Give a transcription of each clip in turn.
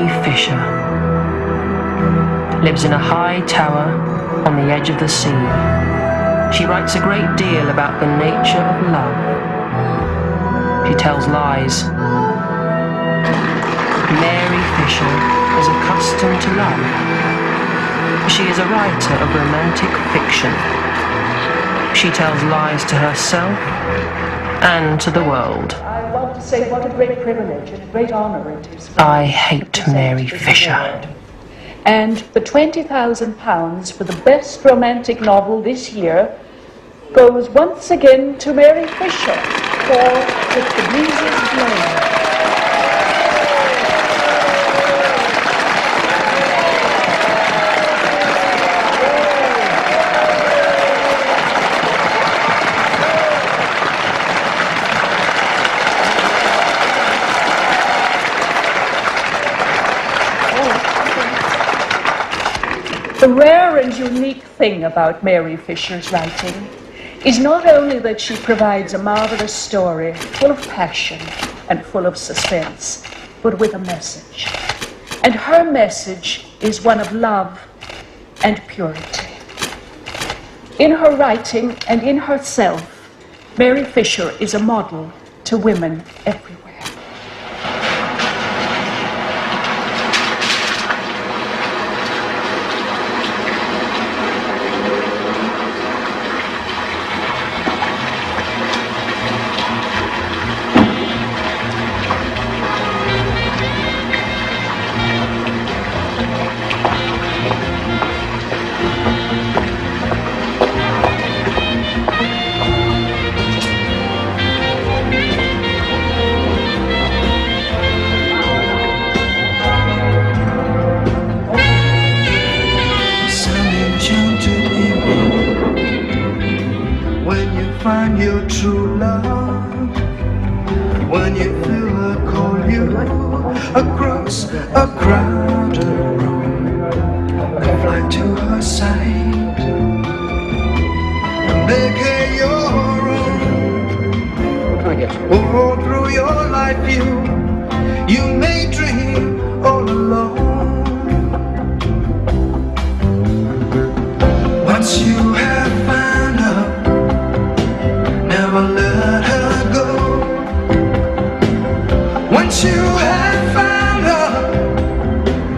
Mary Fisher lives in a high tower on the edge of the sea. She writes a great deal about the nature of love. She tells lies. Mary Fisher is accustomed to love. She is a writer of romantic fiction. She tells lies to herself and to the world. I want to say what a great privilege and a great honor it is. I hate Mary Fisher. And the £20,000 for the best romantic novel this year goes once again to Mary Fisher for With the Breezes Blowing. The rare and unique thing about Mary Fisher's writing is not only that she provides a marvelous story full of passion and full of suspense, but with a message. And her message is one of love and purity. In her writing and in herself, Mary Fisher is a model to women everywhere. Find your true love when you feel her call you across a crowded room. Fly to her side and make her your own. All through your life you may dream all alone. Once you have found her, never let her go. Once you have found her,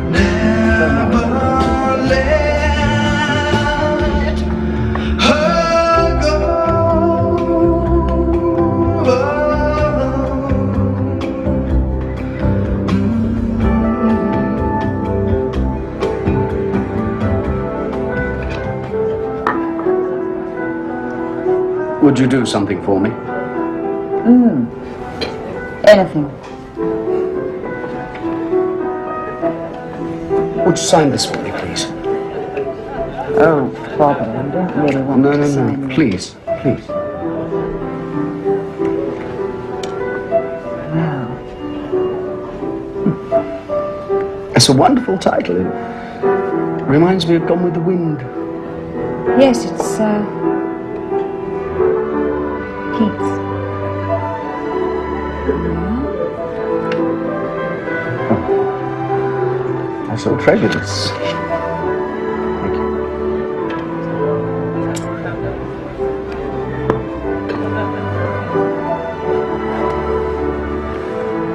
never let her go. Would you do something for me? Anything. Would you sign this for me, please? Oh, bother, I don't really want to sign No. it. Please. Wow. It's a wonderful title. It reminds me of Gone with the Wind. Yes, it's, Keats. I shall treasure this. Thank you.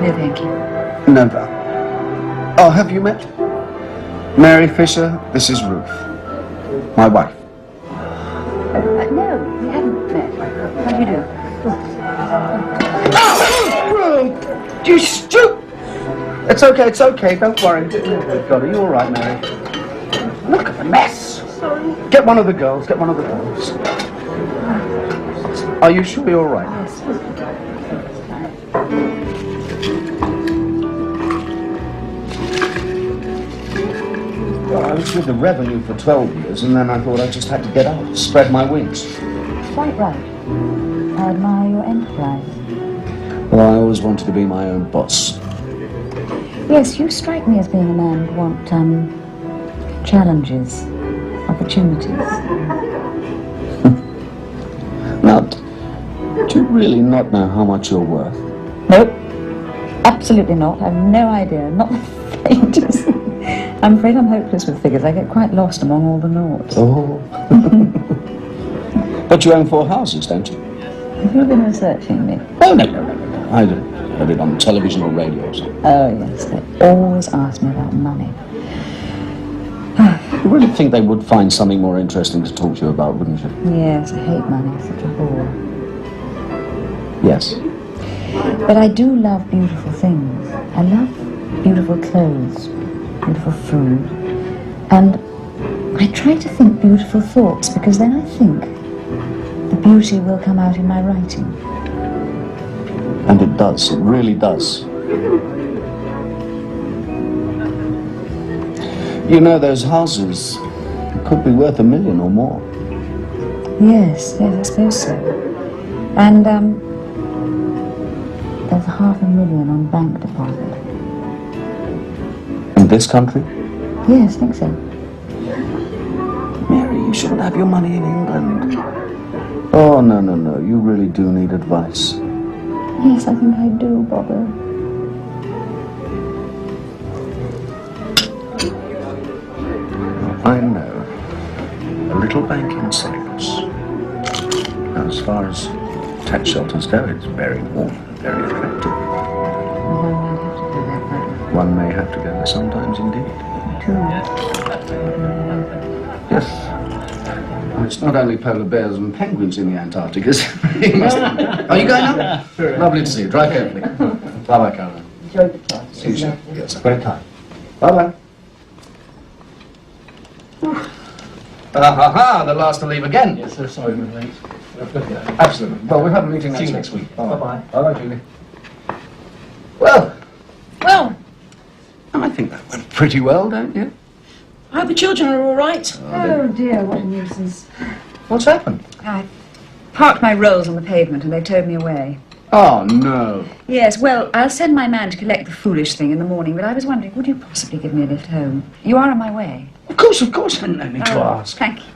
No, thank you. Never. Oh, have you met? Mary Fisher, this is Ruth. My wife. No, we haven't met. How do you do? You stupid! It's okay, don't worry. God, are you all right, Mary? Look at the mess. Sorry. Get one of the girls. Are you sure you're all right? Yes. Well, I was with the Revenue for 12 years, and then I thought I just had to get out, spread my wings. Quite right. I admire your enterprise. Well, I always wanted to be my own boss. Yes, you strike me as being a man who'd want, challenges, opportunities. Now, do you really not know how much you're worth? Nope. Absolutely not. I've no idea. Not the pages. I'm afraid I'm hopeless with figures. I get quite lost among all the noughts. Oh. But you own 4 houses, don't you? Have you been researching me? Oh, no. I heard it on television or radio or something. Oh, yes. They always ask me about money. You really think they would find something more interesting to talk to you about, wouldn't you? Yes, I hate money. It's such a bore. Yes. But I do love beautiful things. I love beautiful clothes, beautiful food. And I try to think beautiful thoughts because then I think the beauty will come out in my writing. And it does. It really does. You know, those houses could be worth $1 million or more. Yes, I suppose so. And, there's $500,000 on bank deposit. In this country? Yes, I think so. Mary, you shouldn't have your money in England. Oh, no. You really do need advice. Yes, I think I do, Bobber. I know. A little bank in Cyprus. Now, as far as tax shelters go, it's very warm, very attractive. One may have to go there sometimes, indeed. Yes. Well, it's not only polar bears and penguins in the Antarctic, is it? Are you going now? Lovely to see you. Drive carefully. Bye-bye, Caroline. Enjoy the class. See you soon. Yes, a great time. Bye-bye. The last to leave again. Yes, sir, sorry we're late. Absolutely. Well, we'll have a meeting next week. Bye-bye. Bye-bye, Julie. Well, Well, I think that went pretty well, don't you? I hope the children are all right. Oh dear, what a nuisance. What's happened? I parked my rolls on the pavement and they towed me away. Oh, no. Yes, well, I'll send my man to collect the foolish thing in the morning, but I was wondering, would you possibly give me a lift home? You are on my way. Of course. No need to ask. Thank you.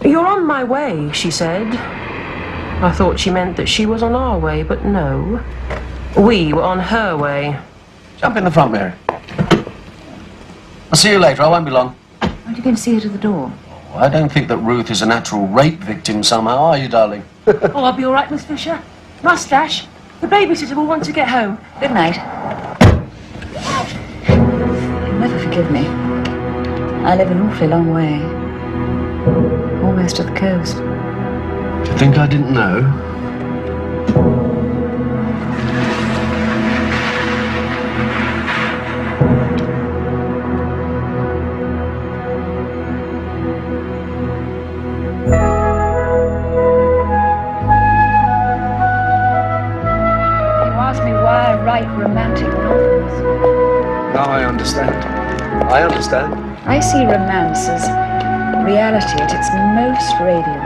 You're on my way, she said. I thought she meant that she was on our way, but no. We were on her way. Jump in the front, Mary. I'll see you later. I won't be long. Aren't you going to see her to the door? Oh, I don't think that Ruth is a natural rape victim somehow, are you, darling? Oh, I'll be all right, Miss Fisher. Mustache, the babysitter will want to get home. Good night. You'll never forgive me. I live an awfully long way. Almost to the coast. Do you think I didn't know? Romantic novels. Now I understand. I see romance as reality at its most radiant.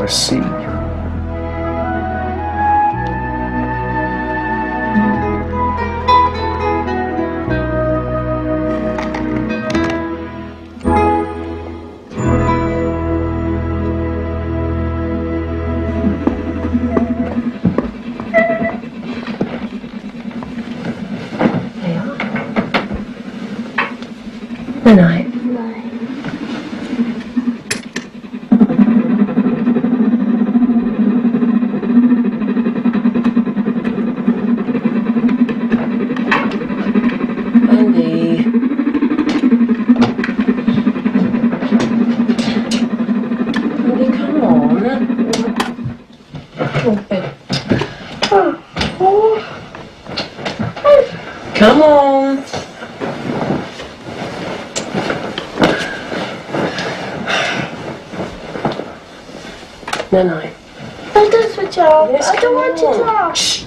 I see. Good night. Andy. Andy, come on. Come on. Good night. I don't switch off. Yes, I don't want to come on. talk. Shh.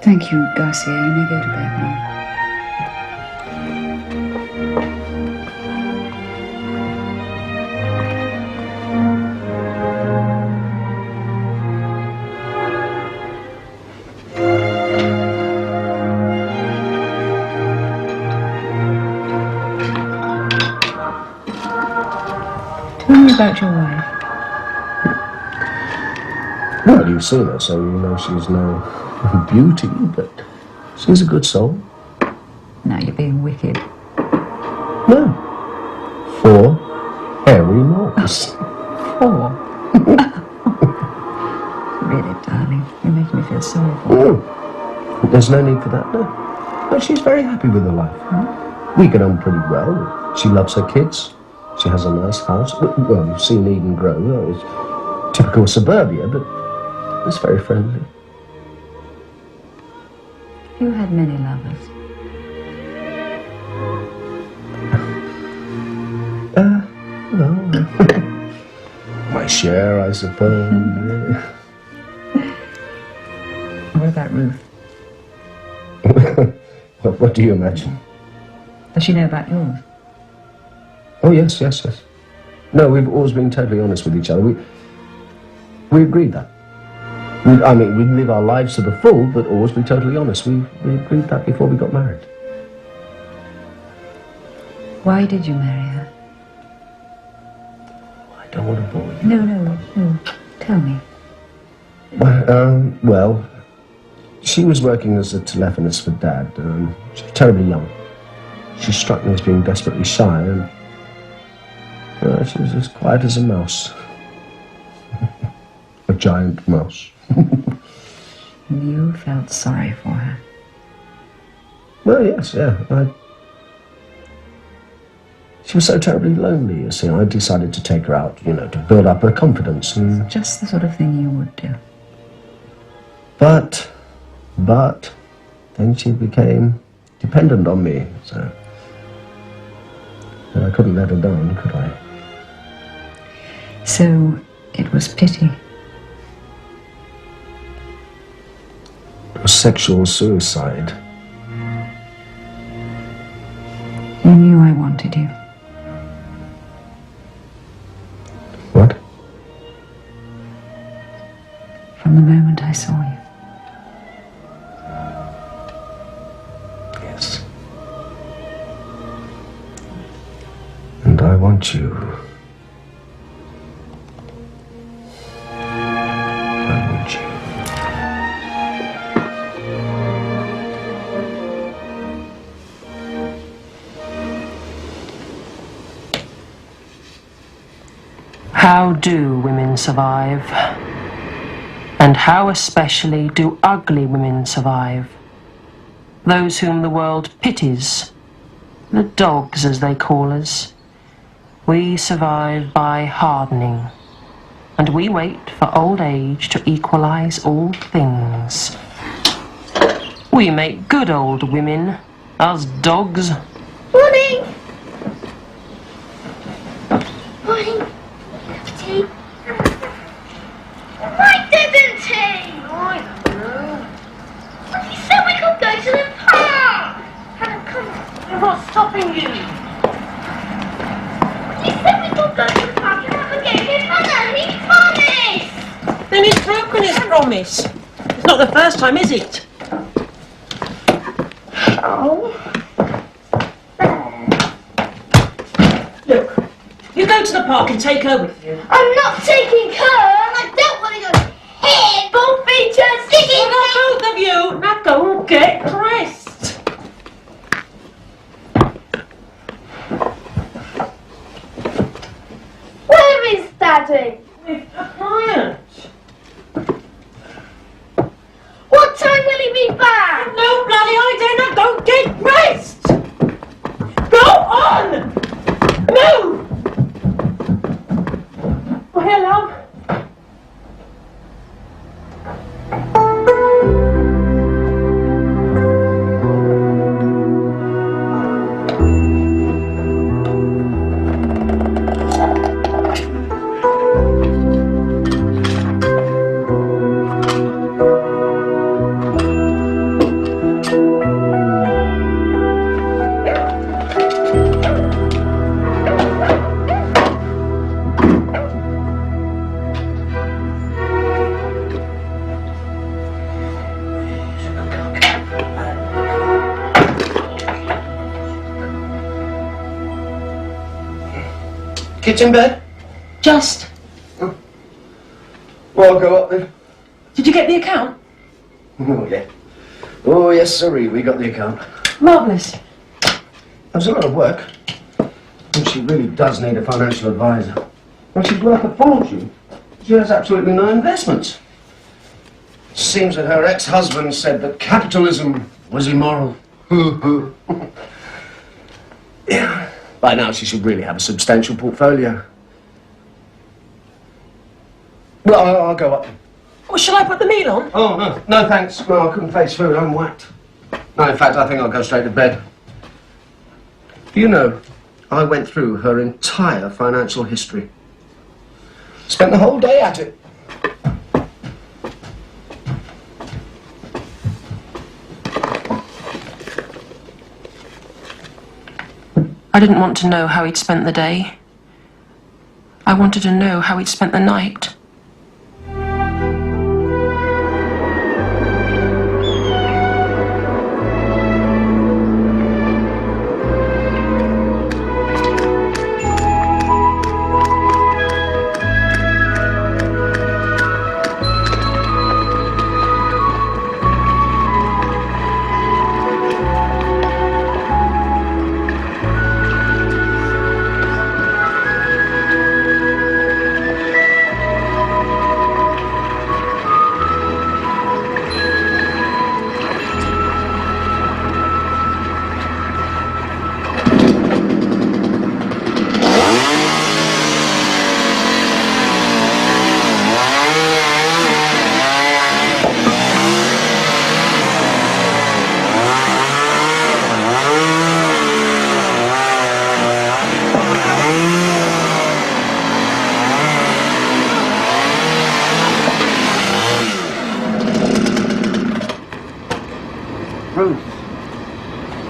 Thank you, Garcia. You may go to bed now. Tell me about your wife. Well, you've seen her, so you know she's no beauty, but she's a good soul. Now you're being wicked. No. 4 hairy moles. 4. Really, darling, you're making me feel sorry for her. Oh, there's no need for that, no. No, she's very happy with her life. We get on pretty well. She loves her kids. She has a nice house. Well, you've seen Eden Grove. It's typical suburbia, but it's very friendly. You had many lovers. Well, my share, I suppose. What about Ruth? What do you imagine? Does she know about yours? Oh, yes. No, we've always been totally honest with each other. We agreed that. We'd live our lives to the full, but always be totally honest. We agreed that before we got married. Why did you marry her? I don't want to bore you. No. Tell me. Well, she was working as a telephonist for Dad. She was terribly young. She struck me as being desperately shy, and she was as quiet as a mouse. A giant mouse. You felt sorry for her. Well, yes, yeah. She was so terribly lonely, you see. I decided to take her out, to build up her confidence. And... Just the sort of thing you would do. But then she became dependent on me, so I couldn't let her down, could I? So it was pity. It was sexual suicide. You knew I wanted you. What? From the moment I saw you. Yes. And I want you. I want you. How do women survive? And how especially do ugly women survive? Those whom the world pities, the dogs as they call us. We survive by hardening, and we wait for old age to equalize all things. We make good old women, us dogs. Morning! Morning. Tea? Why didn't he? He said we could go to the park. Hannah, come on. What's stopping you? He said we could go to the park and have a game with Hannah. He promised. Then he's broken his promise. It's not the first time, is it? Oh. Look, you go to the park and take her with you. I'm not taking her, and I don't want to go here. Both features sticking. Well, both of you, now go and get dressed. Where is Daddy? With a client. What time will he be back? No bloody idea, now go get dressed. Go on. Move. Oh, hello. Kids in bed? Just. Well, I'll go up then. Did you get the account? Oh, yeah. Oh, yes, sirree, we got the account. Marvellous. There's a lot of work. And she really does need a financial advisor. Well, she's worth a fortune. She has absolutely no investments. Seems that her ex-husband said that capitalism was immoral. Yeah. By now, she should really have a substantial portfolio. Well, I'll go up. Well, shall I put the meal on? Oh, no. No, thanks. No, I couldn't face food. I'm whacked. No, in fact, I think I'll go straight to bed. Do you know, I went through her entire financial history. Spent the whole day at it. I didn't want to know how he'd spent the day. I wanted to know how he'd spent the night.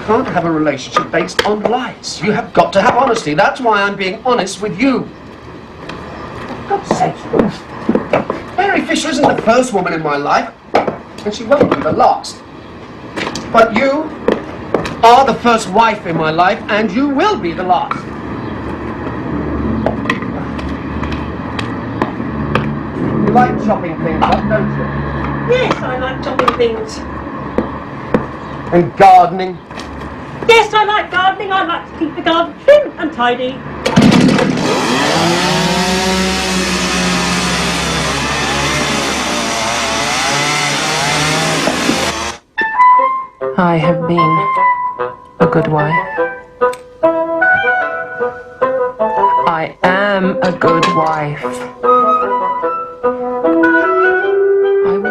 Can't have a relationship based on lies. You have got to have honesty. That's why I'm being honest with you. For God's sake, Ruth. Mary Fisher isn't the first woman in my life, and she won't be the last. But you are the first wife in my life, and you will be the last. You like chopping things up, don't you? Yes, I like chopping things. And gardening. Yes, I like gardening. I like to keep the garden trim and tidy. I have been a good wife. I am a good wife. I will be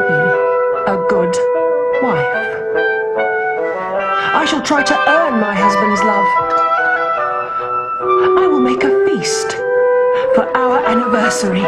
a good wife. I shall try to earn my husband's love. I will make a feast for our anniversary.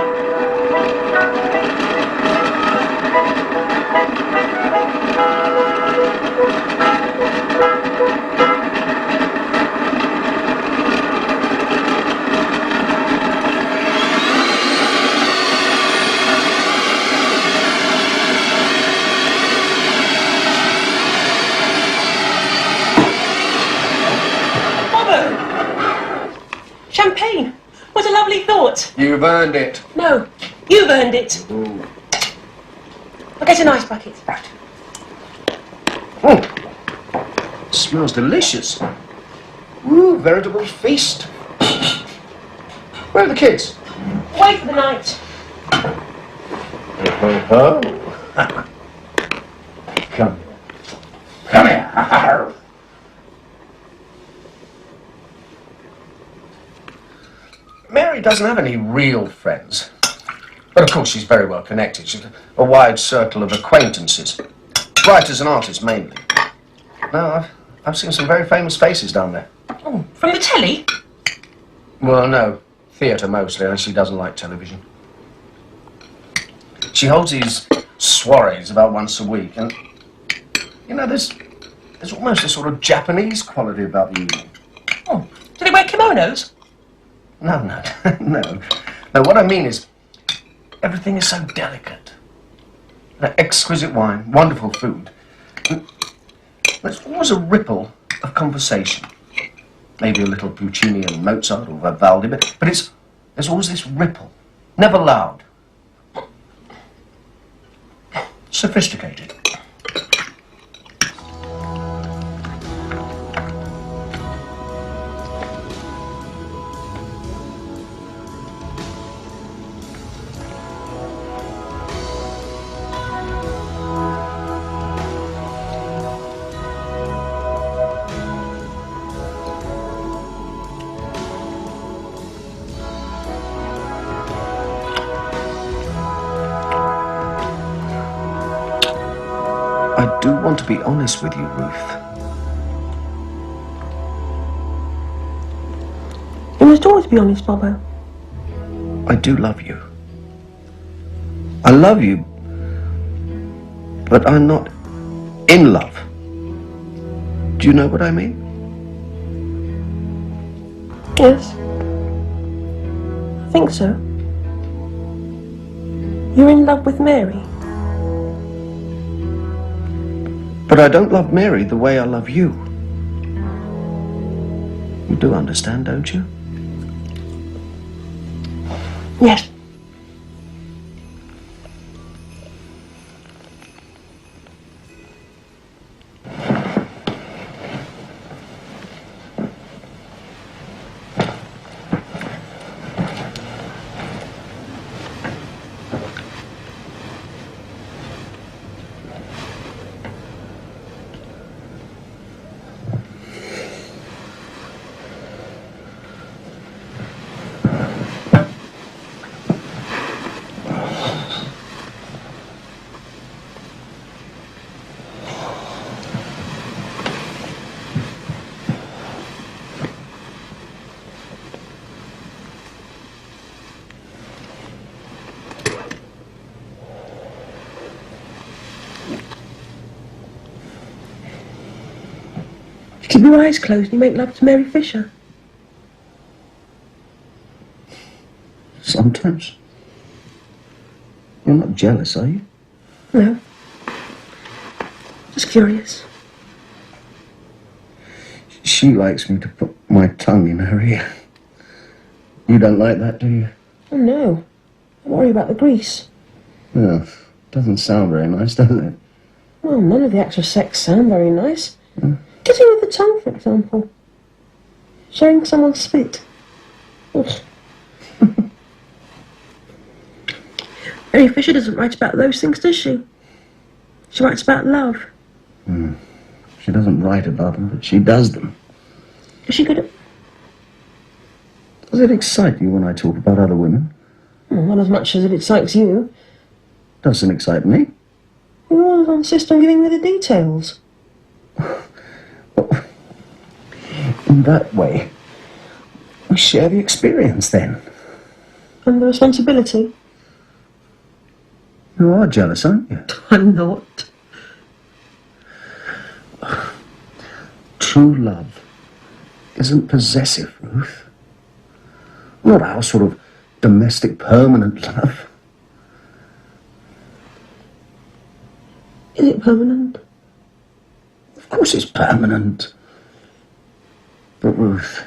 Champagne! What a lovely thought! You've earned it. No, you've earned it. Ooh. I'll get an ice bucket. Oh, smells delicious. Ooh, veritable feast. Where are the kids? Away for the night. Oh. Come here. Come here. Mary doesn't have any real friends. But of course she's very well connected. She's a wide circle of acquaintances. Writers and artists mainly. No, I've seen some very famous faces down there. Oh, from the telly? Well, no. Theatre mostly, and she doesn't like television. She holds these soirees about once a week, and you know, there's almost a sort of Japanese quality about the evening. Oh, do they wear kimonos? No. No, what I mean is, everything is so delicate. Exquisite wine, wonderful food. And there's always a ripple of conversation. Maybe a little Puccini and Mozart or Vivaldi, but it's There's always this ripple. Never loud. Sophisticated. I do want to be honest with you, Ruth. You must always be honest, Bobo. I do love you. I love you, but I'm not in love. Do you know what I mean? Yes. I think so. You're in love with Mary. But I don't love Mary the way I love you. You do understand, don't you? Yes. Keep your eyes closed and you make love to Mary Fisher. Sometimes. You're not jealous, are you? No. Just curious. She likes me to put my tongue in her ear. You don't like that, do you? Oh, no. Don't worry about the grease. Well, doesn't sound very nice, does it? Well, none of the acts of sex sound very nice. Kissing with the tongue, for example. Sharing someone's spit. Ugh. Mary Fisher doesn't write about those things, does she? She writes about love. She doesn't write about them, but she does them. Is she good at... Does it excite you when I talk about other women? Well, not as much as it excites you. Doesn't excite me. You always insist on giving me the details. In that way, we share the experience then. And the responsibility. You are jealous, aren't you? I'm not. True love isn't possessive, Ruth. Not our sort of domestic permanent love. Is it permanent? Of course it's permanent. But Ruth,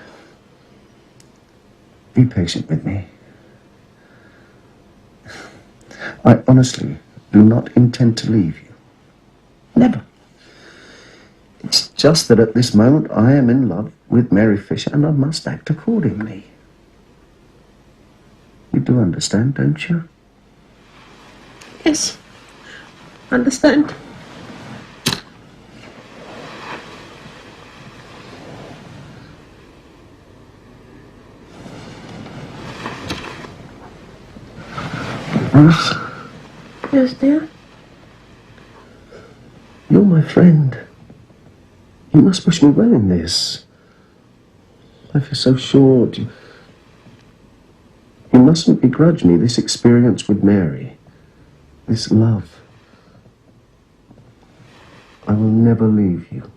be patient with me. I honestly do not intend to leave you. Never. It's just that at this moment I am in love with Mary Fisher and I must act accordingly. You do understand, don't you? Yes. Understand. Ruth, Yes, dear. you're my friend. You must wish me well in this. Life is so short. You mustn't begrudge me this experience with Mary. This love. I will never leave you.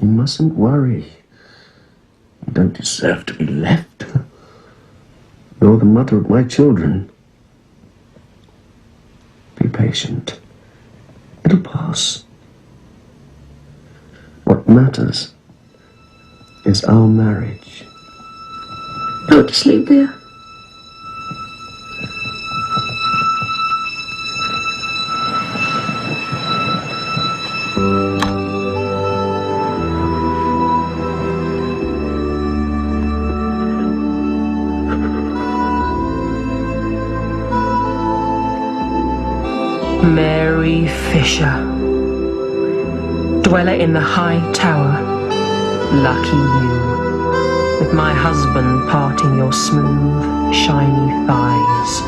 You mustn't worry. You don't deserve to be left. You're the mother of my children. Be patient. It'll pass. What matters is our marriage. Go to sleep, dear. Mary Fisher, dweller in the high tower, lucky you, with my husband parting your smooth, shiny thighs.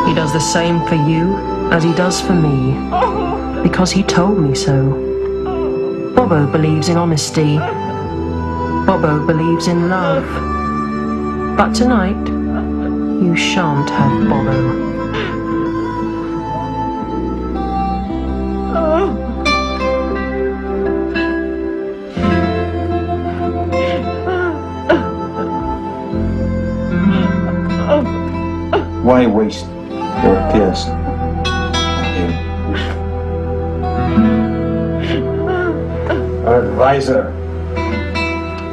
He does the same for you as he does for me, because he told me so. Bobo believes in honesty. Bobo believes in love. But tonight, you shan't have Bobo. Why waste your tears? Advisor,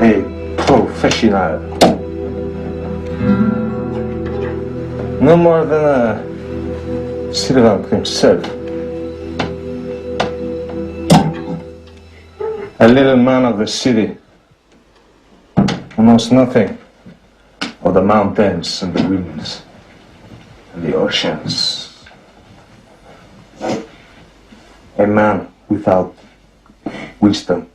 a professional, no more than a servant himself, a little man of the city who knows nothing of the mountains and the winds and the oceans. A man without wisdom.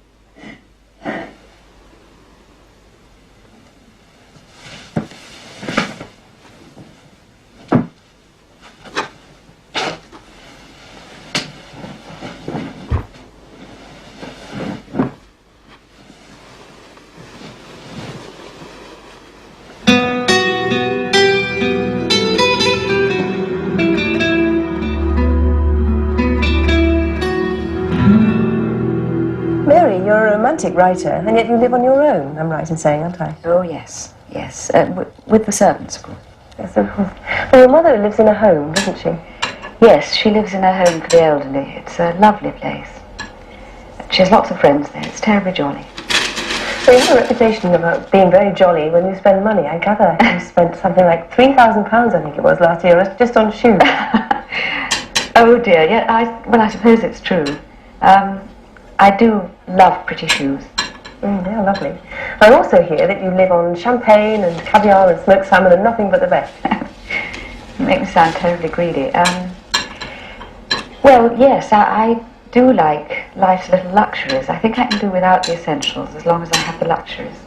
Mary, you're a romantic writer, and yet you live on your own, I'm right in saying, aren't I? Oh, yes, yes. With the servants, of course. Yes, of course. Well, your mother lives in a home, doesn't she? Yes, she lives in a home for the elderly. It's a lovely place. She has lots of friends there. It's terribly jolly. So you have a reputation about being very jolly when you spend money. I gather you spent something like £3,000, I think it was, last year, just on shoes. Oh, dear, yeah, well, I suppose it's true. I do love pretty shoes. They're lovely. I also hear that you live on champagne and caviar and smoked salmon and nothing but the best. You make me sound terribly greedy. Well, yes, I do like life's little luxuries. I think I can do without the essentials as long as I have the luxuries.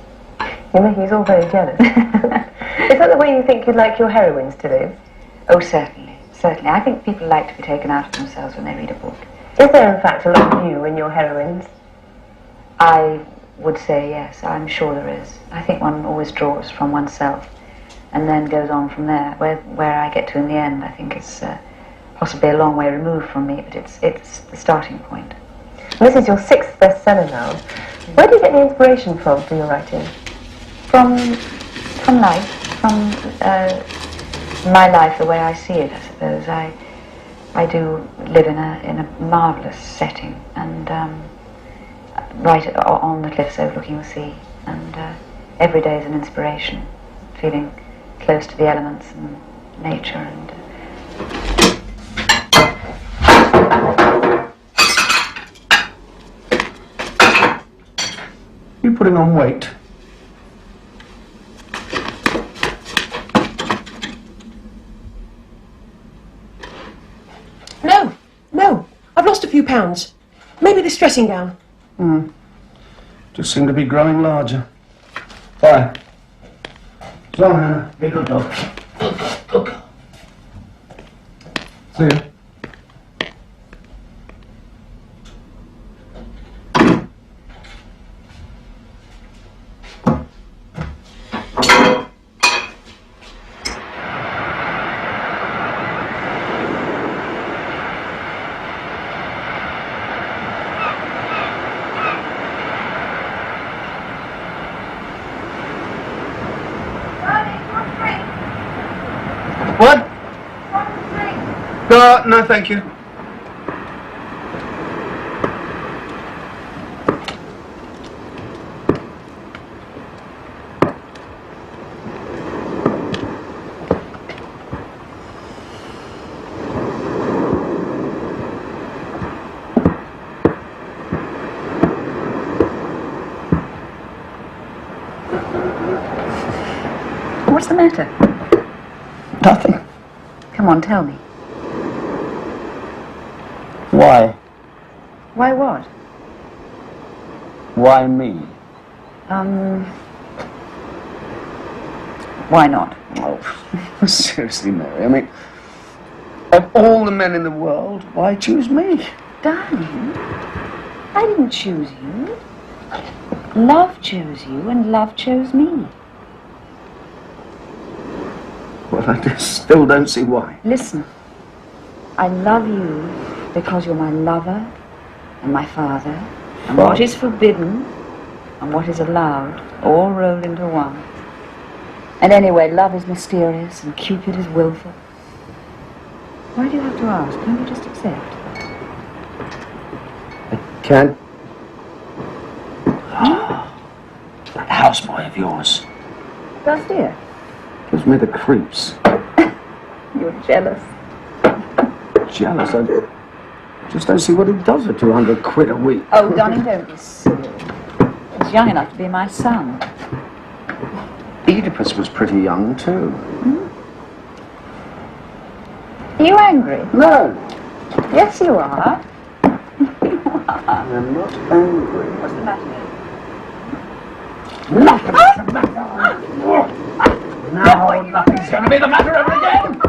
You make us all very jealous. Is that the way you think you'd like your heroines to live? Oh, certainly, certainly. I think people like to be taken out of themselves when they read a book. Is there, in fact, a lot of you in your heroines? I would say yes, I'm sure there is. I think one always draws from oneself and then goes on from there. Where I get to in the end, I think is possibly a long way removed from me, but it's the starting point. This is your 6th bestseller now. Where do you get the inspiration from for your writing? From life, from my life, the way I see it, I suppose. I do live in a marvellous setting, and right on the cliffs overlooking the sea, and every day is an inspiration, feeling close to the elements and nature. And You putting on weight? No, I've lost a few pounds. Maybe this dressing gown. Just seem to be growing larger. Bye. So long, Hannah. Be a good dog. Good. See you. What? No, thank you. what's the matter? Nothing. Come on, tell me. Why? Why what? Why me? Why not? Oh, seriously, Mary, I mean, of all the men in the world, why choose me? Darling, I didn't choose you. Love chose you and love chose me. Well, I just still don't see why. Listen, I love you because you're my lover and my father, and what is forbidden and what is allowed, all rolled into one. And anyway, love is mysterious and Cupid is willful. Why do you have to ask? Can't you just accept? I can't. That houseboy of yours Does dear? gives me the creeps. You're jealous. Jealous? I just don't see what he does for 200 quid a week. Oh, darling, don't be silly. He's young enough to be my son. Oedipus was pretty young, too. Are you angry? No, Yes, you are. I'm not angry. What's the matter? Nothing's the matter. Now nothing's going to be the matter ever again.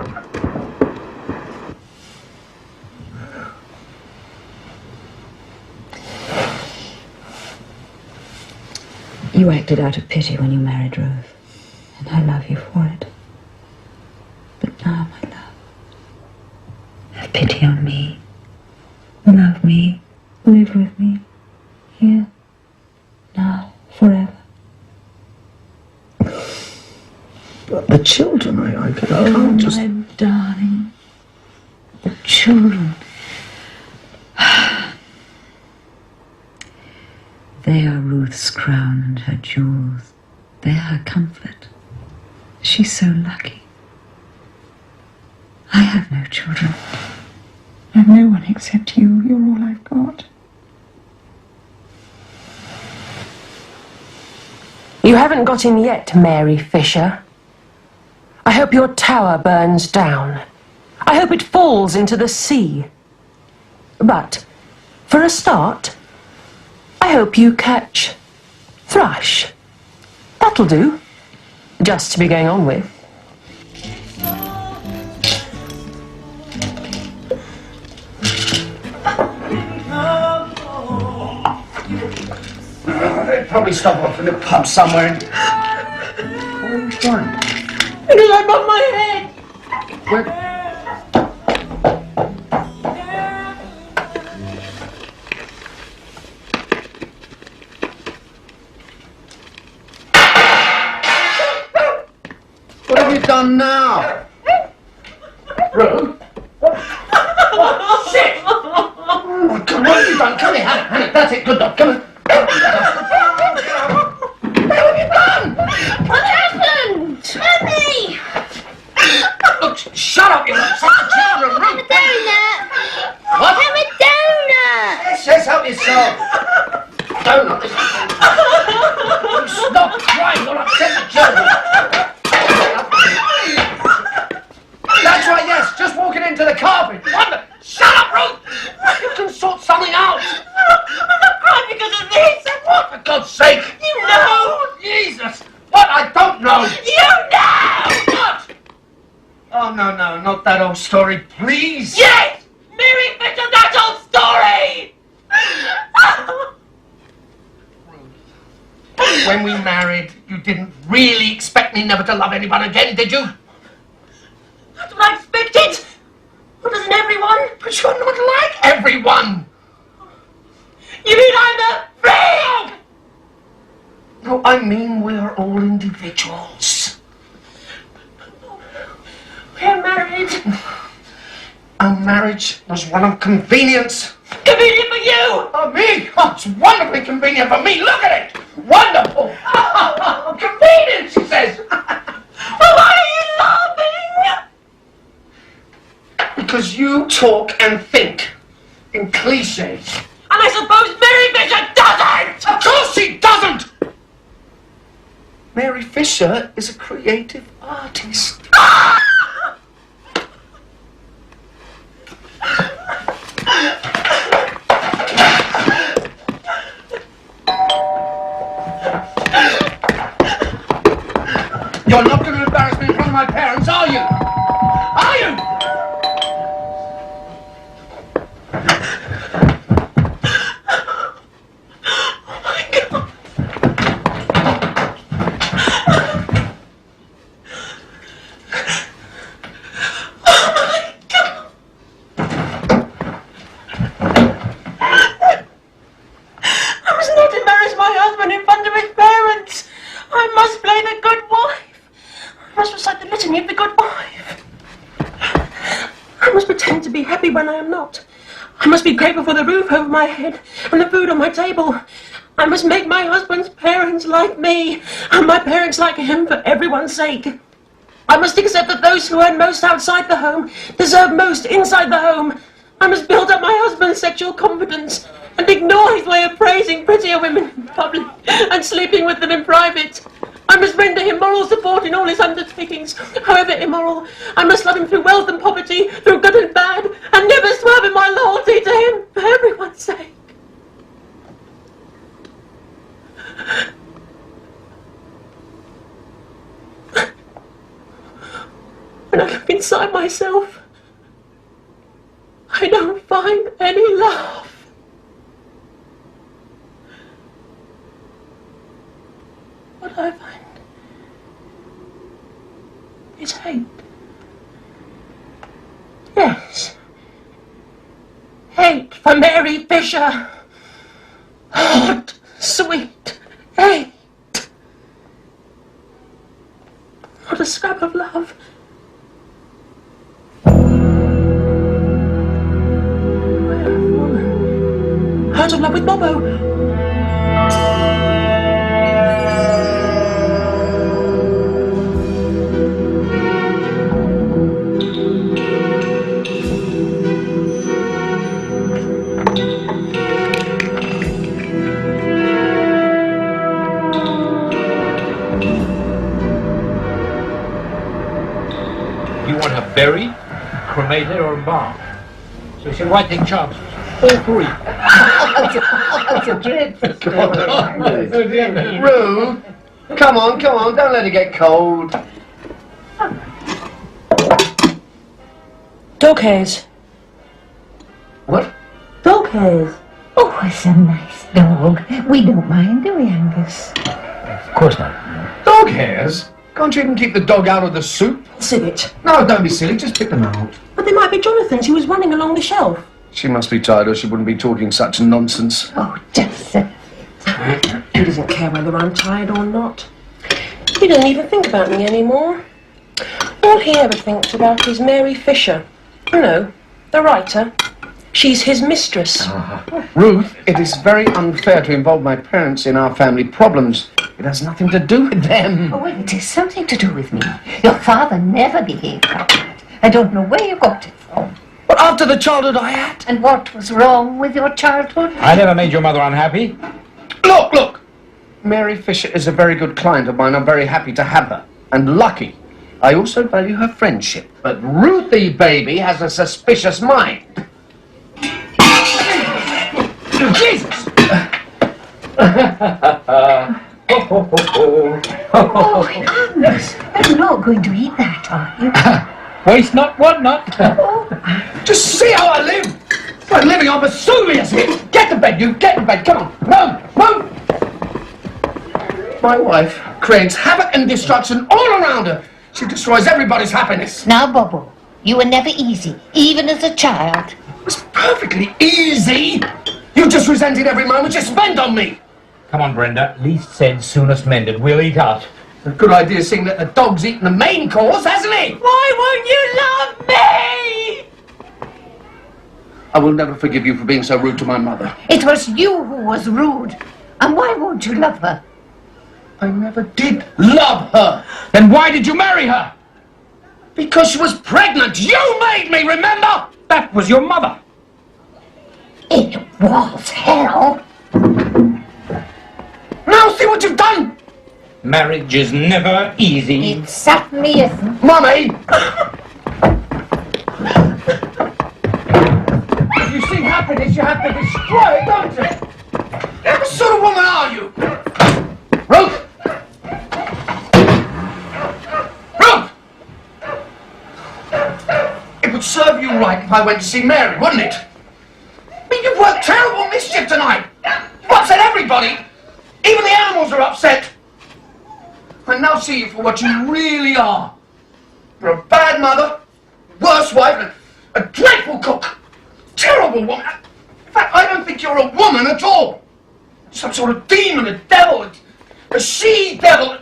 You acted out of pity when you married Ruth, and I love you for it. But now, my love, have pity on me. Love me. Live with me. Here. Now. Forever. But the children, I can't Oh, just... my darling. The children. They are Ruth's crown and her jewels. They are her comfort. She's so lucky. I have no children. I have no one except you. You're all I've got. You haven't got him yet, Mary Fisher. I hope your tower burns down. I hope it falls into the sea. But, for a start, I hope you catch thrush. That'll do. Just to be going on with. They'd probably stop off in a pub somewhere and... Where are you going? Because I bumped my head. Where? What have you done now? Ruth? Oh, shit! Oh, come on, what have you done? Come here, Hannah. That's it, good dog. Come on. What have you done? What happened? Mummy! Look, shut up, you upset the children, Have a Ruth. donut! What? Have a donut! Yes, help yourself. Donut. Stop crying, you'll upset the children. That's right, yes, just walking into the carpet. Wonder. Shut up, Ruth! You can sort something out. I'm not crying because of this! What, for God's sake? You know! Jesus! What? I don't know. You know! What? Oh, no, not that old story, please. Yes! Mary Fisher, that old story! When we married, you didn't really expect me never to love anyone again, did you? That's what I expected! Well, doesn't everyone? But you're not like everyone. You mean I'm a freak? No, I mean we're all individuals. We're married. Our marriage was one of convenience. Convenient for you! Oh, me? Oh, it's wonderfully convenient for me. Look at it. Wonderful. Convenient, she says. Well, why are you laughing? Because you talk and think in cliches. And I suppose Mary Fisher doesn't! Of course she doesn't! Mary Fisher is a creative artist. when I am not. I must be grateful for the roof over my head and the food on my table. I must make my husband's parents like me, and my parents like him for everyone's sake. I must accept that those who earn most outside the home deserve most inside the home. I must build up my husband's sexual confidence and ignore his way of praising prettier women in public and sleeping with them in private. I must render him moral support in all his undertakings, however immoral. I must love him through wealth and poverty, through good and bad, and never swerve in my loyalty to him for everyone's sake. When I look inside myself, I don't find any love. What I find is hate. Yes. Hate for Mary Fisher. Hot, sweet hate. Not a scrap of love. Out of love with Bobo. You want her buried, cremated, or embalmed? So she might take chances. All three. That's a dreadful story. Rue, come on, don't let it get cold. Dog hairs. What? Dog hairs. Oh, it's a nice dog. We don't mind, do we, Angus? Of course not. Dog hairs? Can't you even keep the dog out of the soup? Civet. No, don't be silly, just pick them out. But they might be Jonathan's. He was running along the shelf. She must be tired or she wouldn't be talking such nonsense. Oh, just a... He doesn't care whether I'm tired or not. He doesn't even think about me anymore. All he ever thinks about is Mary Fisher. You know, the writer. She's his mistress. Ruth, it is very unfair to involve my parents in our family problems. It has nothing to do with them. Oh, well, it has something to do with me. Your father never behaved like that. I don't know where you got it from. But after the childhood I had... And what was wrong with your childhood? I never made your mother unhappy. Look! Mary Fisher is a very good client of mine. I'm very happy to have her. And lucky. I also value her friendship. But Ruthie, baby, has a suspicious mind. Jesus! Oh, Angus, you're not going to eat that, are you? Waste not, want not. Just see how I live! It's like living on Vesuvius here! Get to bed, you! Get to bed! Come on! Move! My wife creates havoc and destruction all around her. She destroys everybody's happiness. Now, Bobo, you were never easy, even as a child. It was perfectly easy! You just resented every moment you spent on me! Come on, Brenda. Least said, soonest mended. We'll eat out. A good idea seeing that the dog's eaten the main course, hasn't he? Why won't you love me? I will never forgive you for being so rude to my mother. It was you who was rude. And why won't you love her? I never did love her. Then why did you marry her? Because she was pregnant. You made me, remember? That was your mother. It was hell. Now see what you've done! Marriage is never easy. It certainly isn't. Mummy! If you see happiness, you have to destroy it, don't you? What sort of woman are you? Ruth! Ruth! It would serve you right if I went to see Mary, wouldn't it? I mean, you've worked terrible mischief tonight. You've upset everybody. Even the animals are upset. I now see you for what you really are. You're a bad mother, worse wife, and a dreadful cook. Terrible woman. In fact, I don't think you're a woman at all. Some sort of demon, a devil, a she-devil.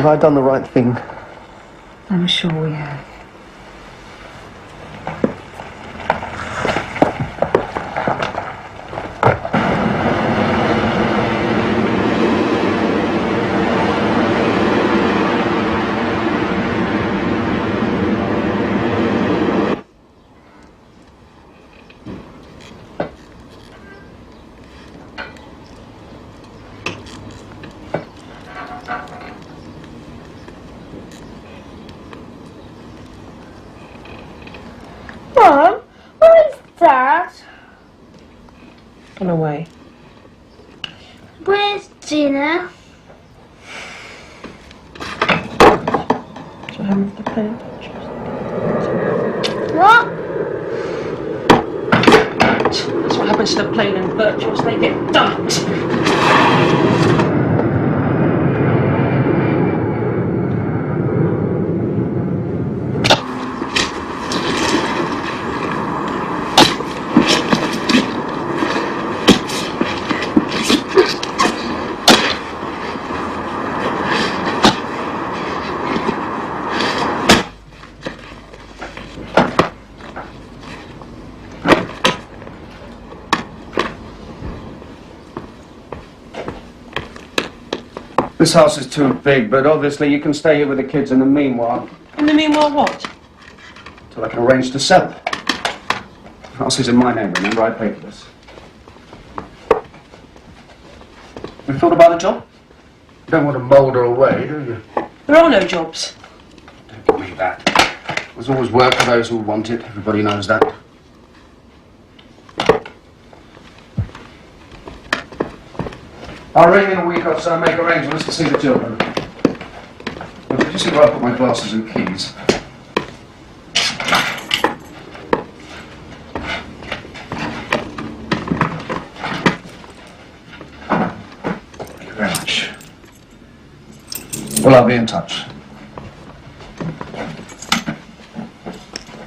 Have I done the right thing? I'm sure we have. Mom, where's Dad? Gone away. Where's Gina? So having to play. What? That's what happens to the plain and virtuous. They get dumped. This house is too big, but obviously you can stay here with the kids in the meanwhile. In the meanwhile, what? Till I can arrange to sell it. The house is in my name, remember? I paid for this. You thought about the job? You don't want to moulder away, do you? There are no jobs. Don't give me that. There's always work for those who want it. Everybody knows that. I'll ring in a week or so and make arrangements to see the children. Well, did you see where I put my glasses and keys? Thank you very much. Well, I'll be in touch.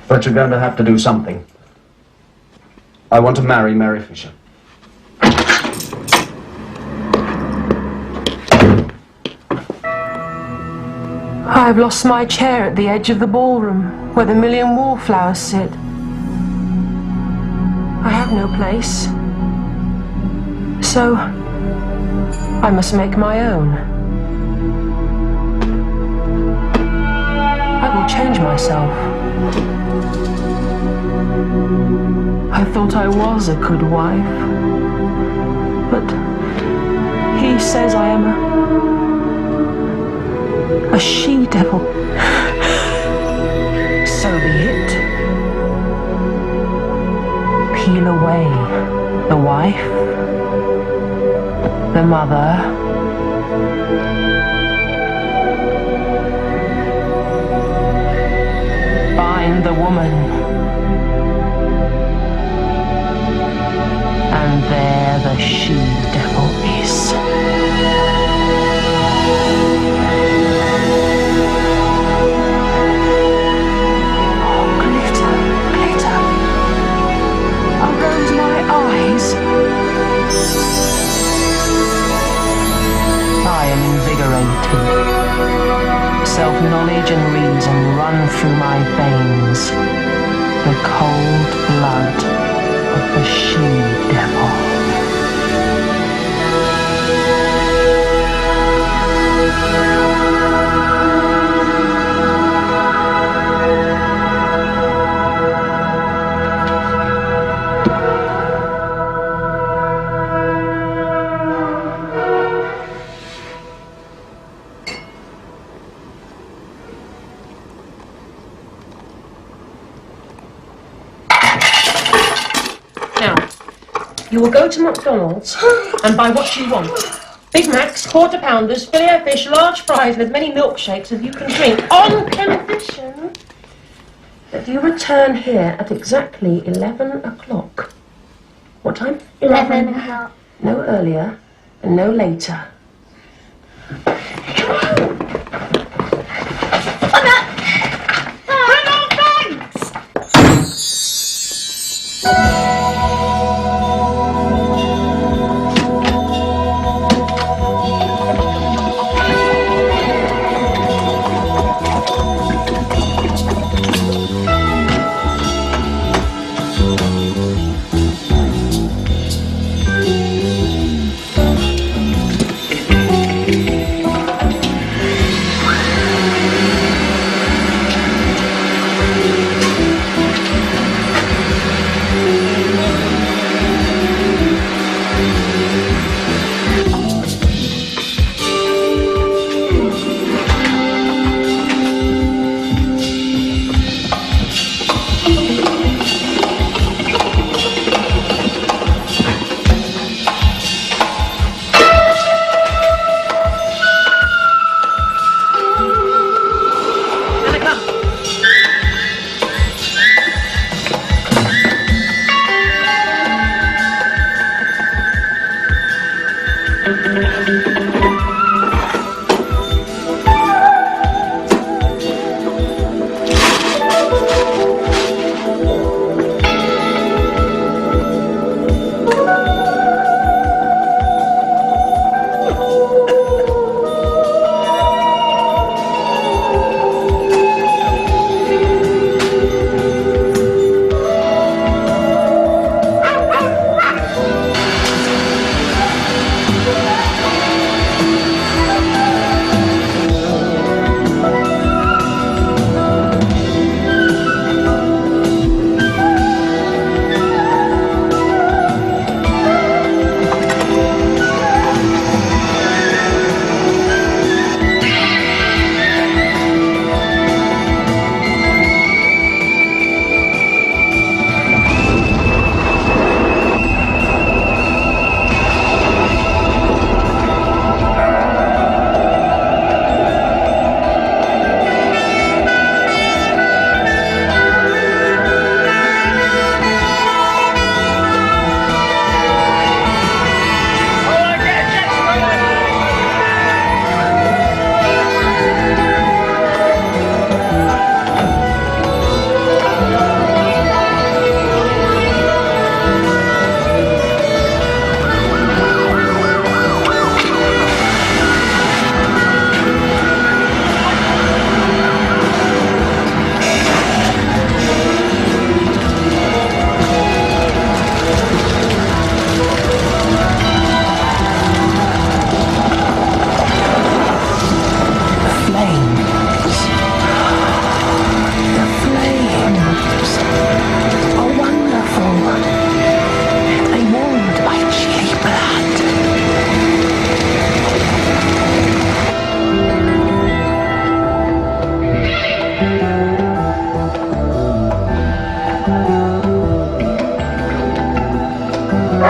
But you're going to have to do something. I want to marry Mary Fisher. I've lost my chair at the edge of the ballroom, where the million wallflowers sit. I have no place. So, I must make my own. I will change myself. I thought I was a good wife, but he says I am a she-devil. So be it. Peel away the wife, the mother, bind the woman, and there the she-devil is. I am invigorated. Self-knowledge and reason run through my veins. The cold blood of the she-devil. You will go to McDonald's and buy what you want. Big Macs, quarter pounders, filet of fish, large fries, and as many milkshakes as you can drink, on condition that you return here at exactly 11 o'clock. What time? 11 o'clock. No earlier and no later.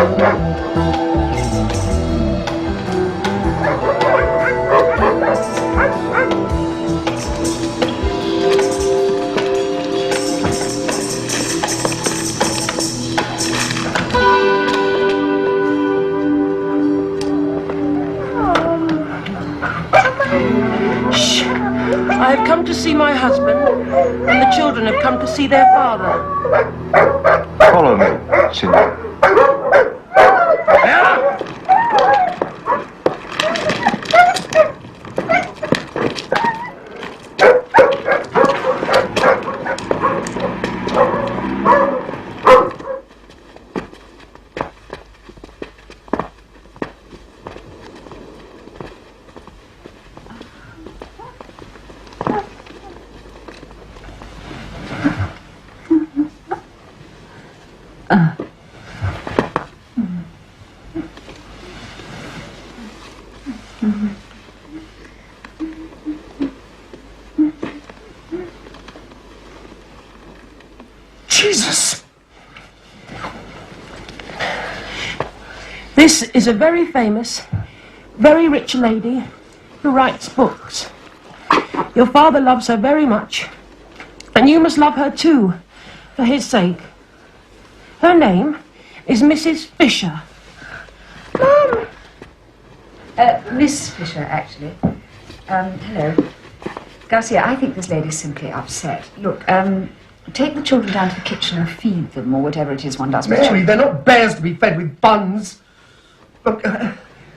Shh. I have come to see my husband, and the children have come to see their father. Follow me, Signor. Jesus! This is a very famous, very rich lady who writes books. Your father loves her very much, and you must love her too, for his sake. Her name is Mrs. Fisher. Mum! Miss Fisher, actually. Hello. Garcia, I think this lady's simply upset. Look, take the children down to the kitchen and feed them, or whatever it is one does with Mary, children. they're not bears to be fed with buns. Look,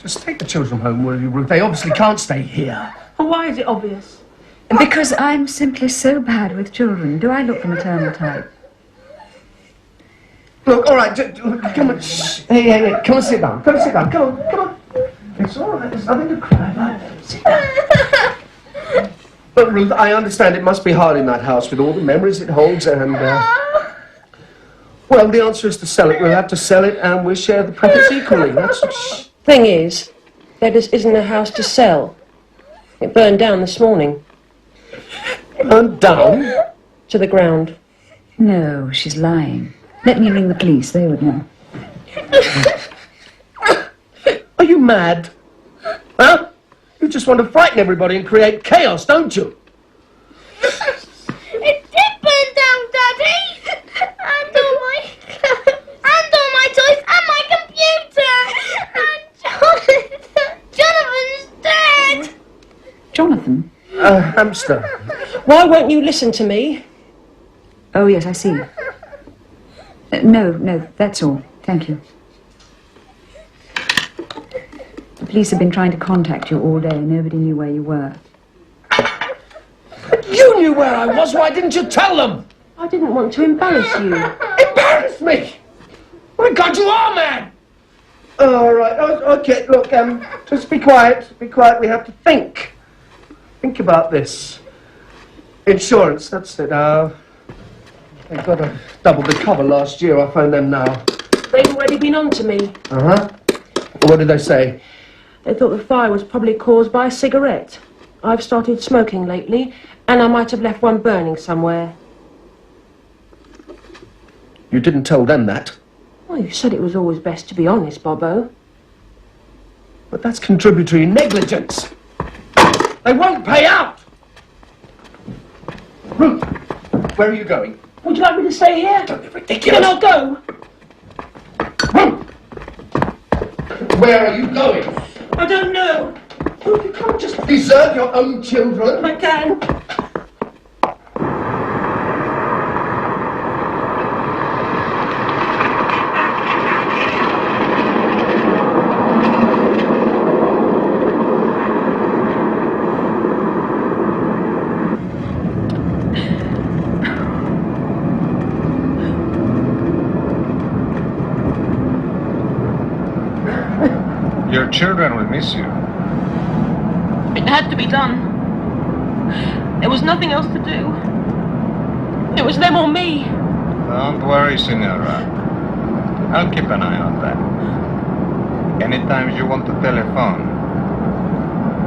just take the children home, will you, Ruth? They obviously can't stay here. Well, why is it obvious? Because I'm simply so bad with children. Do I look the maternal type? Look, all right, come on. Shh. Hey, come on, sit down. Come on, sit down. Come on. It's all right. There's nothing to cry about. Sit down. But, Ruth, I understand it must be hard in that house with all the memories it holds and, well, the answer is to sell it. We'll have to sell it and we'll share the profits equally. That's... Thing is, there just isn't a house to sell. It burned down this morning. Burned down? To the ground. No, she's lying. Let me ring the police. They would know. Are you mad? Huh? You just want to frighten everybody and create chaos, don't you? It did burn down, Daddy! And all my toys, and my computer! And Jonathan's dead! Jonathan? Hamster. Why won't you listen to me? Oh, yes, I see. No, that's all. Thank you. The police have been trying to contact you all day. Nobody knew where you were. You knew where I was. Why didn't you tell them? I didn't want to embarrass you. Embarrass me? My God, you are mad! All right, okay, look, just be quiet. Be quiet. We have to think. Think about this. Insurance, that's it. They got a double the cover last year. I'll phone them now. They've already been on to me. Uh-huh. What did they say? They thought the fire was probably caused by a cigarette. I've started smoking lately, and I might have left one burning somewhere. You didn't tell them that. Well, you said it was always best to be honest, Bobo. But that's contributory negligence. They won't pay out! Ruth, where are you going? Would you like me to stay here? Don't be ridiculous. Then I'll go. Ruth! Where are you going? I don't know. Ruth, you can't just... Desert your own children? I can. Your children will miss you. It had to be done. There was nothing else to do. It was them or me. Don't worry, Senora. I'll keep an eye on them. Anytime you want to telephone,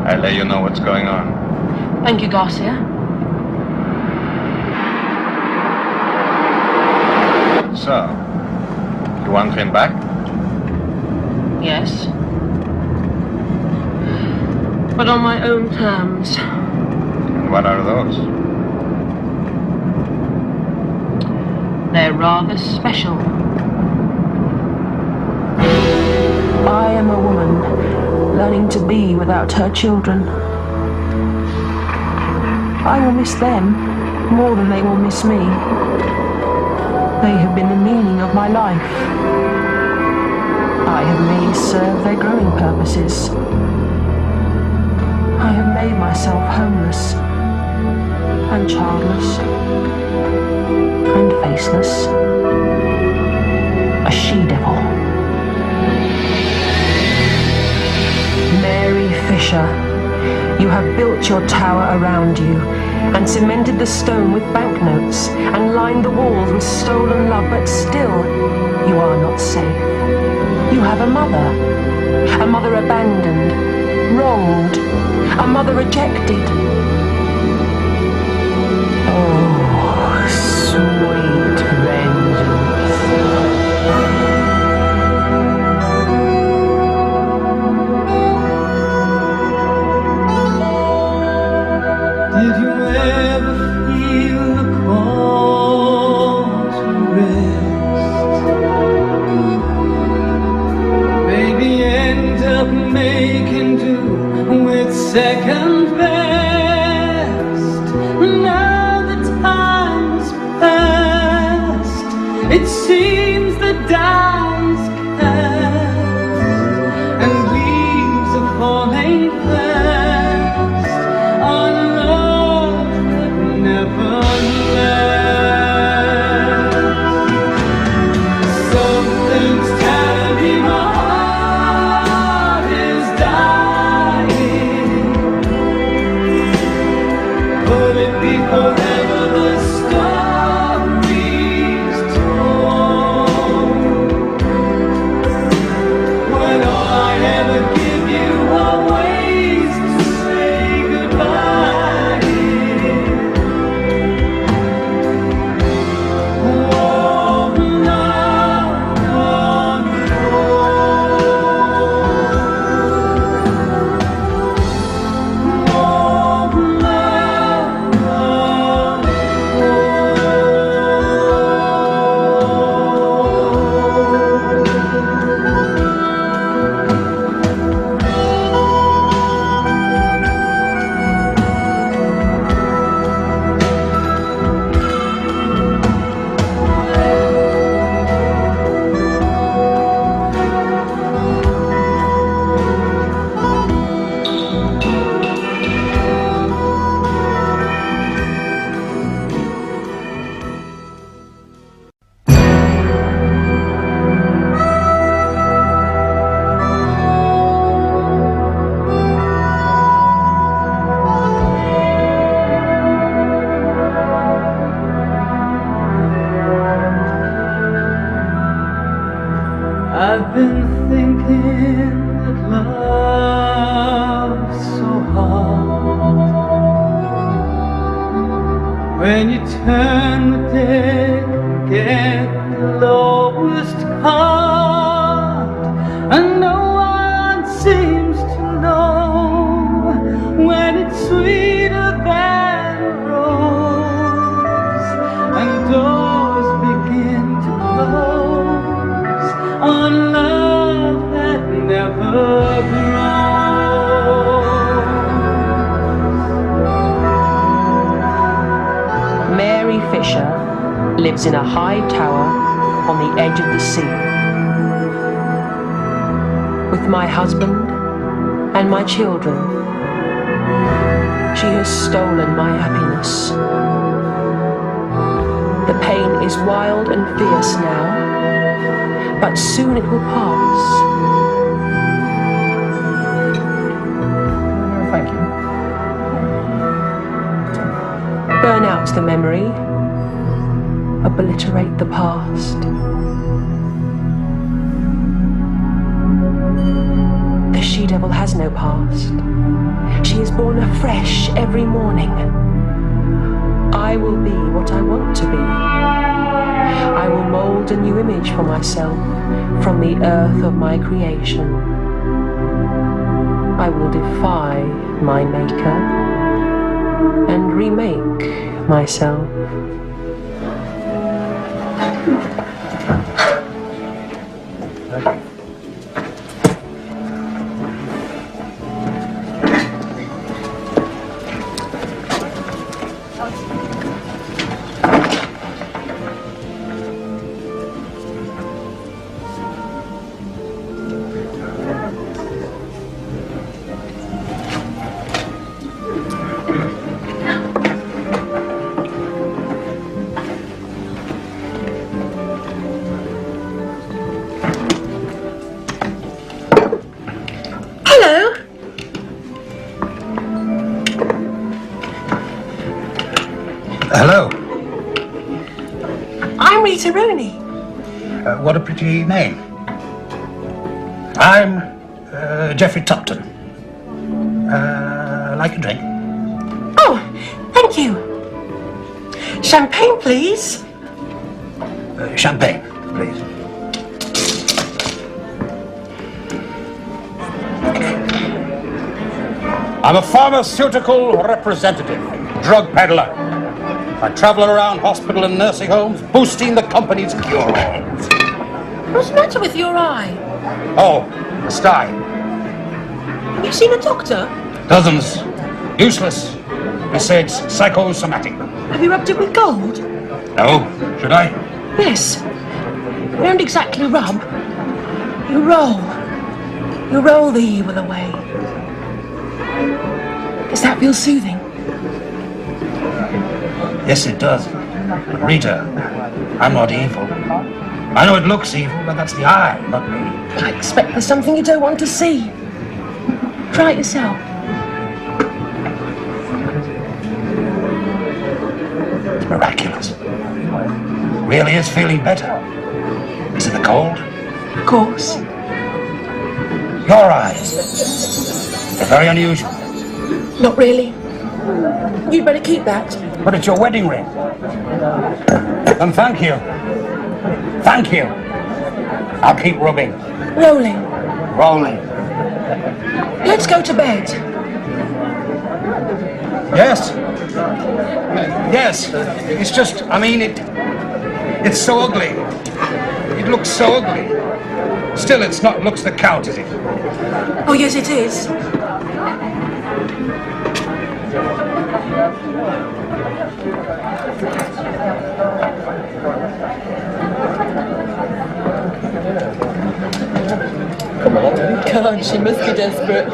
I'll let you know what's going on. Thank you, Garcia. So, you want him back? Yes. But on my own terms. And what are those? They're rather special. I am a woman learning to be without her children. I will miss them more than they will miss me. They have been the meaning of my life. I have merely served their growing purposes. I have made myself homeless and childless and faceless. A she-devil. Mary Fisher, you have built your tower around you and cemented the stone with banknotes and lined the walls with stolen love, but still you are not safe. You have a mother abandoned, wronged, a mother rejected. Oh, sweet vengeance. Did you ever feel the call to rest? Baby, end up making do with second best. Now the time's past, it seems the die is cast, and leaves are falling fast on love that never lasts. Something's telling me my heart is dying. Could it be forever the story's told? When all I ever give you are ways to say goodbye. Oh, love gone cold. Oh, love gone I've been thinking that love's so hard. When you turn the deck and get the lowest card, and no one seems to know when it's sweeter than a rose, and doors begin to close on love that never grows. Mary Fisher lives in a high tower on the edge of the sea. With my husband and my children, she has stolen my happiness. The pain is wild and fierce now, but soon it will pass. Thank you. Burn out the memory, obliterate the past. The she-devil has no past. She is born afresh every morning. I will be what I want to be. I will mold a new image for myself from the earth of my creation. I will defy my maker and remake myself. Hello. I'm Rita Rooney. What a pretty name. I'm Geoffrey Tupton. Like a drink? Oh, thank you. Champagne, please. Champagne, please. I'm a pharmaceutical representative, drug peddler. I travel around hospital and nursing homes, boosting the company's cure-alls. What's the matter with your eye? Oh, a sty. Have you seen a doctor? Dozens. Useless. He said it's psychosomatic. Have you rubbed it with gold? No. Should I? Yes. You don't exactly rub. You roll. You roll the evil away. Does that feel soothing? Yes, it does. But Rita, I'm not evil. I know it looks evil, but that's the eye, not me. I expect there's something you don't want to see. Try it yourself. It's miraculous. Really is feeling better. Is it the cold? Of course. Your eyes. They're very unusual. Not really. You'd better keep that. But it's your wedding ring. And thank you. Thank you. I'll keep rubbing. Rolling. Rolling. Let's go to bed. Yes. Yes. It's just, I mean, it's so ugly. It looks so ugly. Still, it's not looks that count, is it? Oh, yes, it is. Come on. God, she must be desperate.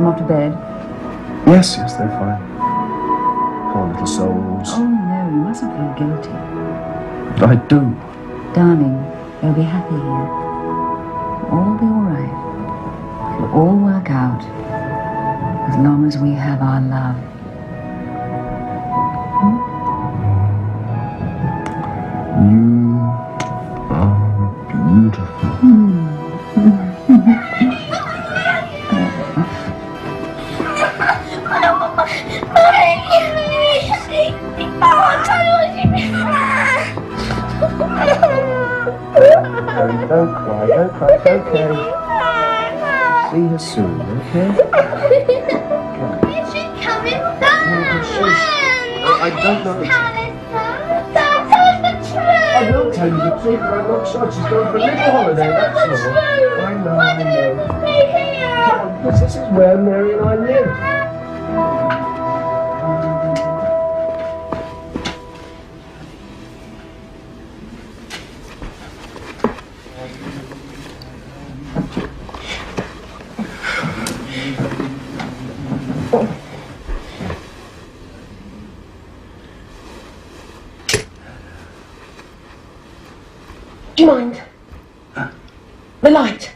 Off to bed? Yes, they're fine. Poor little souls. Oh no, you mustn't feel guilty. I do. Darling, you'll be happy here. It'll all be all right. It'll all work out. As long as we have our love. You are beautiful. Harry, don't cry, it's okay. See you soon, okay? Is she coming down? I don't know. Tell us the truth. I will tell you the truth, but I'm not sure. She's going for a little holiday, that's all. I know, I know. Because this is where Mary and I live. Do you mind? The light.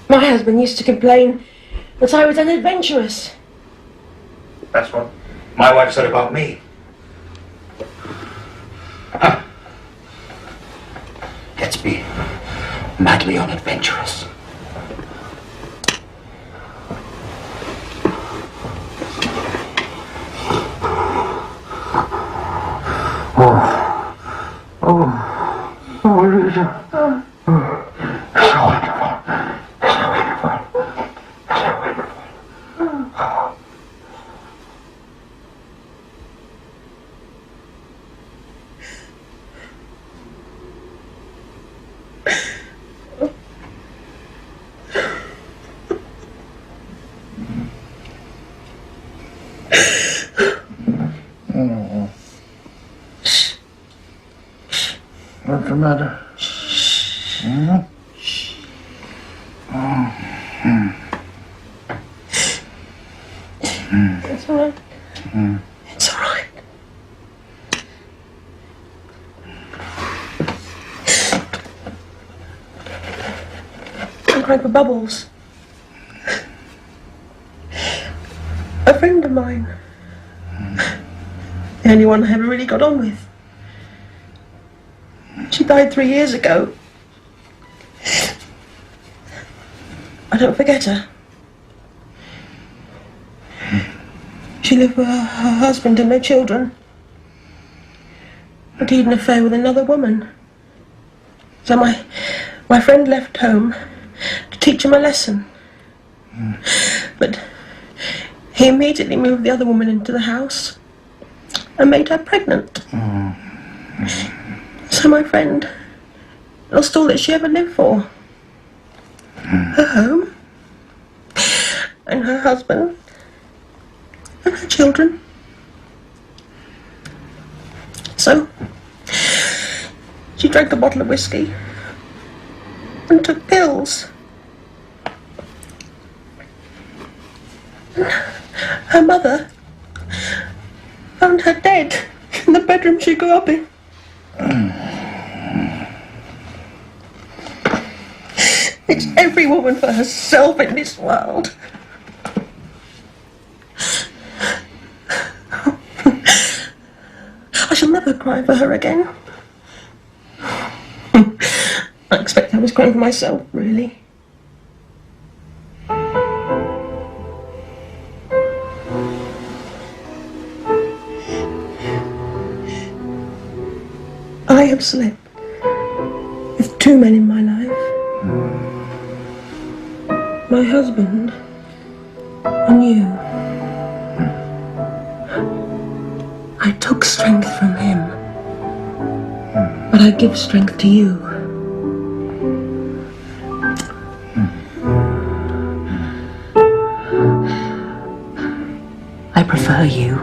My husband used to complain that I was unadventurous. That's what my wife said about me. Huh. Let's be madly unadventurous. Lisa. So wonderful. So wonderful. So wonderful. What's the matter? It's all right. It's all right. I'm crying for Bubbles. A friend of mine. The only one I ever really got on with. She died 3 years ago. I don't forget her. She lived with her husband and no children. But he had an affair with another woman. So my friend left home to teach him a lesson. But he immediately moved the other woman into the house and made her pregnant. So my friend lost all that she ever lived for. Her home, and her husband, and her children. So she drank a bottle of whiskey and took pills. And her mother found her dead in the bedroom she grew up in. It's every woman for herself in this world. I shall never cry for her again. I expect I was crying for myself, really. I have slept with two men in my life. My husband and you. I took strength from him, but I give strength to you. I prefer you.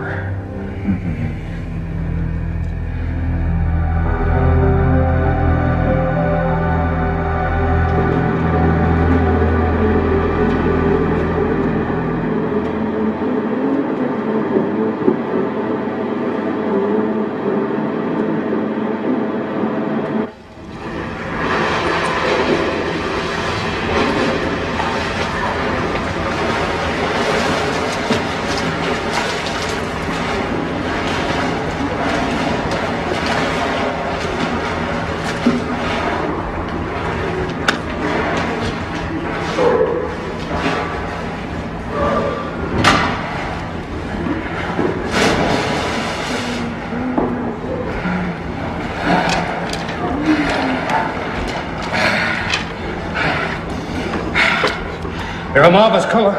You're a marvellous colour.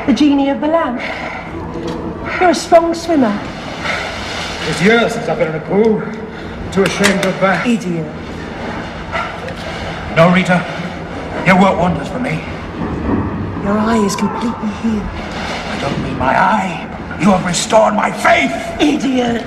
The genie of the lamp. You're a strong swimmer. It's years since I've been in a pool. Too ashamed to go back. Idiot. No, Rita. You work wonders for me. Your eye is completely healed. I don't mean my eye. You have restored my faith. Idiot.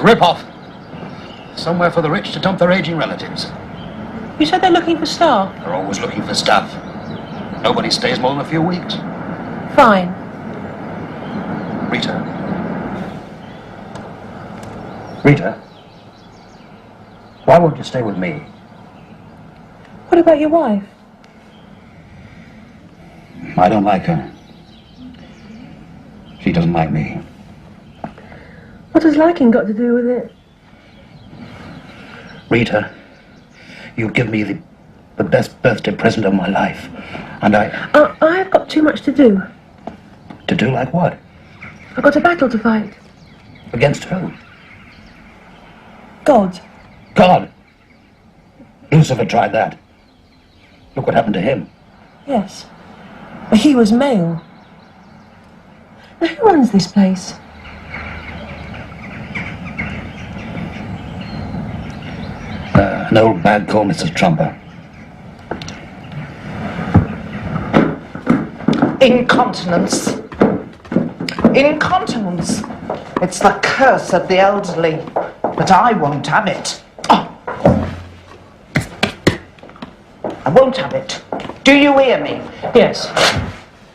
rip-off. Somewhere for the rich to dump their aging relatives. You said they're looking for staff. They're always looking for stuff. Nobody stays more than a few weeks. Fine. Rita. Rita. Why won't you stay with me? What about your wife? I don't like her. She doesn't like me. What has liking got to do with it? Rita, you give me the best birthday present of my life. And I've got too much to do. To do like what? I've got a battle to fight. Against who? God. God! Lucifer tried that. Look what happened to him. Yes. But he was male. Now, who runs this place? An old bag called Mrs. Trumper. Incontinence. Incontinence. It's the curse of the elderly. But I won't have it. Oh. I won't have it. Do you hear me? Yes.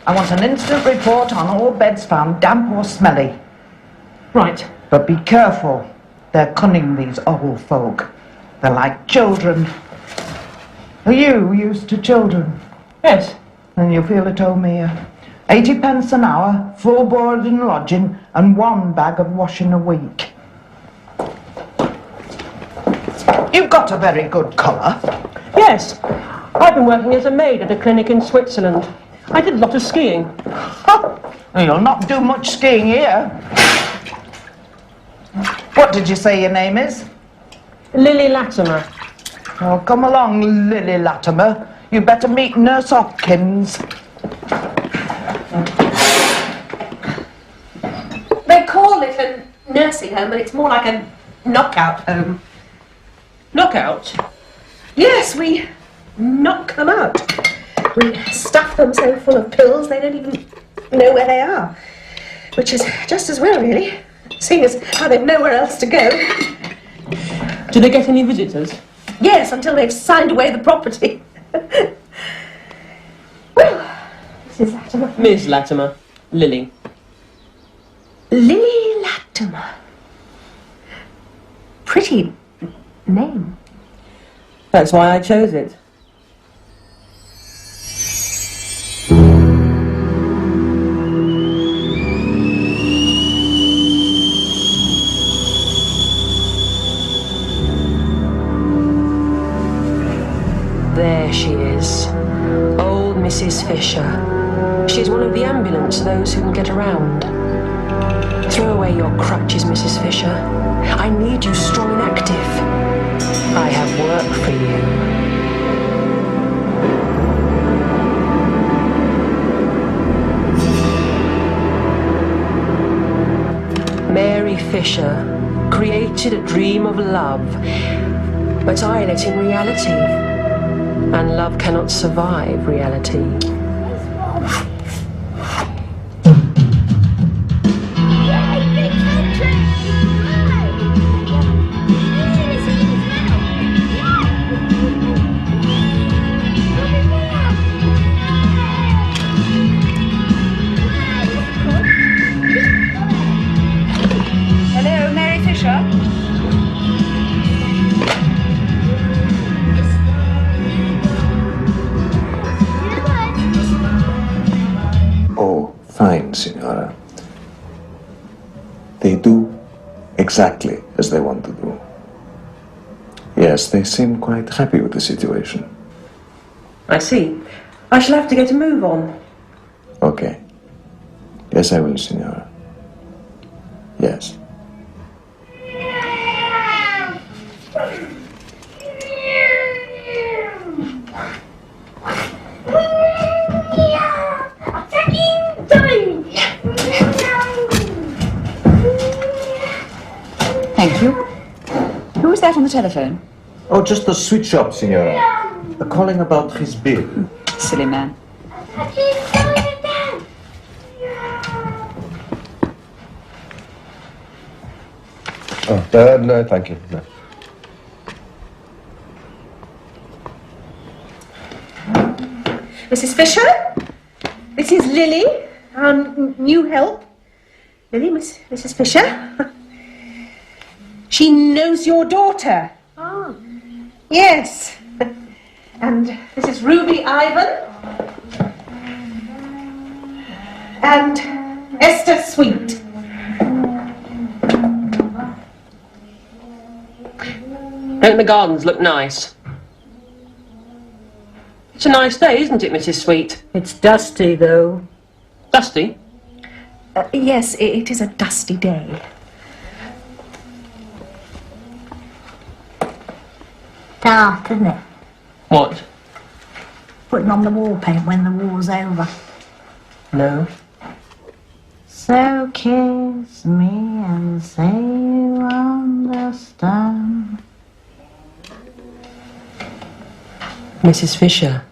I want an instant report on all beds found damp or smelly. Right. But be careful. They're cunning, these old folk. They're like children. Are you used to children? Yes. And you feel at home here. 80 pence an hour, full board and lodging, and 1 bag of washing a week. You've got a very good colour. Yes. I've been working as a maid at a clinic in Switzerland. I did a lot of skiing. You'll not do much skiing here. What did you say your name is? Lily Latimer. Oh, come along, Lily Latimer. You better meet Nurse Hopkins. They call it a nursing home, but it's more like a knockout home. Knockout? Yes, we knock them out. We stuff them so full of pills they don't even know where they are. Which is just as well, really, seeing as how they've nowhere else to go. Do they get any visitors? Yes, until they've signed away the property. Well, Mrs. Latimer. Miss Latimer. Lily. Lily Latimer. Pretty name. That's why I chose it. There she is. Old Mrs. Fisher. She's one of the ambulance, those who can get around. Throw away your crutches, Mrs. Fisher. I need you strong and active. I have work for you. Mary Fisher created a dream of love, but I let in reality, and love cannot survive reality. Hello, Mary Fisher. Oh, fine, Signora. They do exactly as they want to do. Yes, they seem quite happy with the situation. I see. I shall have to get a move on. Okay. Yes, I will, Signora. Yes. Thank you. Who was that on the telephone? Oh, just the sweet shop, Signora. Calling about his bill. Silly man. Oh, no, thank you. No. Mrs. Fisher, this is Lily, our new help. Lily, Mrs. Fisher. She knows your daughter. Ah. Yes. And this is Ruby Ivan. And Esther Sweet. Don't the gardens look nice? It's a nice day, isn't it, Mrs. Sweet? It's dusty, though. Dusty? Yes, it is a dusty day. Dark, isn't it? What? Putting on the wall paint when the war's over. No. So kiss me and say you understand. Mrs. Fisher,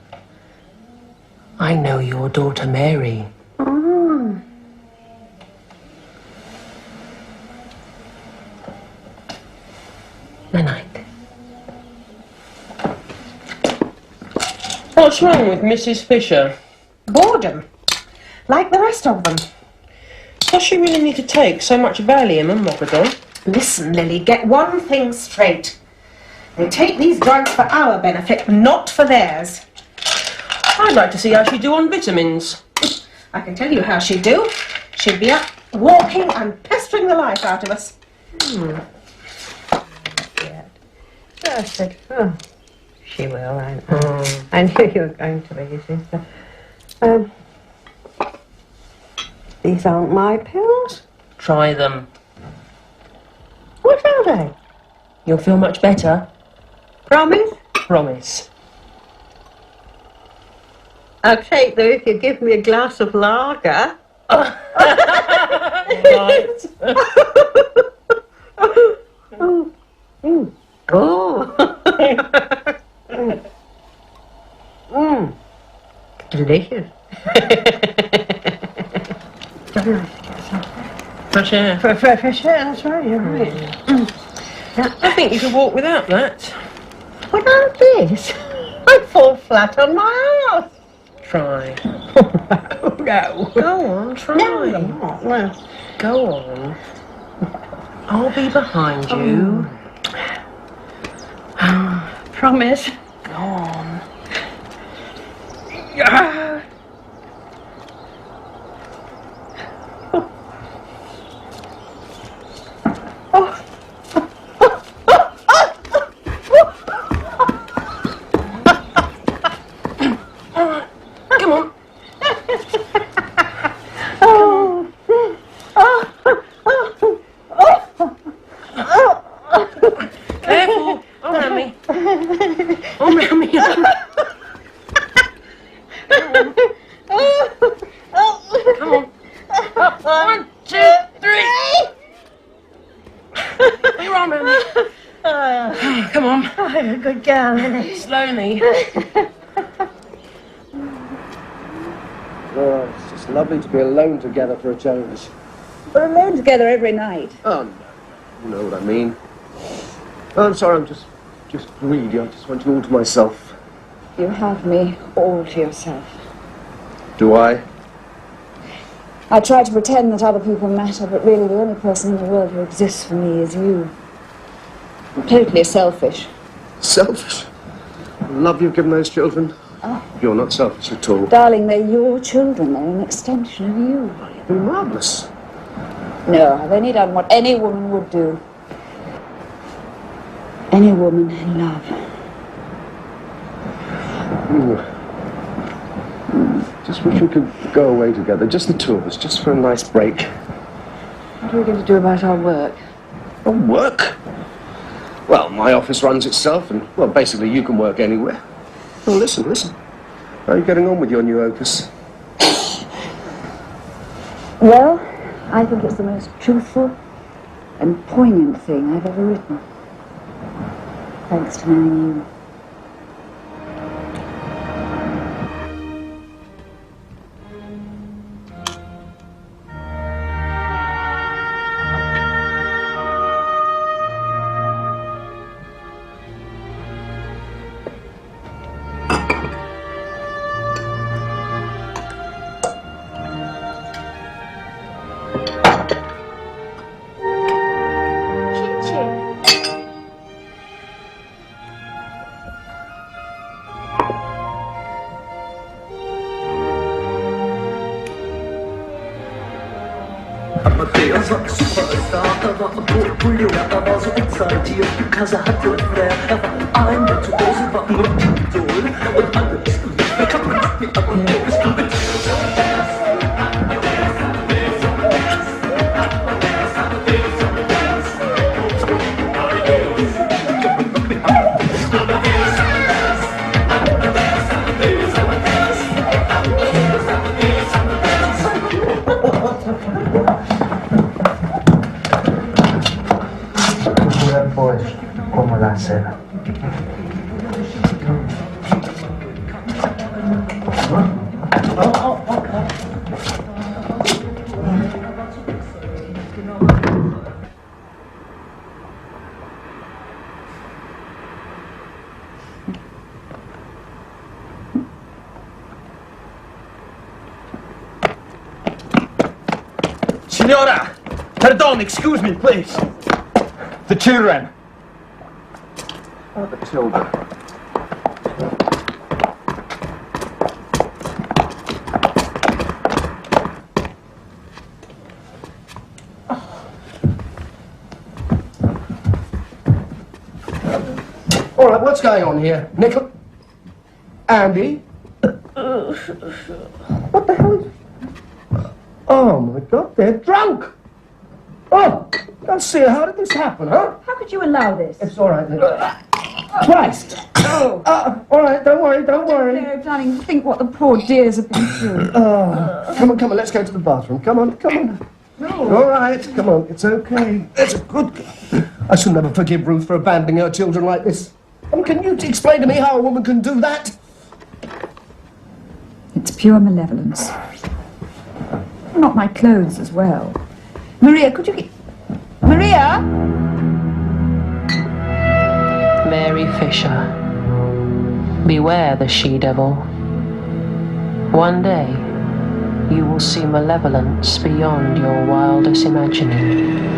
I know your daughter Mary. Oh. Good night. What's wrong with Mrs. Fisher? Boredom. Like the rest of them. Does she really need to take so much Valium and Mogadon? Listen, Lily, get one thing straight. They take these drugs for our benefit, not for theirs. I'd like to see how she'd do on vitamins. I can tell you how she'd do. She'd be up walking and pestering the life out of us. I said, oh, she will. I knew you were going to be, sister. These aren't my pills. Try them. What are they? You'll feel much better. Promise? Promise. I'll take them if you give me a glass of lager. Right. Delicious. Fresh air. Fresh air, that's right, you're right. I think you could walk without that. Without this, I'd fall flat on my ass. Try. No. Go on, try. No. Go on. I'll be behind you. Promise. Go on. Come on. Careful. Around me. Around me. Come on. Up. 1, 2, 3. You're on, Mammy. Come on. I'm a good girl, Lily. Slowly. Oh, it's just lovely to be alone together for a change. We're alone together every night. Oh, no. You know what I mean. Oh, I'm sorry, I'm just greedy. I just want you all to myself. You have me all to yourself. Do I? I try to pretend that other people matter, but really the only person in the world who exists for me is you. I'm totally selfish. Selfish? The love you've given those children? Oh. You're not selfish at all. Darling, they're your children. They're an extension of you. You've been marvellous. No, I've only done what any woman would do. Any woman in love. Just wish we could go away together, just the two of us, just for a nice break. What are we going to do about our work? Our work? Well, my office runs itself, and, well, basically you can work anywhere. Well, listen. How are you getting on with your new opus? Well, I think it's the most truthful and poignant thing I've ever written. Thanks to knowing you. Der war Superstar, er war populär, er war so exaltiert, because er hatte Flair. Er war ein Virtuose, war ein Idol und alles lief. Er kam mit mir ab und du bist du mit. Pues, como la seda. Signora! Pardon, excuse me, please. The children. Oh, the children. All right, what's going on here? Nickel? Andy? What the hell is... Oh, my God, they're drunk! Oh, let's see, how did this happen, huh? How could you allow this? It's all right, Nickel. Christ! Oh. All right, don't worry, don't worry. No, darling, think what the poor dears have been through. Come on, let's go to the bathroom. Come on. No. All right, come on, it's okay. It's a good girl. I shall never forgive Ruth for abandoning her children like this. Can you explain to me how a woman can do that? It's pure malevolence. Not my clothes as well. Maria, could you get... Maria? Mary Fisher. Beware the she-devil. One day, you will see malevolence beyond your wildest imagining.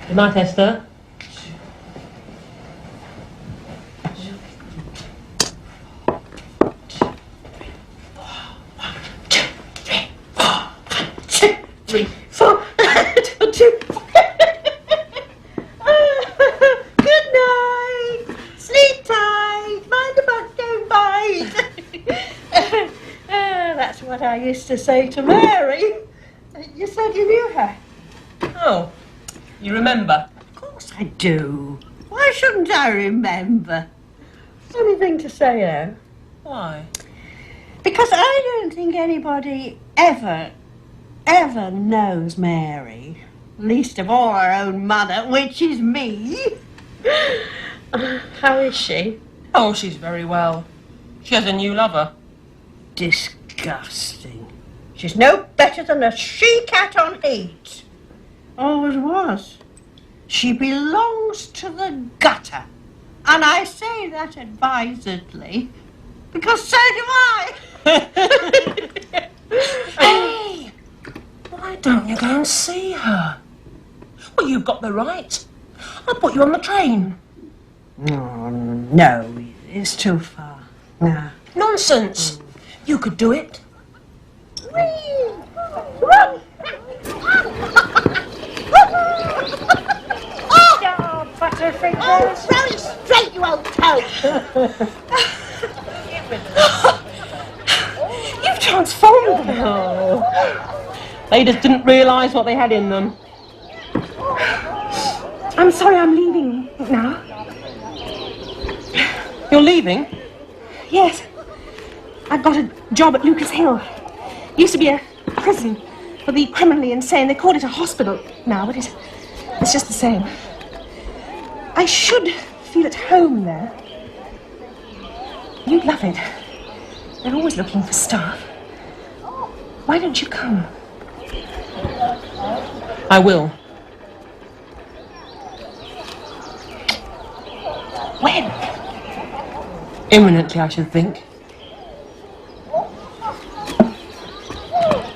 Good night, Esther. Three, four. Good night. Sleep tight. Mind the butt don't bite. That's what I used to say to Mary. You said you knew her. Oh, you remember? Of course I do. Why shouldn't I remember? Funny thing to say, though. Why? Because I don't think anybody ever knows Mary. Least of all her own mother, which is me. How is she? Oh, she's very well. She has a new lover. Disgusting. She's no better than a she-cat on heat. Always was. She belongs to the gutter. And I say that advisedly, because so do I. Hey, why don't you go and see her? Well, you've got the right. I'll put you on the train. Oh, no, it's too far. No. Nonsense. You could do it. Oh, Butterfingers. Oh, throw it straight, you old toad. You've transformed them. Oh. They just didn't realise what they had in them. I'm sorry, I'm leaving now. You're leaving? Yes. I've got a job at Lucas Hill. Used to be a prison for the criminally insane. They call it a hospital now, but it's just the same. I should feel at home there. You'd love it. They're always looking for staff. Why don't you come? I will. When? Imminently, I should think.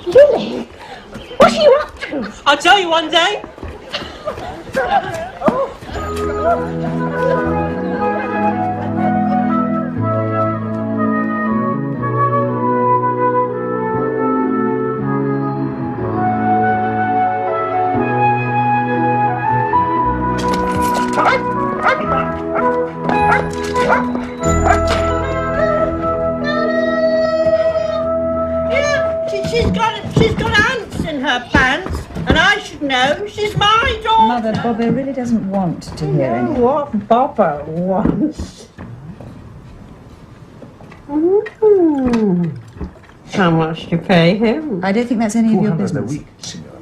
Lily, what are you up to? I'll tell you one day. She's got ants in her pants, and I should know. She's my daughter. Mother, Bobby really doesn't want to hear anything. What Bopper wants. How much do you pay him? I don't think that's any of your business. a week, signora.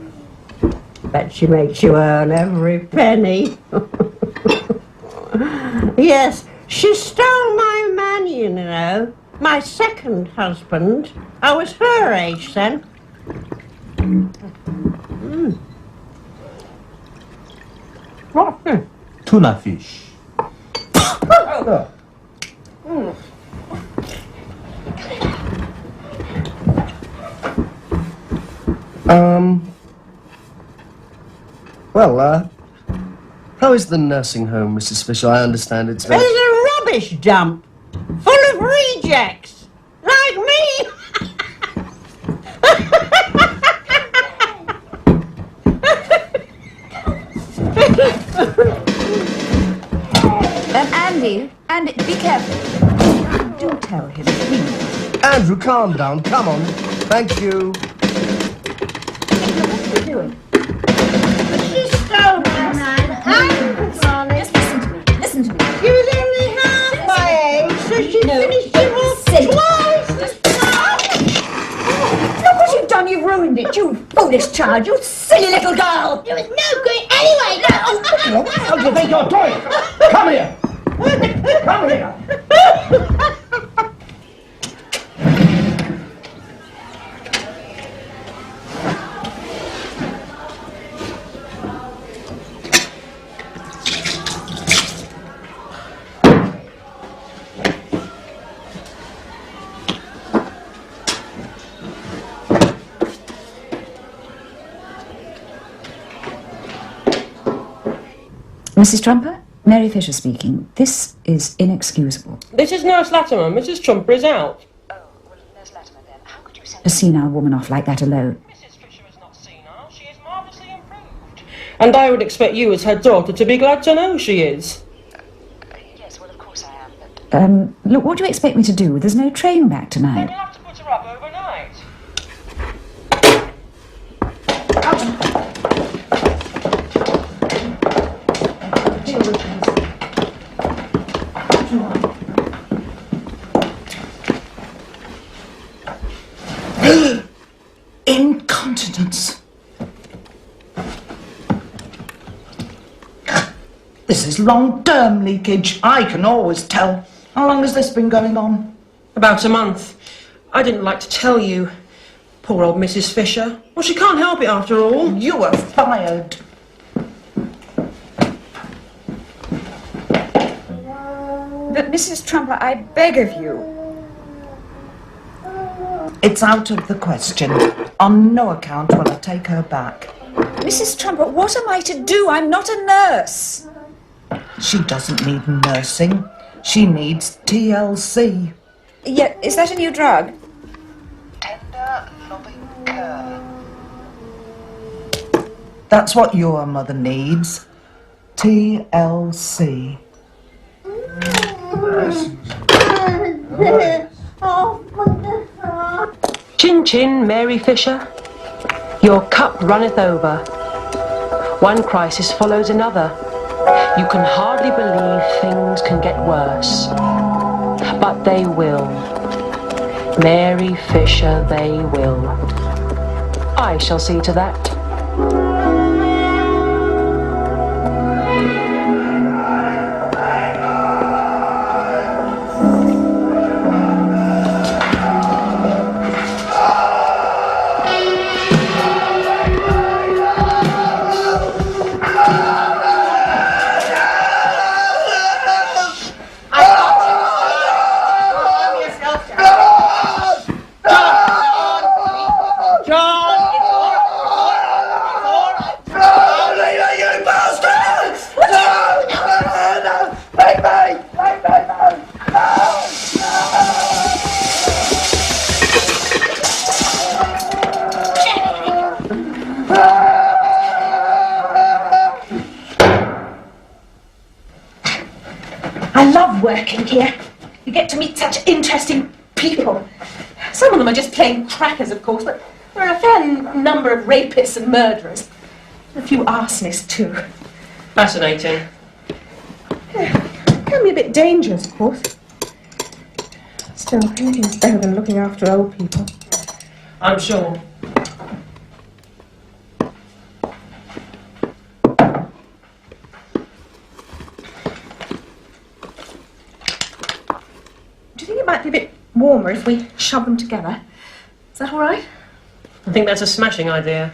Bet she makes you earn every penny. Yes, she stole my man, you know. My second husband. I was her age then. What's this? Tuna fish. Well, how is the nursing home, Mrs. Fisher? I understand it's very... There's a rubbish dump full of rejects, like me. Andy, be careful. Do tell him, please. Andrew, calm down. Come on. Thank you. What are you doing? She stole my man. Just listen to me. Listen to me. She was only half my age, so she finished him off twice. Look what you've done. You've ruined it. You foolish child. You silly little girl. It was no good anyway. How do you think you're doing? Come here. Come here. Mrs. Trumper, Mary Fisher speaking. This is inexcusable. This is Nurse Latimer. Mrs. Trumper is out. A senile woman off like that alone. And I would expect you as her daughter to be glad to know she is. Yes, well, of course I am, but... look, what do you expect me to do? There's no train back tonight. You'll have to put her up overnight. Incontinence. This is long-term leakage. I can always tell. How long has this been going on? About a month. I didn't like to tell you. Poor old Mrs. Fisher. Well, she can't help it after all. You are fired. But, Mrs. Trumper, I beg of you. It's out of the question. On no account will I take her back. Mrs. Trumper, what am I to do? I'm not a nurse. She doesn't need nursing. She needs TLC. Yeah, is that a new drug? Tender, loving care. That's what your mother needs. TLC. Chin chin, Mary Fisher. Your cup runneth over. One crisis follows another. You can hardly believe things can get worse. But they will. Mary Fisher, they will. I shall see to that. magic here. You get to meet such interesting people. Some of them are just plain crackers, of course, but there are a fair number of rapists and murderers. A few arsonists, too. Fascinating. Can be a bit dangerous, of course. Still, anything's better than looking after old people. I'm sure. Do you think it might be a bit warmer if we shove them together? Is that all right? I think that's a smashing idea.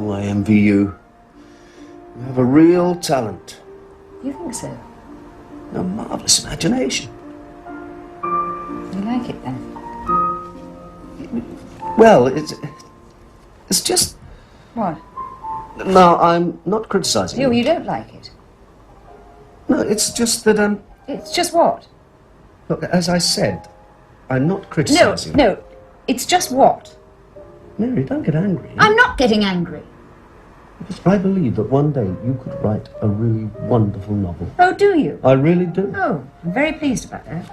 I envy you. You have a real talent. You think so? A marvellous imagination. You like it then? Well, it's just... What? No, I'm not criticising you. You don't like it? No, it's just that I'm... It's just what? Look, as I said, I'm not criticising. No, it's just what? Mary, don't get angry. I'm not getting angry. Because I believe that one day you could write a really wonderful novel. Oh, do you? I really do. Oh, I'm very pleased about that.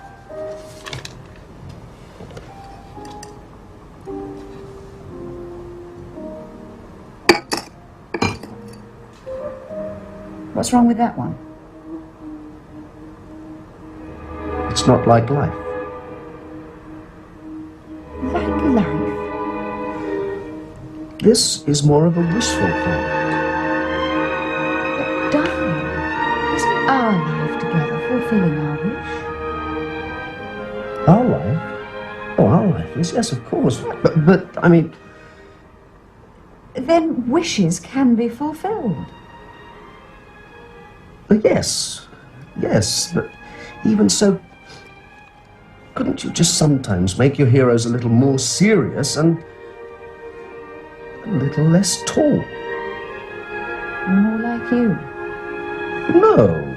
What's wrong with that one? It's not like life. Like life? This is more of a wishful thing. But darling, isn't our life together fulfilling our wish? Our life? Oh, our life is, yes, of course. But I mean... Then wishes can be fulfilled. Yes, but even so, couldn't you just sometimes make your heroes a little more serious and a little less tall? More like you? No.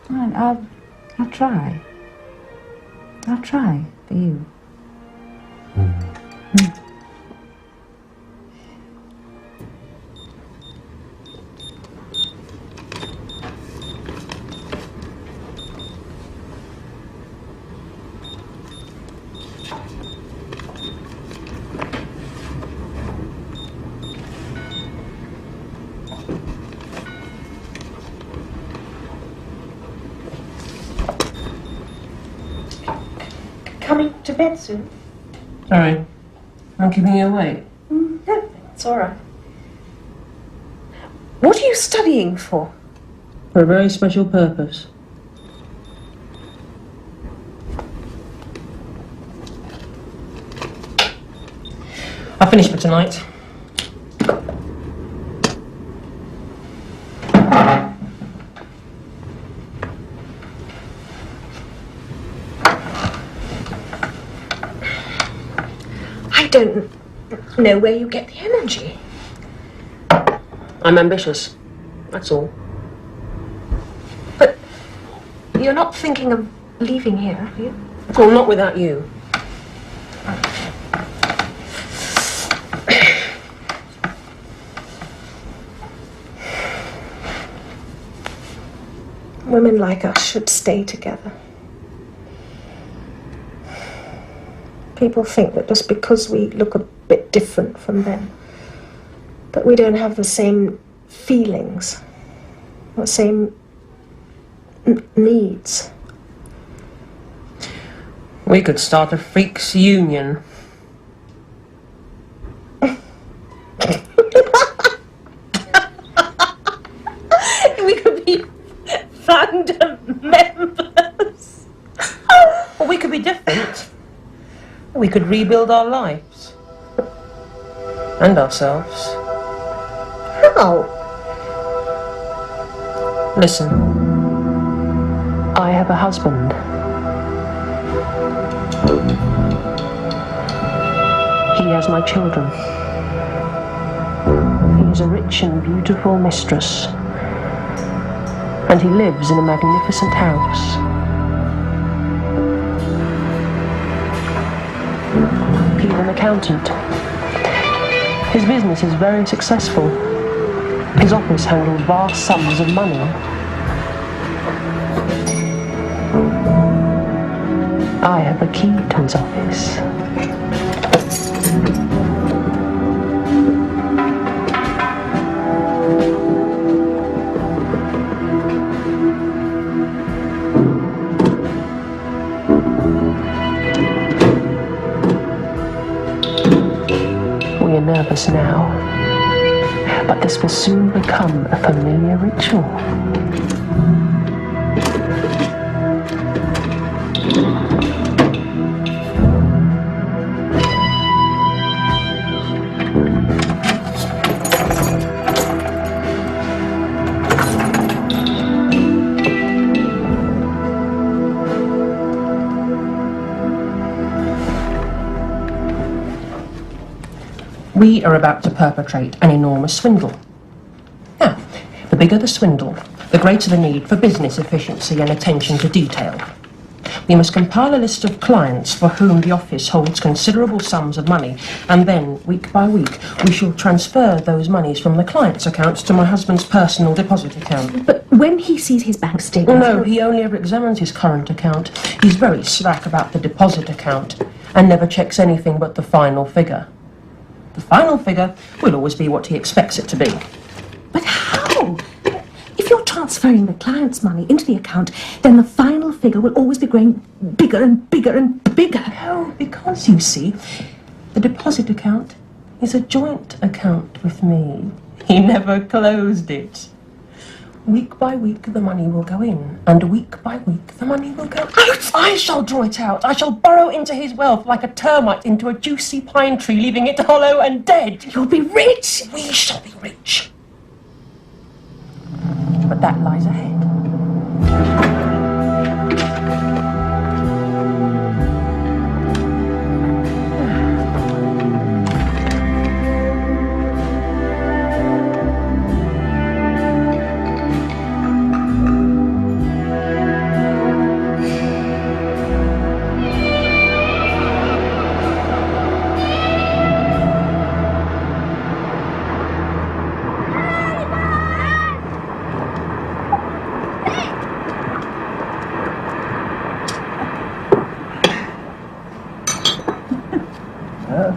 Fine, I'll try. I'll try for you. Coming to bed soon? Sorry, I'm keeping you awake. No, it's all right. What are you studying for? For a very special purpose. I've finished for tonight. I don't know where you get the energy. I'm ambitious, that's all. But you're not thinking of leaving here, are you? Well, not without you. Women like us should stay together. People think that just because we look a bit different from them, that we don't have the same feelings, the same needs. We could start a freaks union. We could be founder members. Or we could be different. We could rebuild our lives. And ourselves. How? Listen. I have a husband. He has my children. He is a rich and beautiful mistress. And he lives in a magnificent house. He is an accountant. His business is very successful. His office handles vast sums of money. I have a key to his office. We are nervous now, but this will soon become a familiar ritual. We are about to perpetrate an enormous swindle. Now, the bigger the swindle, the greater the need for business efficiency and attention to detail. We must compile a list of clients for whom the office holds considerable sums of money, and then, week by week, we shall transfer those monies from the client's accounts to my husband's personal deposit account. But when he sees his bank statement... No, he only ever examines his current account. He's very slack about the deposit account, and never checks anything but the final figure. The final figure will always be what he expects it to be. But how? If you're transferring the client's money into the account, then the final figure will always be growing bigger and bigger and bigger. No, because, you see, the deposit account is a joint account with me. He never closed it. Week by week the money will go in, and week by week the money will go out. I shall draw it out. I shall burrow into his wealth like a termite into a juicy pine tree, leaving it hollow and dead. You'll be rich. We shall be rich. But that lies ahead.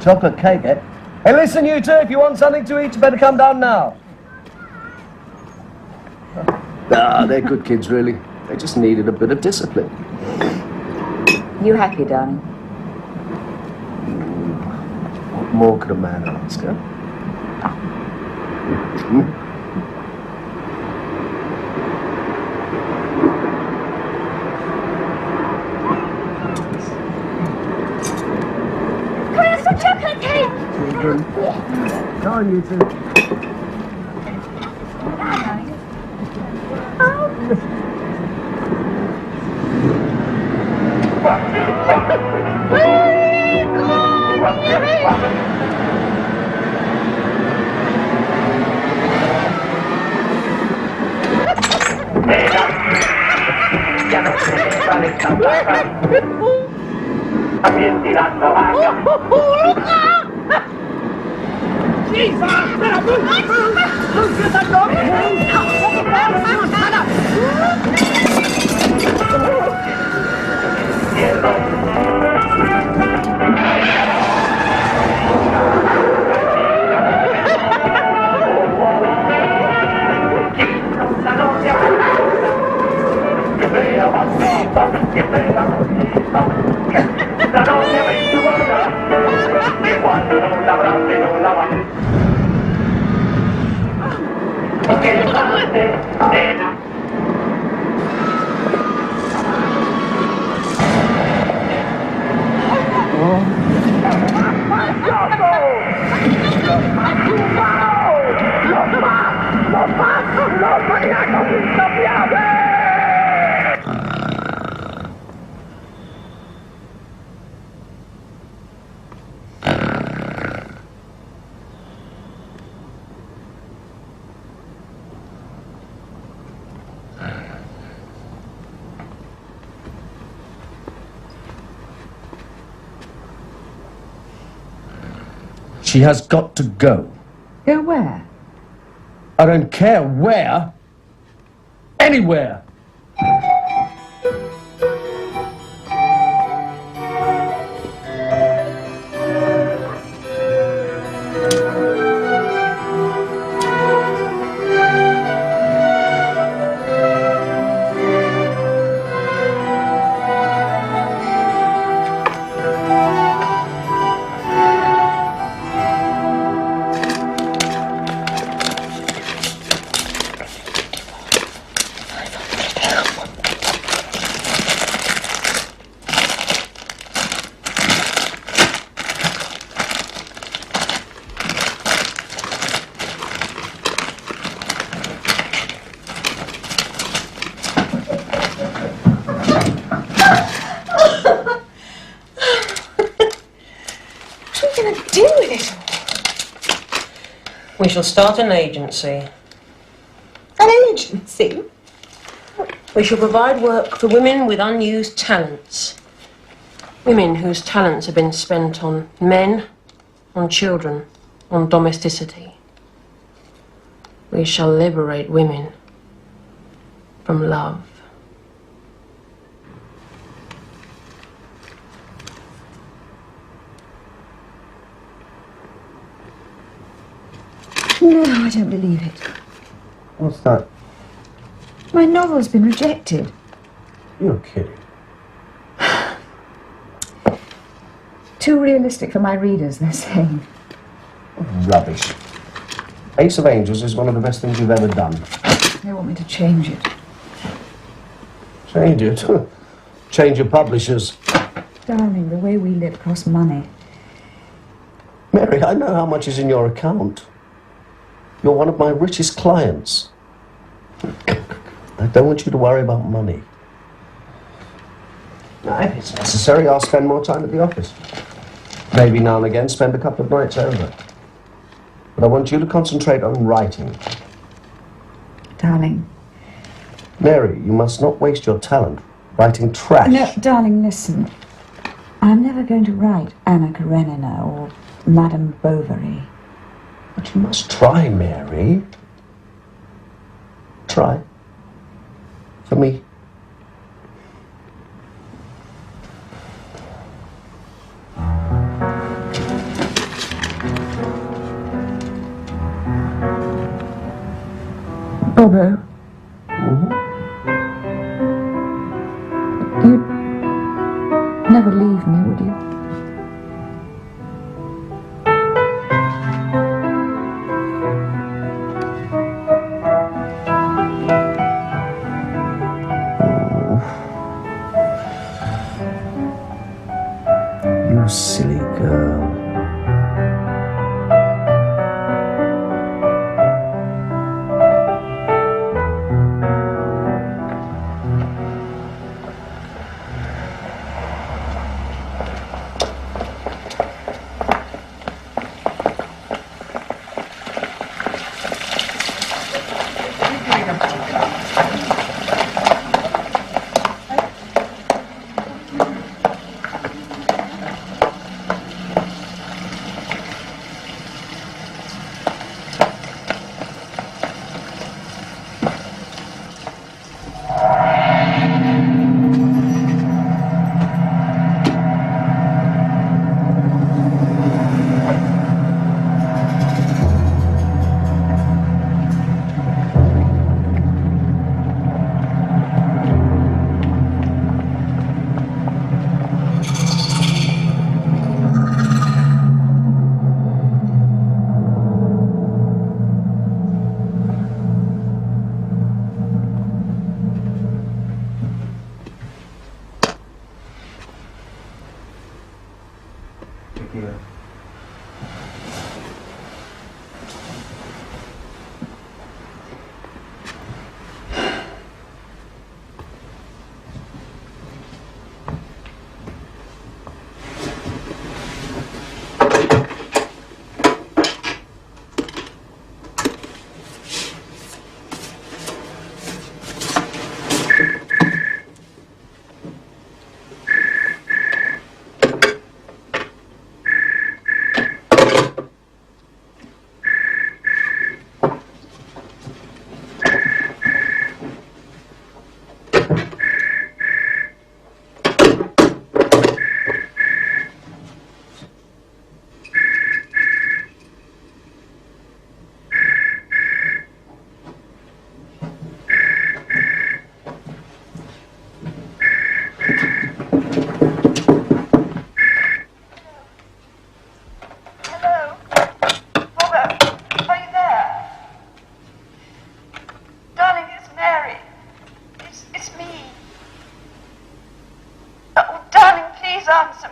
Chocolate cake, eh? Hey, listen, you two, if you want something to eat, you better come down now. Ah, they're good kids, really. They just needed a bit of discipline. You happy, darling? What more could a man ask, huh? Chocolate cake! Come on, you two. She has got to go. Go where? I don't care where. Anywhere. We shall start an agency. An agency? We shall provide work for women with unused talents. Women whose talents have been spent on men, on children, on domesticity. We shall liberate women from love. No, I don't believe it. What's that? My novel's been rejected. You're kidding. Too realistic for my readers, they're saying. Rubbish. Ace of Angels is one of the best things you've ever done. They want me to change it. Change it? Change your publishers. Darling, the way we live costs money. Mary, I know how much is in your account. You're one of my richest clients. I don't want you to worry about money. Now, if it's necessary, I'll spend more time at the office. Maybe now and again spend a couple of nights over. But I want you to concentrate on writing. Darling. Mary, you must not waste your talent writing trash. No, darling, listen. I'm never going to write Anna Karenina or Madame Bovary. But you must try, Mary. Try. For me. Bobo. You'd never leave me, would you? You silly girl.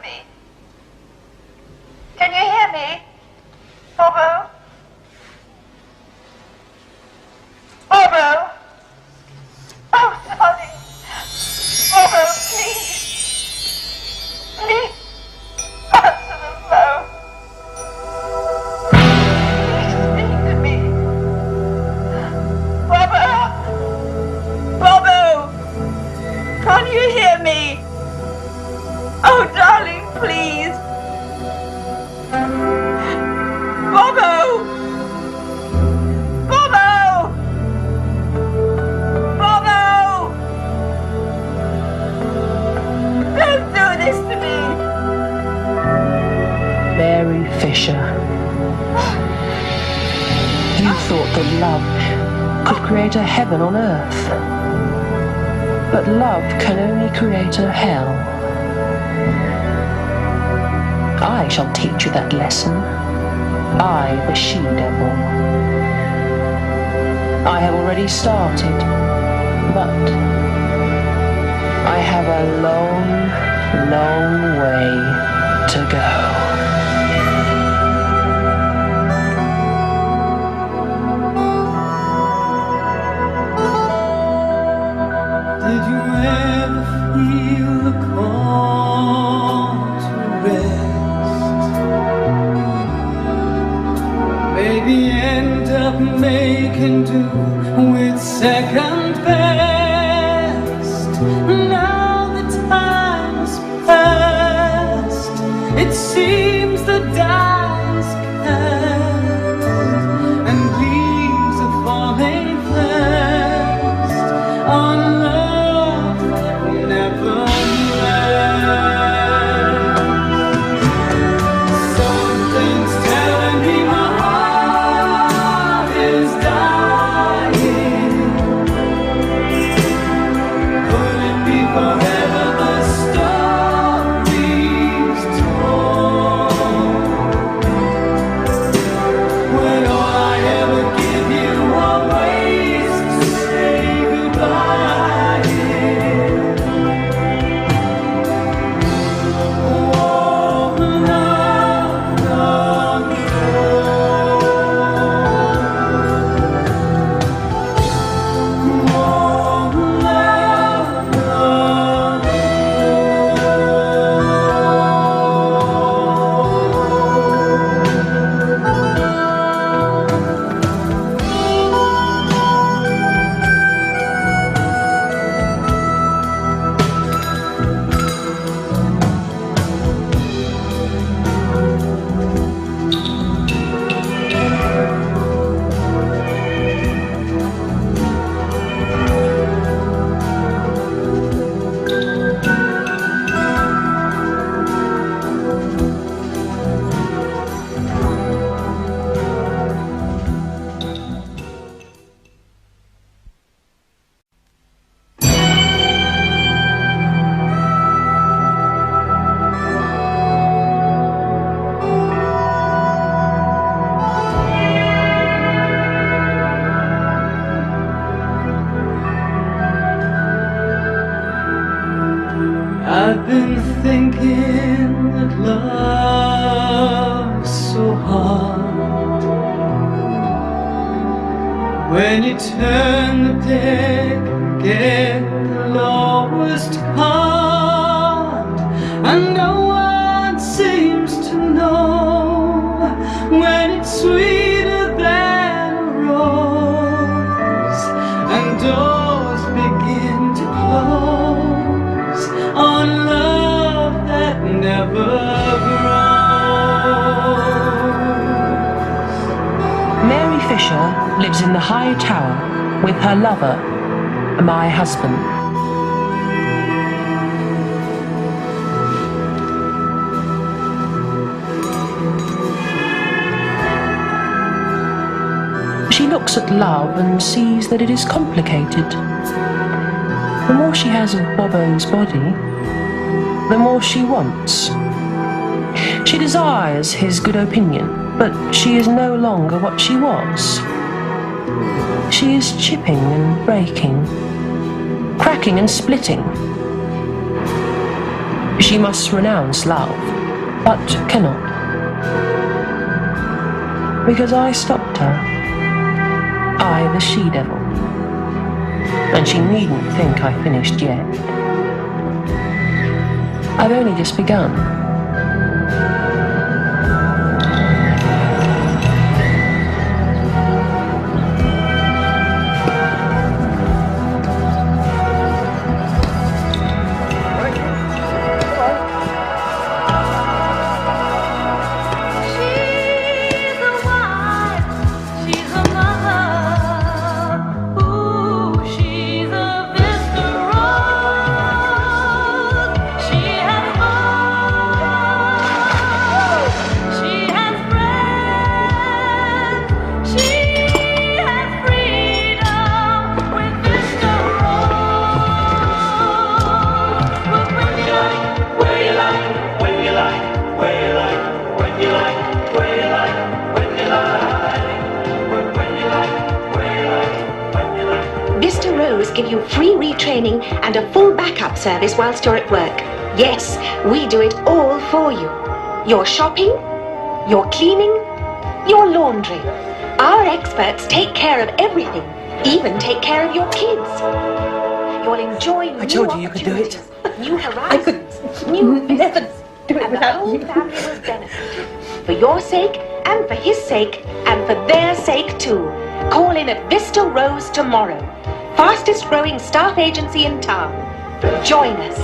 me? Can you hear me? Bobo? Bobo? Oh, darling. Bobo, please. Please. Answer the phone. Please speak to me. Bobo? Bobo? Can you hear me? Oh, darling, please. Bobo! Bobo! Bobo! Don't do this to me! Mary Fisher. You thought that love could create a heaven on earth. But love can only create a hell. I shall teach you that lesson. I, the she-devil. I have already started, but I have a long, long way to go. Did you ever feel the call to rest? Maybe end up making do with second best. Now the time's passed. It seems the die is cast, and leaves are falling fast on love that never lasts. Something's telling me my heart is dying. Could it be forever the story's told? When all I ever give you are ways to say goodbye. I've been thinking that love's so hard. When you turn the deck and get the lowest card, and no one seems to know when it's sweeter than a rose, and doors begin to close on love that never grows. Mary Fisher lives in the high tower with her lover, my husband. She looks at love and sees that it is complicated. The more she has of Bobo's body, the more she wants. She desires his good opinion, but she is no longer what she was. She is chipping and breaking, cracking and splitting. She must renounce love, but cannot. Because I stopped her. I, the she-devil. And she needn't think I finished yet. I've only just begun. Give you free retraining and a full backup service whilst you're at work. Yes, we do it all for you. Your shopping, your cleaning, your laundry. Our experts take care of everything, even take care of your kids. You'll enjoy I told you you could do it. New horizons. New never do it without you. The whole family will benefit. For your sake, and for his sake, and for their sake too. Call in at Vista Rose tomorrow. Fastest growing staff agency in town. Join us.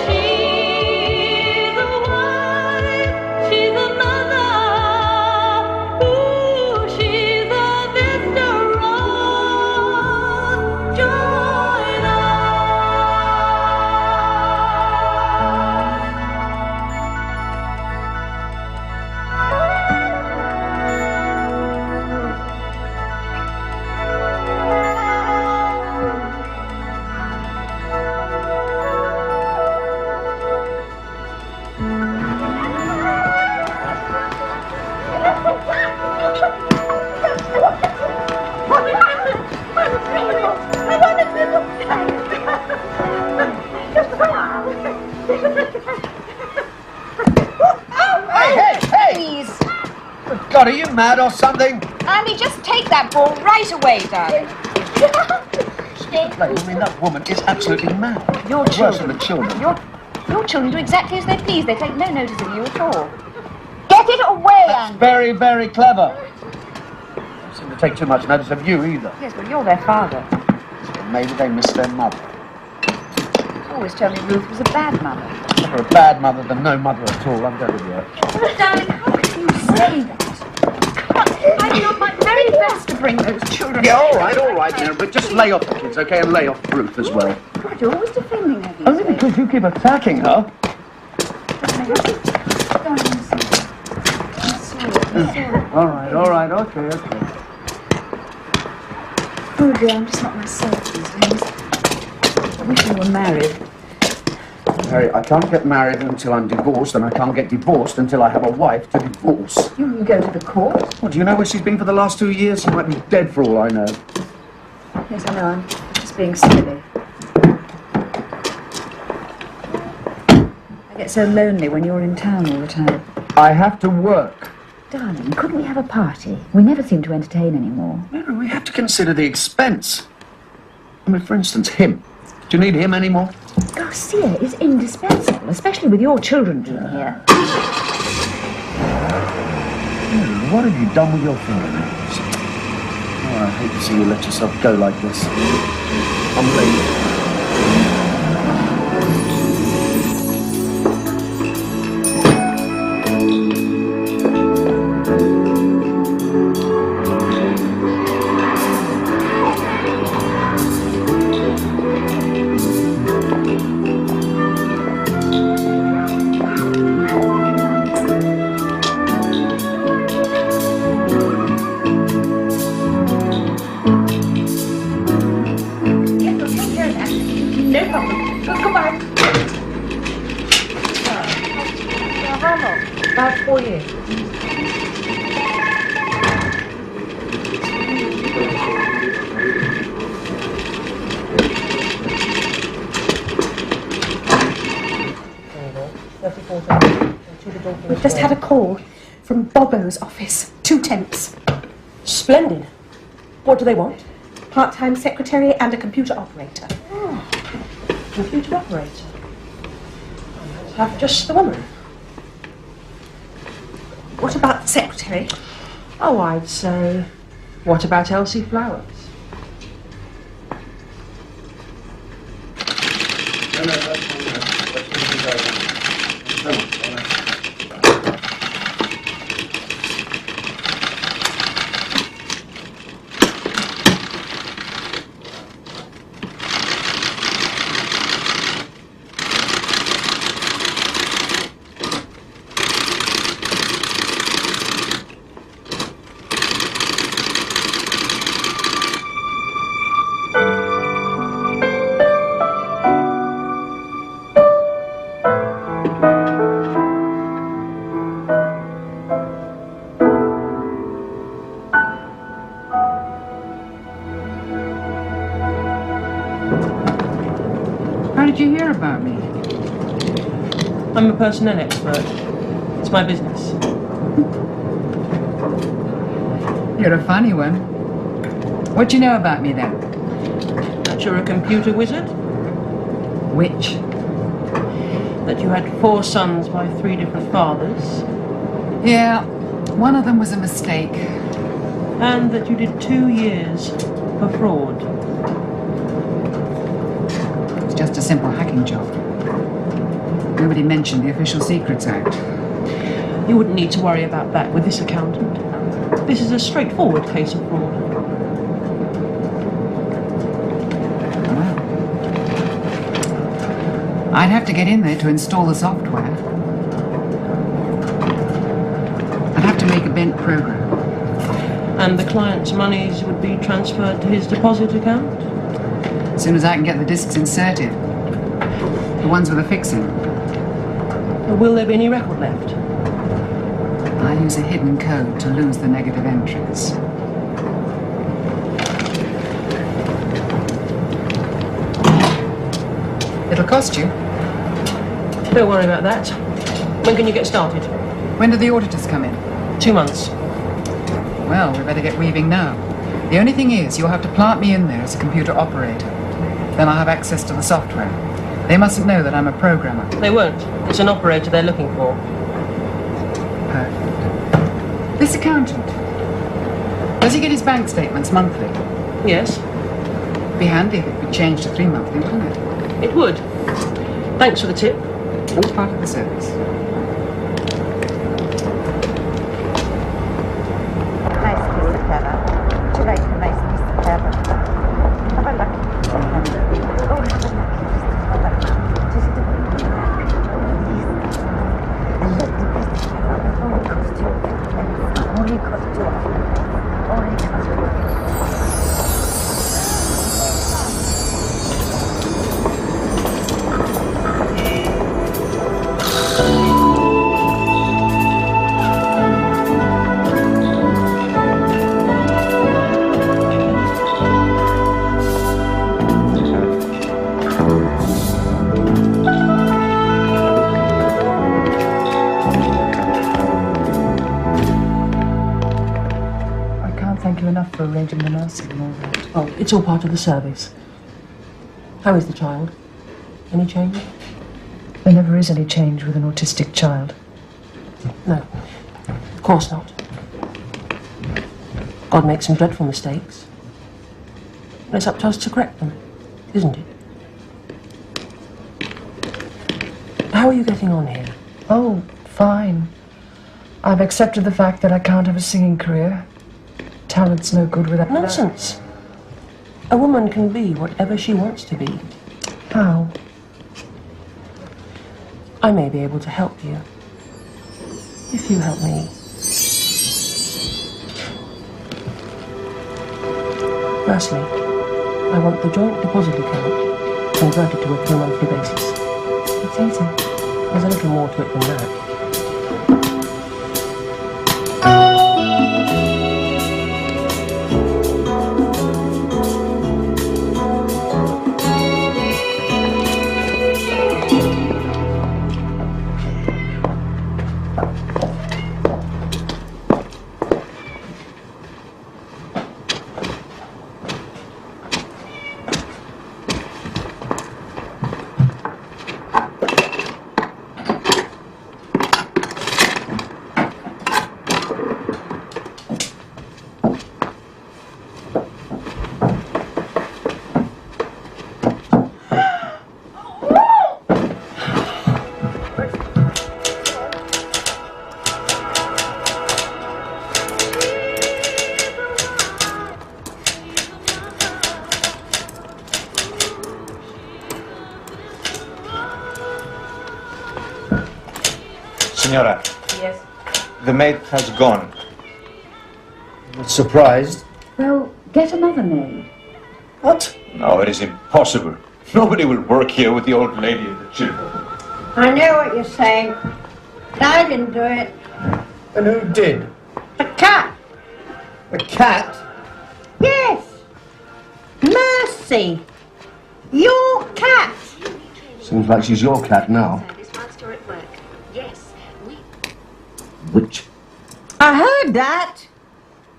She's a wife, she's a mother, ooh, she's a Vista Rose. Join God, are you mad or something? Andy, just take that ball right away, darling. I mean, that woman is absolutely mad. Your Worse children. than the children. Your children do exactly as they please. They take no notice of you at all. Get it away, Andy. Very, very clever. Don't seem to take too much notice of you either. Yes, but you're their father. Maybe they miss their mother. You always tell me Ruth was a bad mother. Better a bad mother than no mother at all. I'm going with you. Darling, how can you say that? I did my very best to bring those children. Yeah, all right, Mary, but just lay off the kids, okay, and lay off Ruth as well. God, you're always defending her. Only because you keep attacking her. All right, okay. Oh dear, I'm just not myself these days. I wish we were married. Mary, I can't get married until I'm divorced, and I can't get divorced until I have a wife to divorce. You can go to the court. Well, do you know where she's been for the last 2 years? She might be dead for all I know. Yes, I know. I'm just being silly. I get so lonely when you're in town all the time. I have to work. Darling, couldn't we have a party? We never seem to entertain anymore. Mary, we have to consider the expense. I mean, for instance, him. Do you need him anymore? Garcia is indispensable, especially with your children being here. Mary, what have you done with your fingernails? Oh, I hate to see you let yourself go like this. I'm late. About 4 years. We've just had a call from Bobo's office. 2 temps. Splendid. What do they want? Part-time secretary and a computer operator. Computer operator. Let's have just the woman. What about the secretary? Oh, I'd say, what about Elsie Flowers? How did you hear about me? I'm a personnel expert. It's my business. You're a funny one. What do you know about me then? That you're a computer wizard? Which? That you had 4 sons by 3 different fathers? Yeah, one of them was a mistake. And that you did 2 years for fraud? It's just a simple hacking job. Nobody mentioned the Official Secrets Act. You wouldn't need to worry about that with this accountant. This is a straightforward case of fraud. Well, I'd have to get in there to install the software. I'd have to make a bent program. And the client's monies would be transferred to his deposit account? As soon as I can get the discs inserted. The ones with the fixing. Will there be any record left? I use a hidden code to lose the negative entries. It'll cost you. Don't worry about that. When can you get started? When do the auditors come in? 2 months. Well, we better get weaving now. The only thing is, you'll have to plant me in there as a computer operator. Then I'll have access to the software. They mustn't know that I'm a programmer. They won't. It's an operator they're looking for. Perfect. This accountant, does he get his bank statements monthly? Yes. Be handy if it could change to 3 monthly, wouldn't it? It would. Thanks for the tip. All part of the service. Nice piece of feather. Would you like a nice piece of feather? Have a look. Oh, have a look. Just a little bit of feather. Only cost you. Only cost you. Enough for arranging the nursing and all that. Oh, it's all part of the service. How is the child? Any change? There never is any change with an autistic child. No, of course not. God makes some dreadful mistakes. And it's up to us to correct them, isn't it? How are you getting on here? Oh, fine. I've accepted the fact that I can't have a singing career. Talent's no good without Nonsense. A woman can be whatever she wants to be. How? I may be able to help you. If you help me. Firstly, I want the joint deposit account converted to a 3-monthly basis. It's easy. There's a little more to it than that. Signora, Yes. the maid has gone. Surprised? Well, get another maid. What? No, it is impossible. Nobody will work here with the old lady and the children. I know what you're saying. But I didn't do it. And who did? The cat. The cat? Yes. Mercy. Your cat. Seems like she's your cat now. Yes, we... Which? I heard that.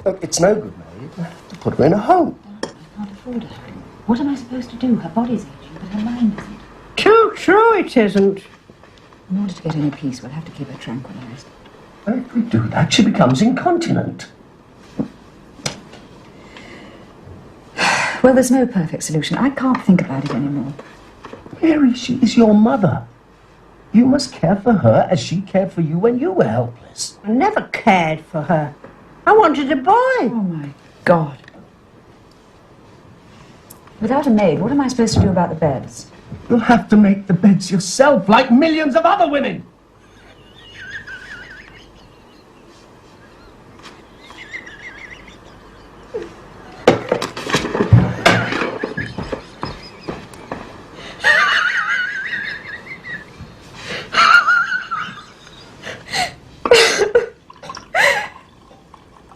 Look, it's no good, maid. To put her in a home. I can't afford her. What am I supposed to do? Her body's aging, but her mind isn't. Too true it isn't. In order to get any peace, we'll have to keep her tranquilized. And if we do that, she becomes incontinent. Well, there's no perfect solution. I can't think about it anymore. Mary, she is your mother. You must care for her as she cared for you when you were helpless. I never cared for her. I wanted a boy. Oh, my God. Without a maid, what am I supposed to do about the beds? You'll have to make the beds yourself, like millions of other women.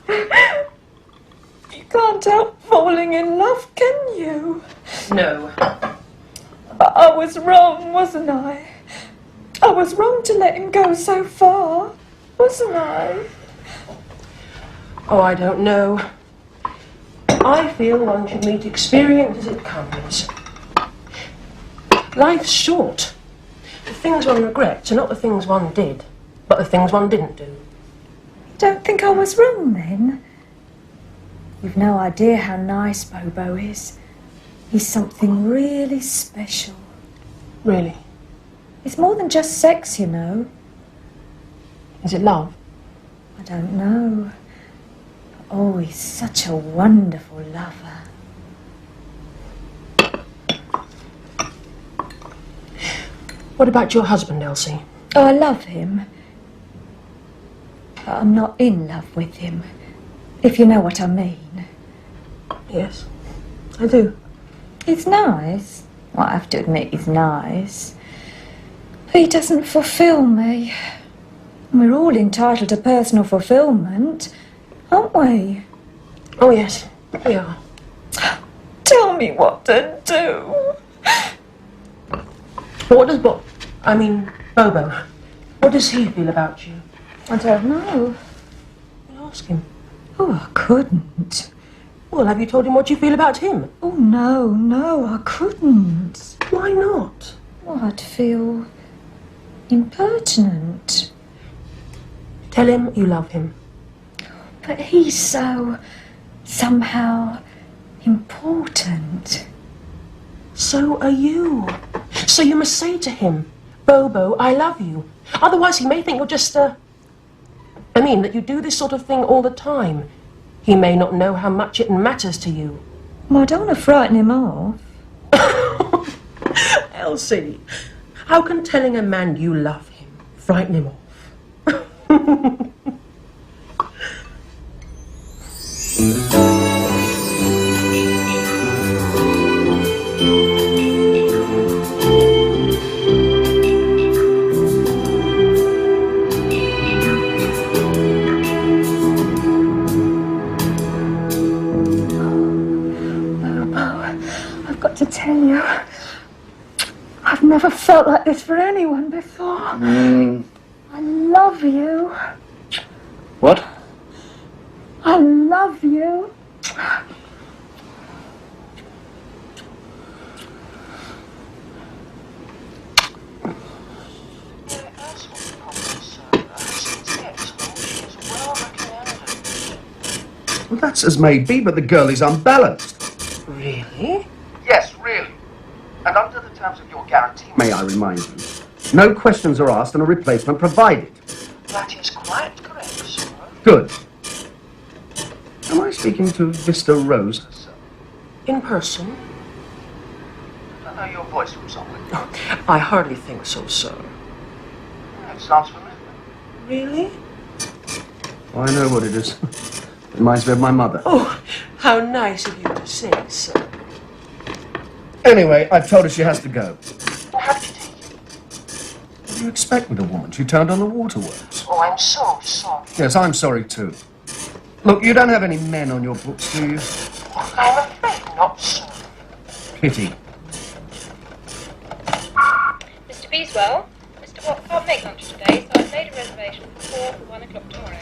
You can't help falling in love, can you? No. I was wrong, wasn't I? I was wrong to let him go so far, wasn't I? Oh, I don't know. I feel one should meet experience as it comes. Life's short. The things one regrets are not the things one did, but the things one didn't do. You don't think I was wrong then? You've no idea how nice Bobo is. He's something really special. Really? It's more than just sex, you know. Is it love? I don't know. Oh, he's such a wonderful lover. What about your husband, Elsie? Oh, I love him. But I'm not in love with him, if you know what I mean. Yes, I do. He's nice. Well, I have to admit he's nice. But he doesn't fulfill me. We're all entitled to personal fulfillment, aren't we? Oh, yes, we are. Tell me what to do. But what does Bobo, what does he feel about you? I don't know. Well, ask him. Oh, I couldn't. Well, have you told him what you feel about him? Oh, no, I couldn't. Why not? Well, I'd feel impertinent. Tell him you love him. But he's so, somehow, important. So are you. So you must say to him, Bobo, I love you. Otherwise he may think you're just that you do this sort of thing all the time. He may not know how much it matters to you. Well, I don't want to frighten him off. Elsie, how can telling a man you love him frighten him off? I've got to tell you, I've never felt like this for anyone before. I love you. What? I love you. Well, that's as may be, but the girl is unbalanced. Really? Yes, really. And under the terms of your guarantee, may I remind you, no questions are asked and a replacement provided. That is quite correct, sir. Good. Am I speaking to Vista Rose herself? In person? I know your voice from somewhere. I hardly think so, sir. It sounds familiar. Really? Oh, I know what it is. Reminds me of my mother. Oh, how nice of you to say so. Anyway, I've told her she has to go. What do you expect with a woman? She turned on the waterworks. Oh, I'm so sorry. Yes, I'm sorry too. Look, you don't have any men on your books, do you? I'm afraid not, sir. Pity. Mr. Beeswell, Mr. Watt can't make lunch today, so I've made a reservation for 4 for 1 o'clock tomorrow.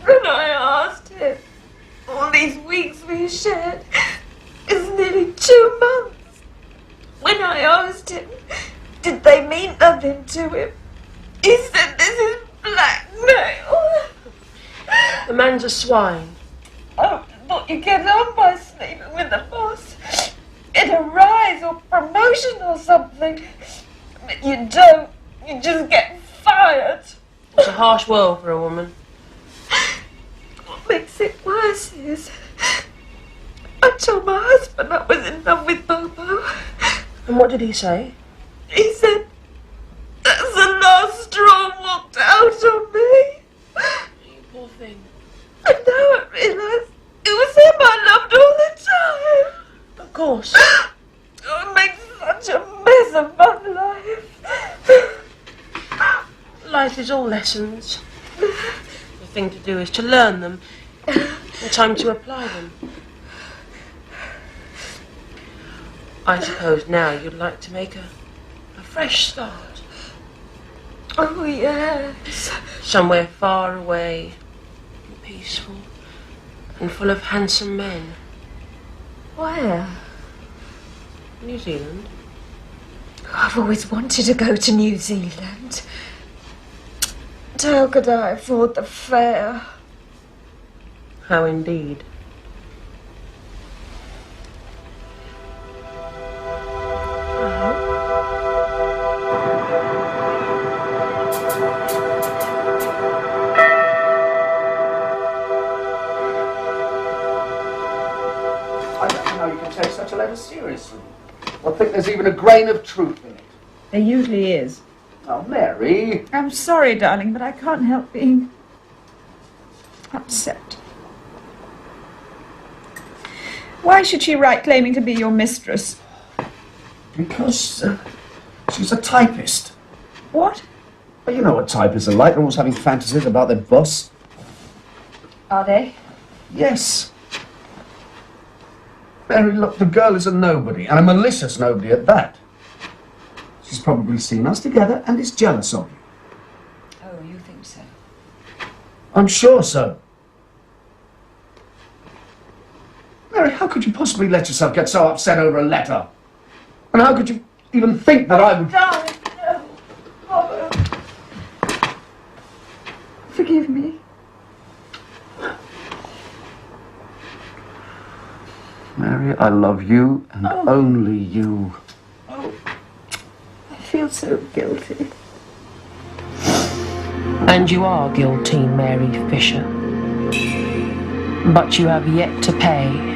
When I asked him, all these weeks we shared, it's nearly 2 months. When I asked him, did they mean nothing to him, he said this is blackmail. The man's a swine. I thought you get on by sleeping with the boss. Get a rise or promotion or something. But you don't. You just get fired. It's a harsh world for a woman. What makes it worse is I told my husband I was in love with Bobo. And what did he say? He said, that's the last straw walked out on me. You poor thing. And now I realise it was him I loved all the time. Of course. It makes such a mess of my life. Life is all lessons. The thing to do is to learn them. And time to apply them. I suppose now you'd like to make a fresh start. Oh, yes. Somewhere far away, and peaceful, and full of handsome men. Where? New Zealand. I've always wanted to go to New Zealand. But how could I afford the fare? How indeed. I don't know how you can take such a letter seriously. I think there's even a grain of truth in it. There usually is. Oh, Mary. I'm sorry, darling, but I can't help being upset. Why should she write claiming to be your mistress? Because she's a typist. What? Well, you know what typists are like. They're always having fantasies about their boss. Are they? Yes. Mary, look, the girl is a nobody, and a malicious nobody at that. She's probably seen us together and is jealous of you. Oh, you think so? I'm sure so. Mary, how could you possibly let yourself get so upset over a letter? And how could you even think that I would... Darling, no. Mother. Forgive me. Mary, I love you and only you. Oh, I feel so guilty. And you are guilty, Mary Fisher. But you have yet to pay.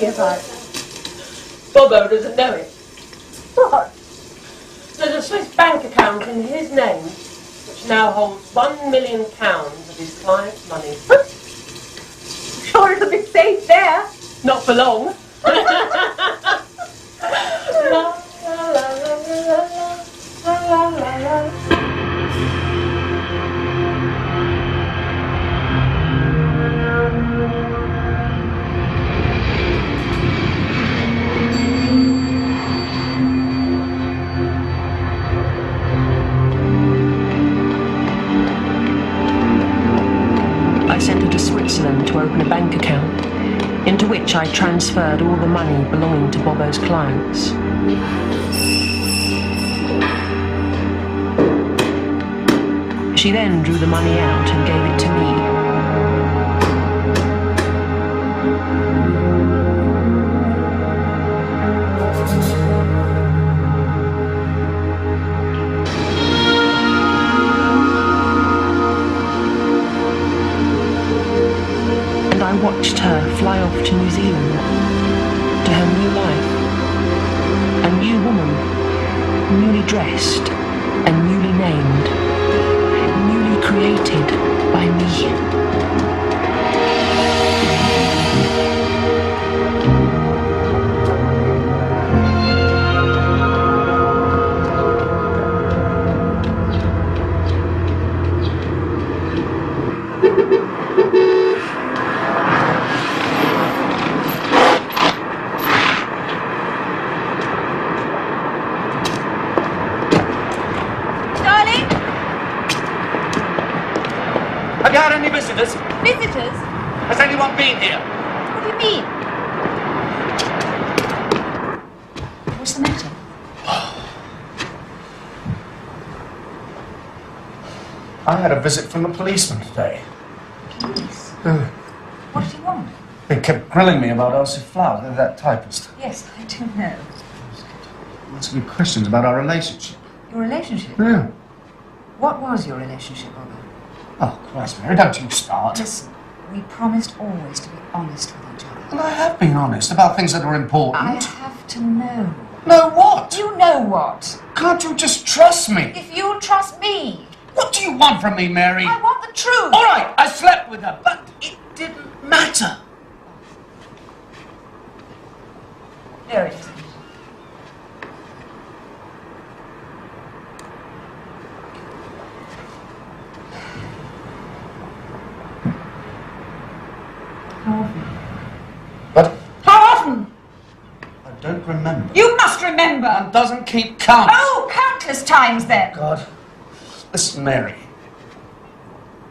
About Bobo doesn't know it. What? There's a Swiss bank account in his name, which now holds £1 million of his client's money. Sure, it'll be safe there. Not for long. La, la, la, la, la, la, la, la. I sent her to Switzerland to open a bank account. into which I transferred all the money belonging to Bobo's clients. She then drew the money out and gave it to me. And I watched her fly off to New Zealand, to her new life. A new woman, newly dressed and newly named, newly created by me. Have you had any visitors? Visitors? Has anyone been here? What do you mean? What's the matter? I had a visit from the policeman today. Police? Uh, What did he want? They kept grilling me about Elsie Flower, that typist. Yes, I do know. Asking me questions about our relationship. Your relationship? Yeah. What was your relationship, Bobo? Oh, Christ, Mary, don't you start. Listen, we promised always to be honest with each other. And I have been honest about things that are important. I have to know. Know what? You know what? Can't you just trust me? If you'll trust me. What do you want from me, Mary? I want the truth. All right, I slept with her, but it didn't matter. No, it isn't. How often? But How often? I don't remember. You must remember. One doesn't keep count. Oh, countless times then. God. Listen, Mary.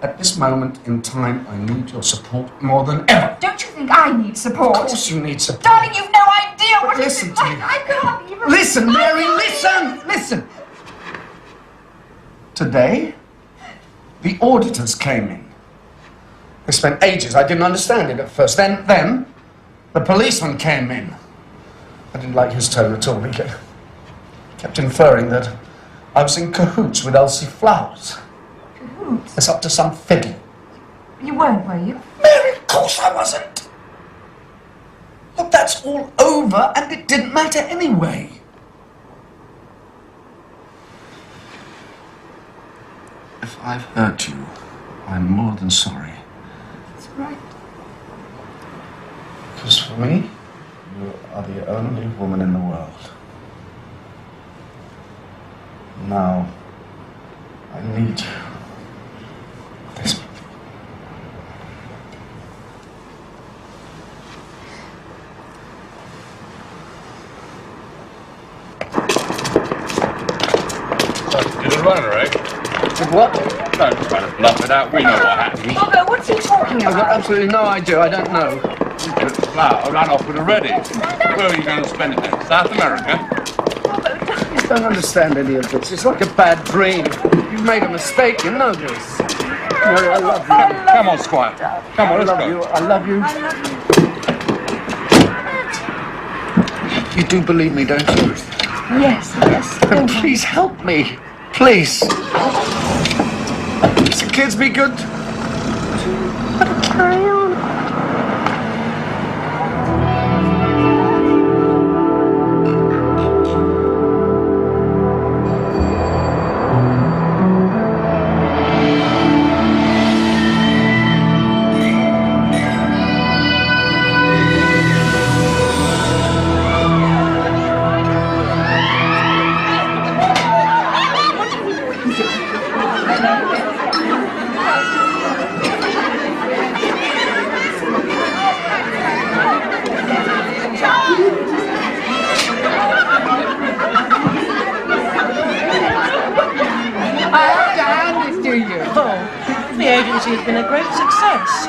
At this moment in time, I need your support more than ever. Don't you think I need support? Of course you need support. Darling, you've no idea what listen it to is. me. I can't even... Listen, Mary, listen! Listen! Today, the auditors came in. They spent ages. I didn't understand it at first. Then, the policeman came in. I didn't like his tone at all. He kept inferring that I was in cahoots with Elsie Flowers. Cahoots? It's up to some fiddle. You weren't, were you? Mary, of course I wasn't. Look, that's all over, and it didn't matter anyway. If I've hurt you, I'm more than sorry. That's right. Because for me, you are the only woman in the world. Now, I need you. Desperately. Did it run, right? Did what? Don't try to bluff it out. We know what happened. Bobo, what's he talking I've got about? absolutely no idea. I don't know. Flower ran off with a ready. Where are you going to spend it then? South America? I don't understand any of this. It's like a bad dream. You've made a mistake. You know this. Mary, I love you. Come on, Squire. Come on, let's go. I love you. You do believe me, don't you? Yes, yes. Then please help me. Please. The kids be good. Carry on. The agency has been a great success.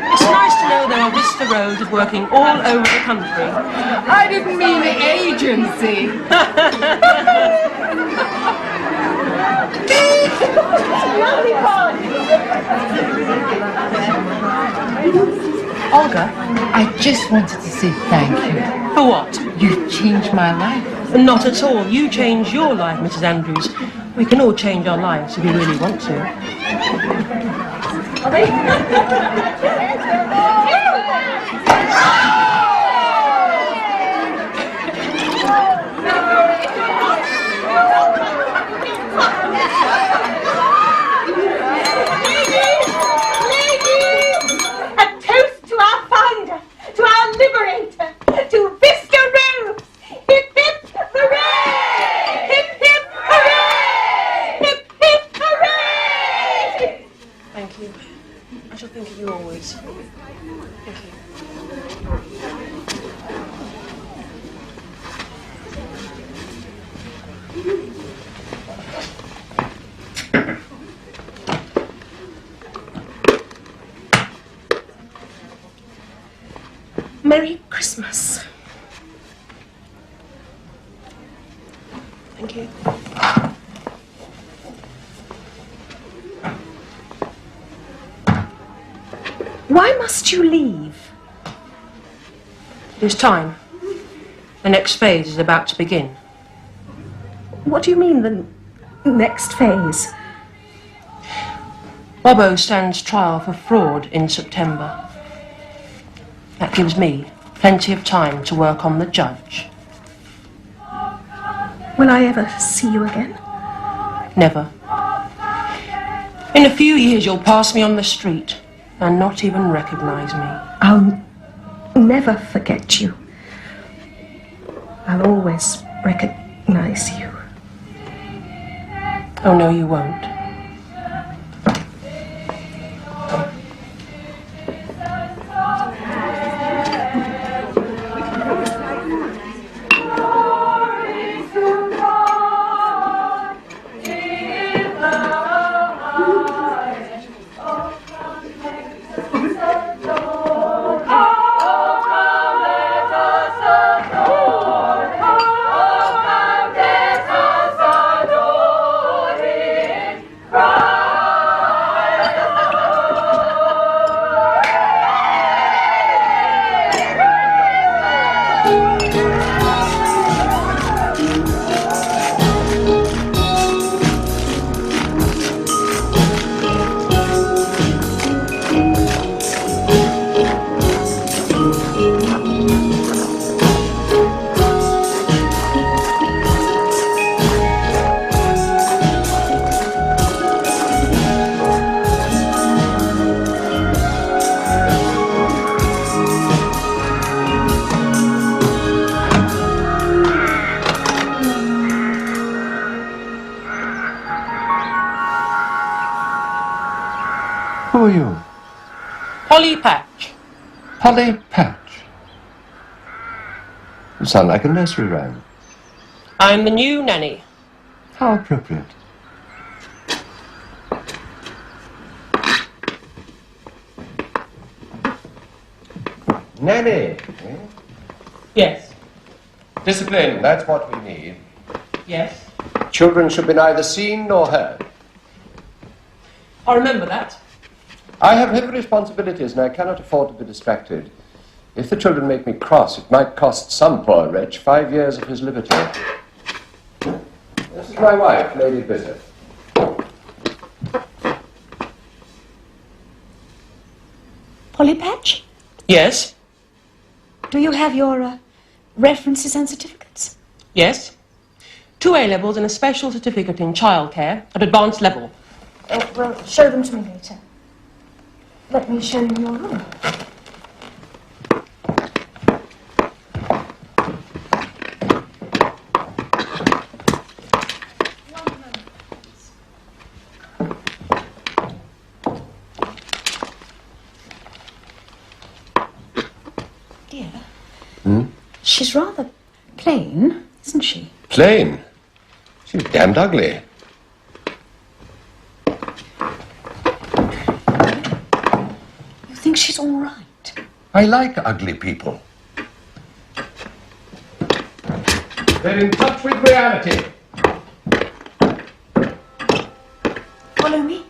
It's nice to know there are this Lisa Rose is working all over the country. I didn't mean the agency. Olga, I just wanted to say thank you. For what? You've changed my life. Not at all. You change your life, Mrs. Andrews. We can all change our lives if we really want to. Merry Christmas. Thank you. Why must you leave? It is time. The next phase is about to begin. What do you mean, the next phase? Robbo stands trial for fraud in September. That gives me plenty of time to work on the judge. Will I ever see you again? Never. In a few years you'll pass me on the street and not even recognize me. I'll never forget you. I'll always recognize you. Oh, no, you won't. Who are you? Polly Patch. Polly Patch. You sound like a nursery rhyme. I'm the new nanny. How appropriate. Nanny. Eh? Yes. Discipline, that's what we need. Yes. Children should be neither seen nor heard. I remember that. I have heavy responsibilities and I cannot afford to be distracted. If the children make me cross, it might cost some poor wretch 5 years of his liberty. This is my wife, Lady Bishop. Polly Patch, Yes. do you have your references and certificates? Yes. 2 A-levels and a special certificate in childcare at advanced level. Well, show them to me later. Let me show you your room. Dear, she's rather plain, isn't she? Plain. She's damned ugly. You think she's all right? I like ugly people. They're in touch with reality. Follow me.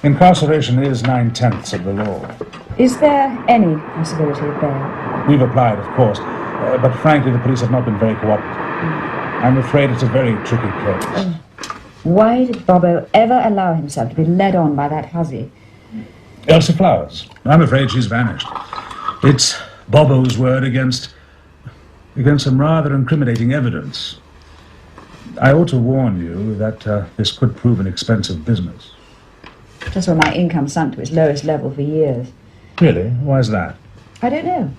Incarceration is 9/10 of the law. Is there any possibility of bail? We've applied, of course, but frankly, the police have not been very cooperative. I'm afraid it's a very tricky case. Why did Bobo ever allow himself to be led on by that hussy? Elsa Flowers. I'm afraid she's vanished. It's Bobo's word against some rather incriminating evidence. I ought to warn you that this could prove an expensive business. Just when my income sunk to its lowest level for years. Really? Why is that? I don't know.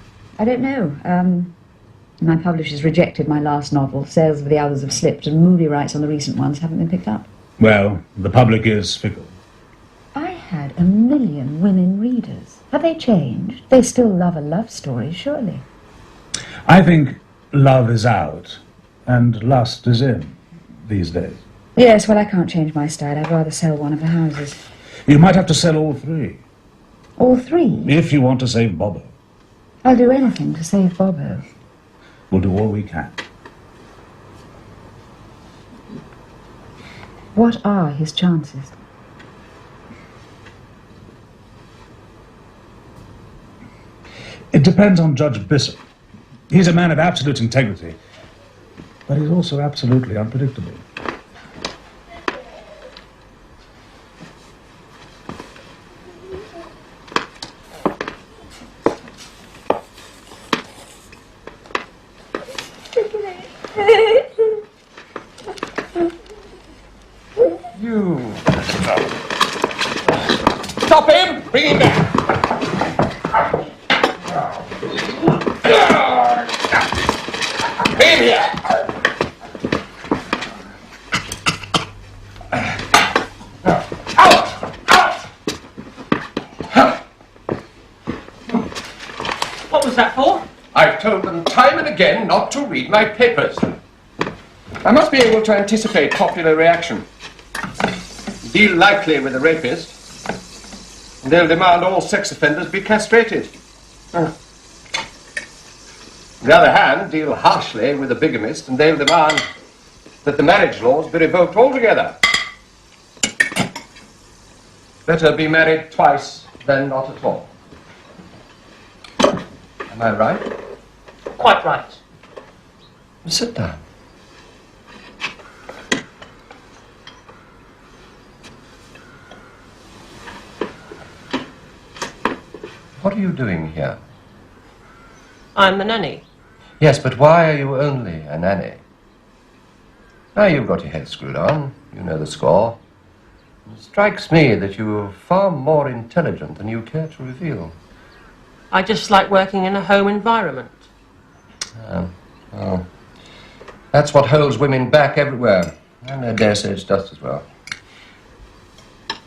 My publishers rejected my last novel. Sales of the others have slipped, and movie rights on the recent ones haven't been picked up. Well, the public is fickle. I had 1 million women readers. Have they changed? They still love a love story, surely. I think love is out, and lust is in, these days. Yes, well, I can't change my style. I'd rather sell one of the houses. You might have to sell all three. All three? If you want to save Bobo. I'll do anything to save Bobo. We'll do all we can. What are his chances? It depends on Judge Bishop. He's a man of absolute integrity, but he's also absolutely unpredictable. You. Stop him! Bring him back! Bring him here! Out! What was that for? I've told them time and again not to read my papers. I must be able to anticipate popular reaction. Deal lightly with the rapist, and they'll demand all sex offenders be castrated. On the other hand, deal harshly with the bigamist, and they'll demand that the marriage laws be revoked altogether. Better be married twice than not at all. Am I right? Quite right. Sit down. What are you doing here? I'm the nanny. Yes, but why are you only a nanny? Now you've got your head screwed on. You know the score. It strikes me that you're far more intelligent than you care to reveal. I just like working in a home environment. Well, that's what holds women back everywhere. And I dare say it's just as well.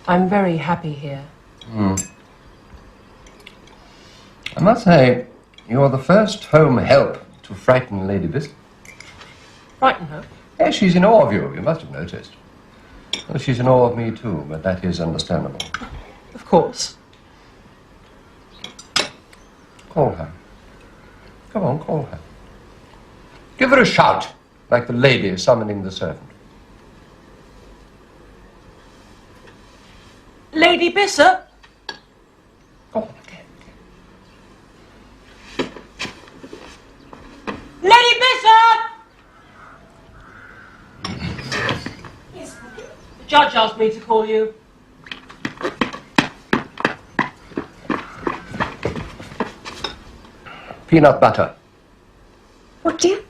I'm very happy here. I must say, you're the first home help to frighten Lady Bishop. Frighten her? Yes, she's in awe of you must have noticed. Well, she's in awe of me too, but that is understandable. Of course. Call her. Come on, call her. Give her a shout, like the lady summoning the servant. Lady Bishop? Lady Bishop! The judge asked me to call you. Peanut butter. What, dear?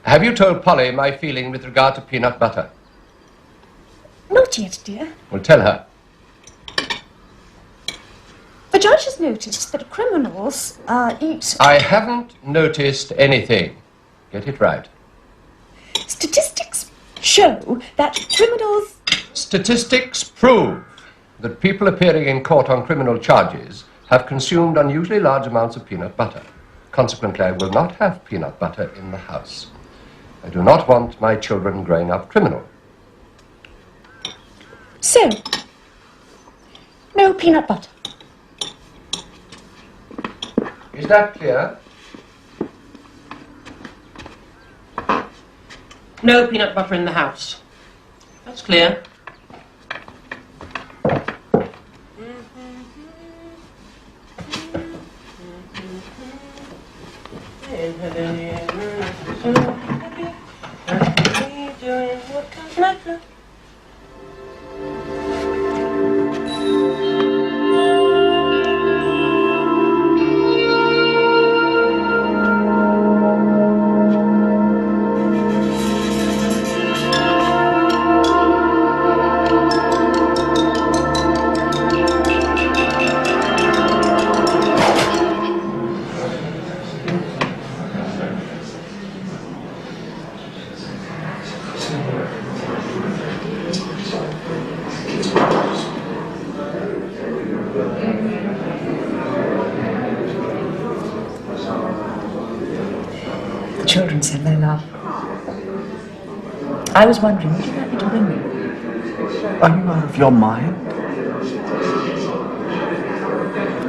Have you told Polly my feeling with regard to peanut butter? Not yet, dear. Well, tell her. The judge has noticed that criminals eat... I haven't noticed anything. Get it right. Statistics show that criminals... Statistics prove that people appearing in court on criminal charges have consumed unusually large amounts of peanut butter. Consequently, I will not have peanut butter in the house. I do not want my children growing up criminal. So, no peanut butter. Is that clear? No peanut butter in the house. That's clear. The children said they laughed. I was wondering, would you like me to ring you? Are you out of your mind?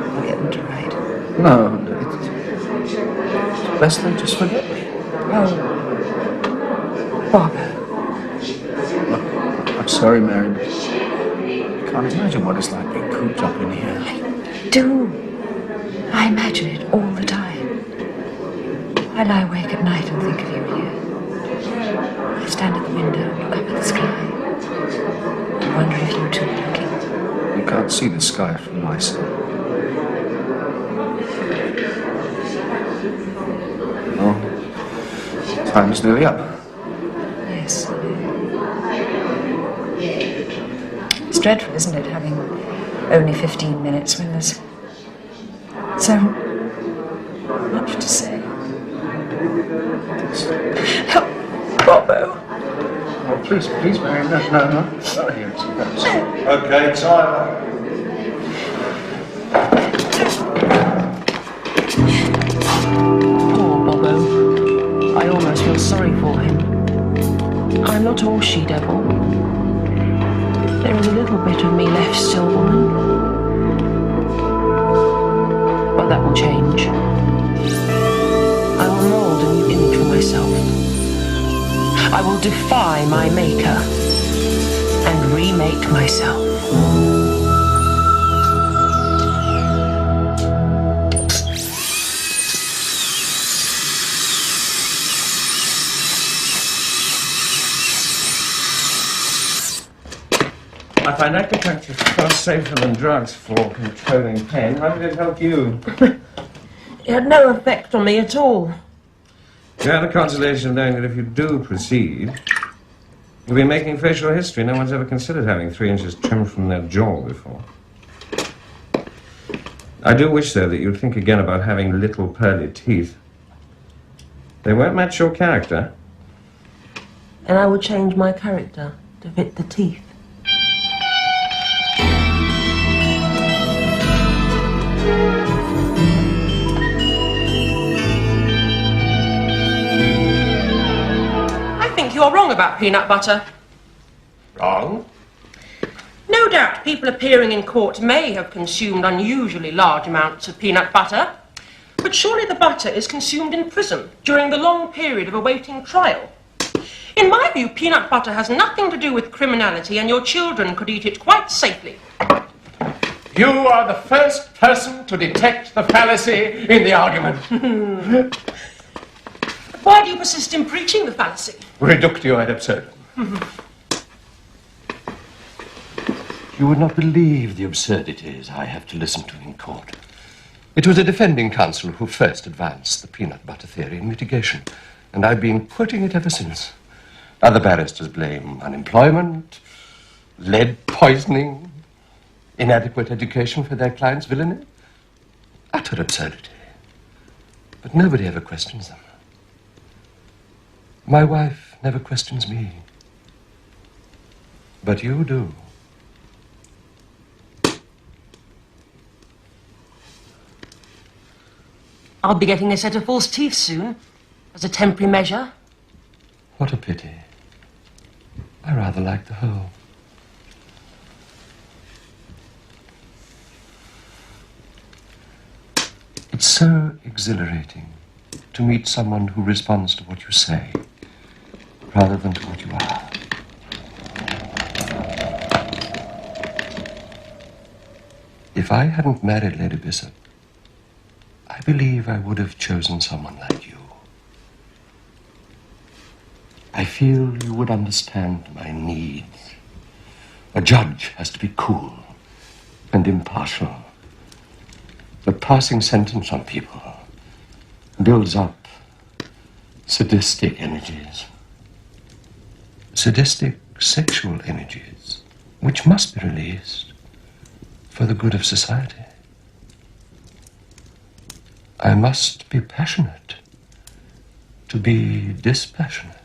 I'll get them to write. No, it's best they just forget me. Oh, Barbara. I'm sorry, Mary, but I can't imagine what it's like being cooped up in here. Do. I imagine it all the time. I lie awake at night and think of you here. I stand at the window and look up at the sky. I wonder if you too are looking. You can't see the sky from my side. No. Time is nearly up. Yes. It's dreadful, isn't it, having only 15 minutes when there's so much to say. Help, Bobo. Oh, please, Mary, no. Not here. Okay, Tyler. Poor Bobo. I almost feel sorry for him. I'm not all she-devil. There is a little bit of me left still, woman. But that will change. I will mould a new image for myself. I will defy my maker and remake myself. I find acupuncture far safer than drugs for controlling pain. How did it help you? It had no effect on me at all. You have the consolation of knowing that if you do proceed, you'll be making facial history. No one's ever considered having 3 inches trimmed from their jaw before. I do wish, though, that you'd think again about having little pearly teeth. They won't match your character. And I will change my character to fit the teeth. I think you're wrong about peanut butter. Wrong? No doubt people appearing in court may have consumed unusually large amounts of peanut butter, but surely the butter is consumed in prison during the long period of awaiting trial. In my view, peanut butter has nothing to do with criminality, and your children could eat it quite safely. You are the first person to detect the fallacy in the argument. Why do you persist in preaching the fallacy? Reductio ad absurdum. You would not believe the absurdities I have to listen to in court. It was a defending counsel who first advanced the peanut butter theory in mitigation, and I've been quoting it ever since. Other barristers blame unemployment, lead poisoning, inadequate education for their clients' villainy. Utter absurdity. But nobody ever questions them. My wife never questions me. But you do. I'll be getting a set of false teeth soon, as a temporary measure. What a pity. I rather like the whole. so exhilarating to meet someone who responds to what you say rather than to what you are. If I hadn't married Lady Bishop, I believe I would have chosen someone like you. I feel you would understand my needs. A judge has to be cool and impartial. But passing sentence on people builds up sadistic energies. Sadistic sexual energies, which must be released for the good of society. I must be passionate to be dispassionate.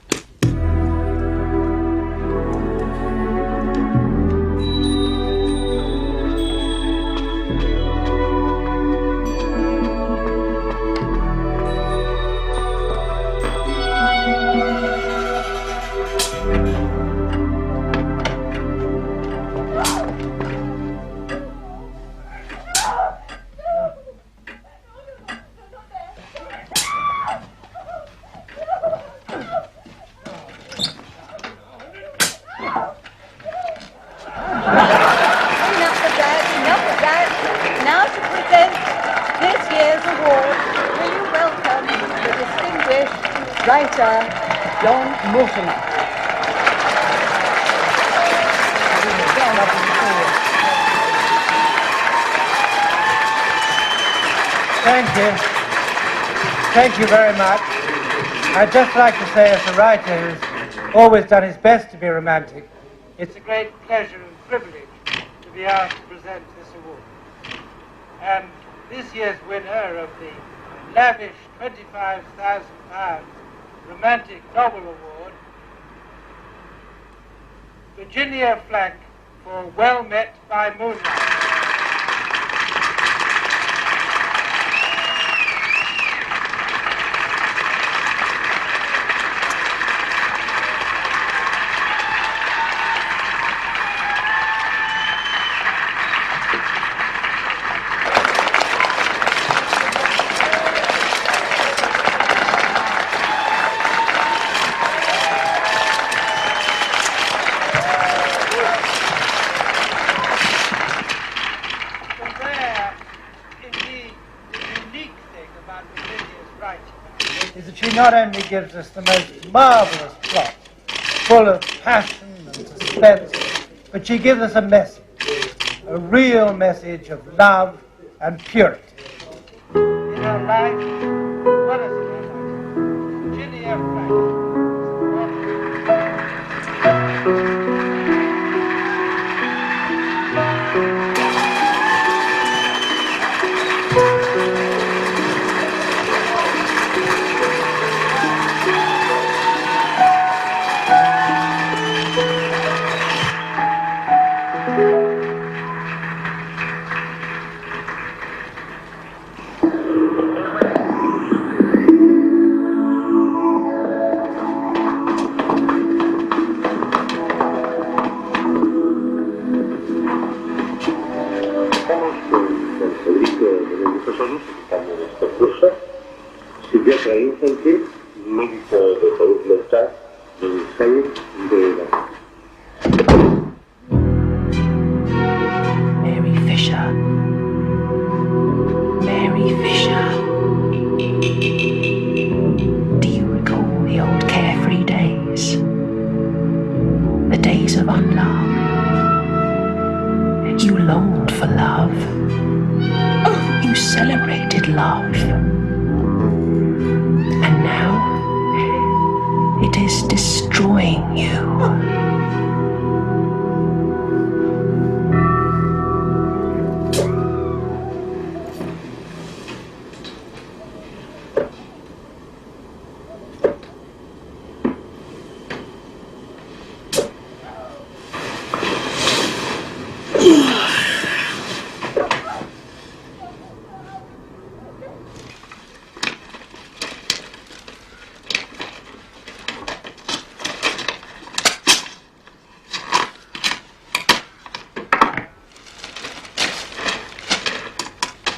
Thank you very much. I'd just like to say, as a writer who's always done his best to be romantic, it's a great pleasure and privilege to be asked to present this award. And this year's winner of the lavish £25,000 Romantic Novel Award, Virginia Flank, for Well Met by Moonlight. Not only gives us the most marvellous plot, full of passion and suspense, but she gives us a message, a real message of love and purity. In her life, what is it her life? Virginia Flank. Mary Fisher. Mary Fisher. Do you recall the old carefree days? The days of unlove. You longed for love. You celebrated love. And now it is destroying you.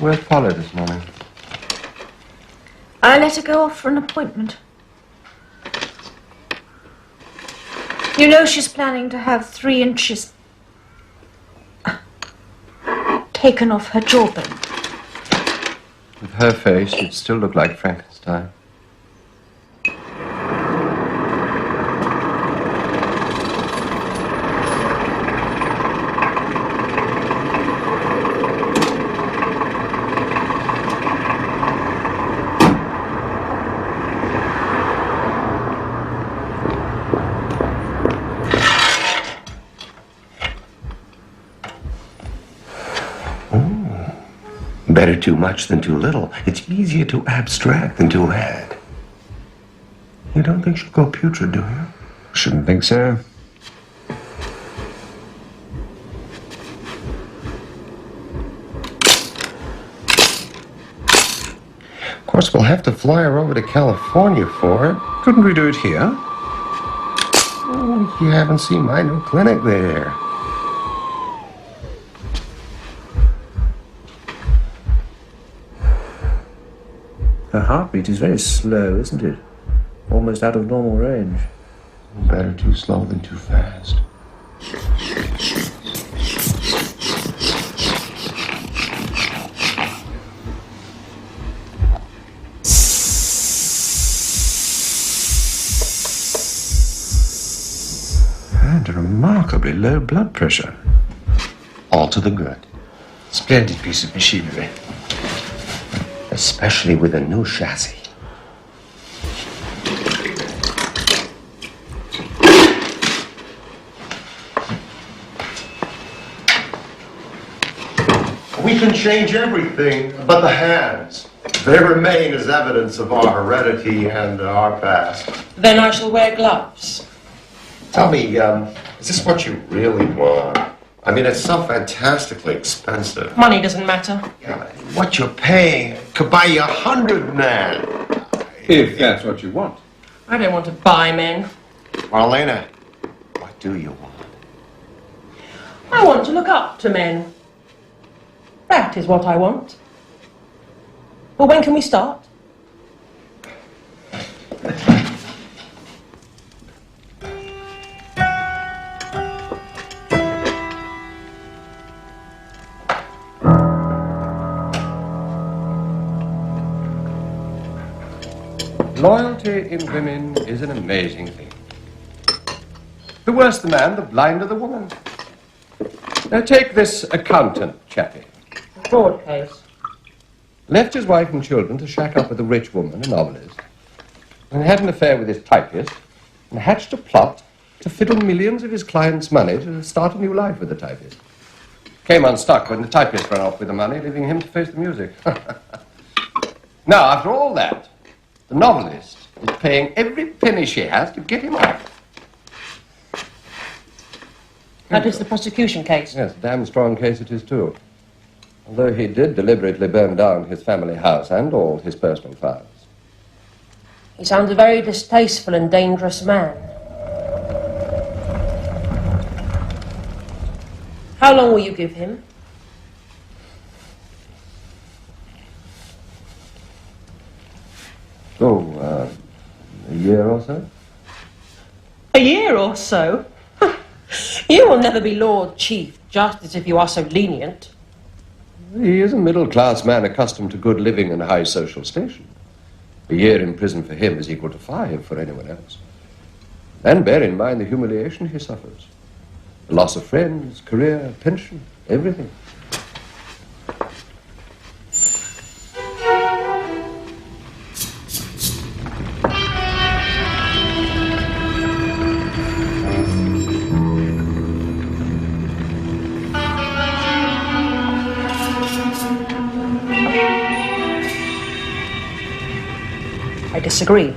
Where's Polly this morning? I let her go off for an appointment. You know she's planning to have 3 inches taken off her jawbone. With her face, she'd still look like Frankenstein. Better too much than too little. It's easier to abstract than to add. You don't think she'll go putrid, do you? Shouldn't think so. Of course, we'll have to fly her over to California for it. Couldn't we do it here? Oh, you haven't seen my new clinic there. Her heartbeat is very slow, isn't it? Almost out of normal range. Better too slow than too fast. And a remarkably low blood pressure. All to the good. Splendid piece of machinery. Especially with a new chassis. We can change everything but the hands. They remain as evidence of our heredity and our past. Then I shall wear gloves. Tell me, is this what you really want? I mean, it's so fantastically expensive. Money doesn't matter. What you're paying could buy you 100 men. If that's what you want. I don't want to buy men. Marlena, what do you want? I want to look up to men. That is what I want. Well, when can we start? Loyalty in women is an amazing thing. The worse the man, the blinder the woman. Now take this accountant chappie. Fraud case. Left his wife and children to shack up with a rich woman, a novelist, and had an affair with his typist, and hatched a plot to fiddle millions of his clients' money to start a new life with the typist. Came unstuck when the typist ran off with the money, leaving him to face the music. Now, after all that, the novelist is paying every penny she has to get him off. That is the prosecution case. Yes, a damn strong case it is, too. Although he did deliberately burn down his family house and all his personal files. He sounds a very distasteful and dangerous man. How long will you give him? Oh, a year or so? A year or so? You will never be Lord Chief Justice if you are so lenient. He is a middle-class man accustomed to good living and a high social station. A year in prison for him is equal to 5 for anyone else. And bear in mind the humiliation he suffers. The loss of friends, career, pension, everything. I disagree.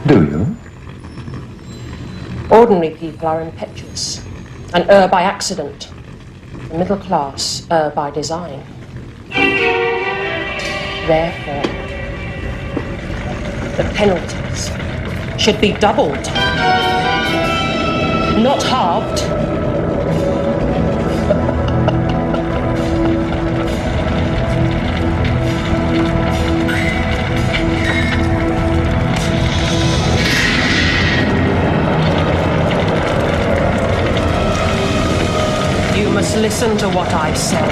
Do you? Ordinary people are impetuous and err by accident. The middle class err by design. Therefore, the penalties should be doubled, not halved. Just listen to what I say.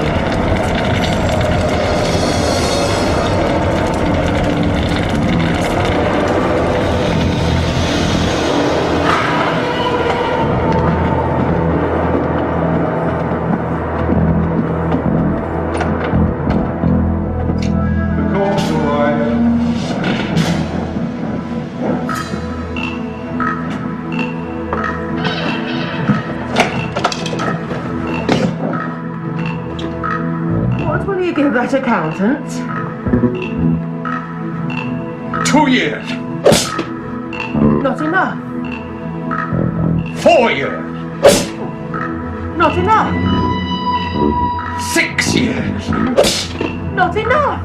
What will you give that accountant? 2 years. Not enough. 4 years. Not enough. 6 years. Not enough.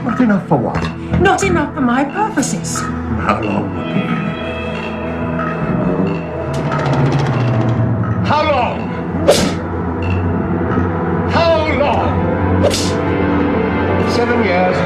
Not enough for what? Not enough for my purposes. How long would be? How long? How long? 7 years.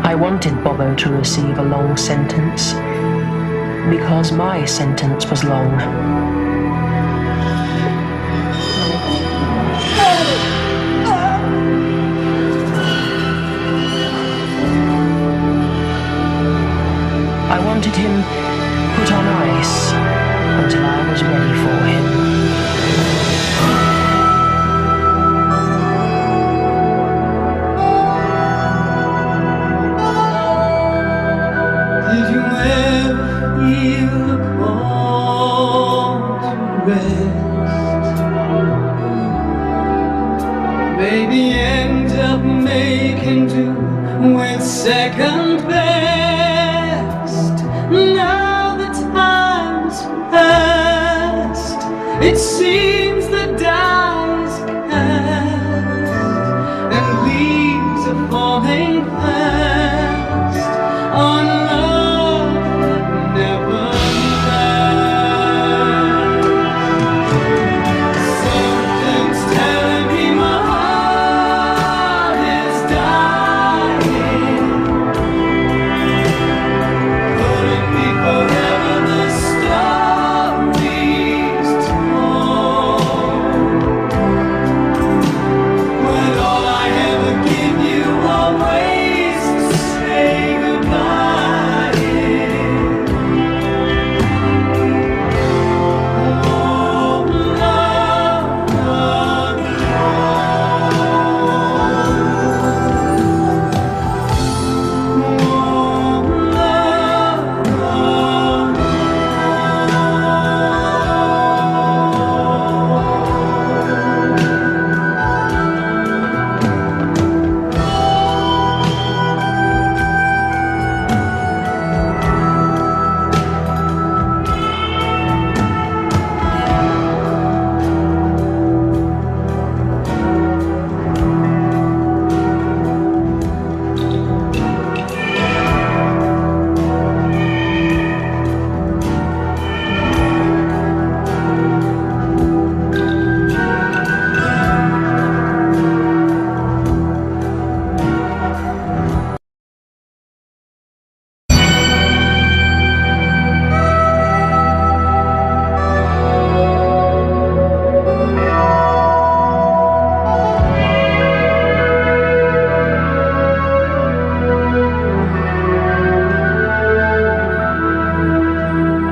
I wanted Bobo to receive a long sentence because my sentence was long. I wanted him put on ice until I was ready for him. Did you ever feel the call to rest? Maybe end up making do with second best. Now the time's past, it seems the die is cast, and leaves are falling fast on love that never lasts. Something's telling me my heart is dying. Could it be forever the story's told? When all I ever give you are ways to say goodbye. Oh, love, love,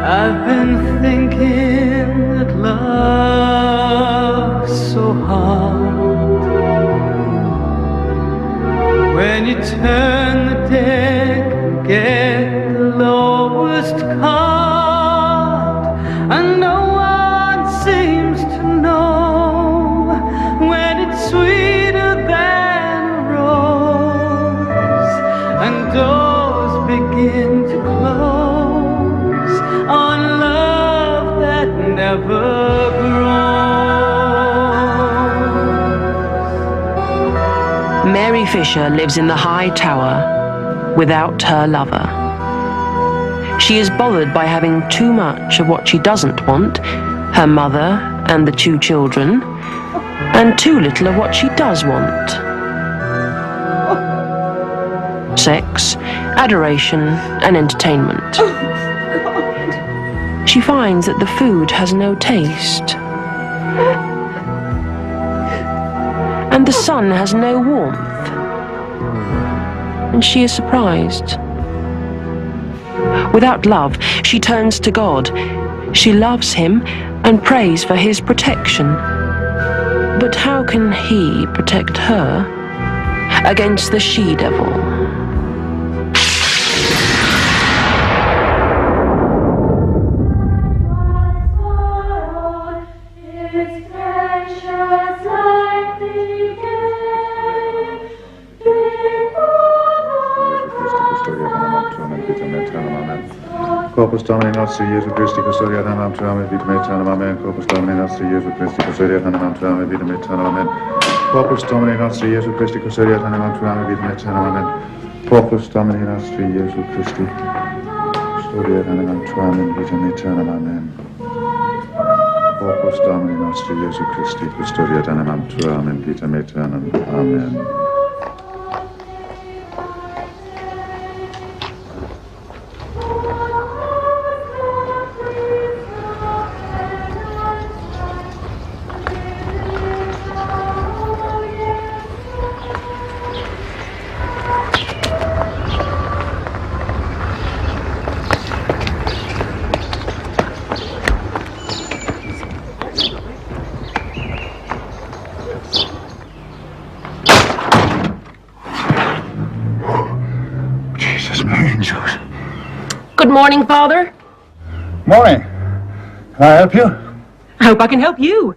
I've been thinking that love's so hard. that never grows. Mary Fisher lives in the high tower without her lover. She is bothered by having too much of what she doesn't want, her mother and the 2 children, and too little of what she does want. Sex, adoration, and entertainment. She finds that the food has no taste, and the sun has no warmth, and she is surprised. Without love, she turns to God. She loves him and prays for his protection. But how can he protect her against the she-devil? Corpus Domini nostri Iesu Christi, custodia tanam tuam et vitam aeternam, amen. Corpus Domini nostri Iesu Christi, custodia tanam tuam et vitam aeternam, amen. Corpus Domini nostri Iesu Christi, custodia tanam tuam et vitam aeternam, amen. Corpus Domini nostri Iesu Christi, custodia tanam tuam et vitam aeternam, amen. Corpus Domini nostri Iesu Christi, custodia tanam tuam et vitam aeternam, amen. Good morning, Father. Morning. Can I help you? I hope I can help you.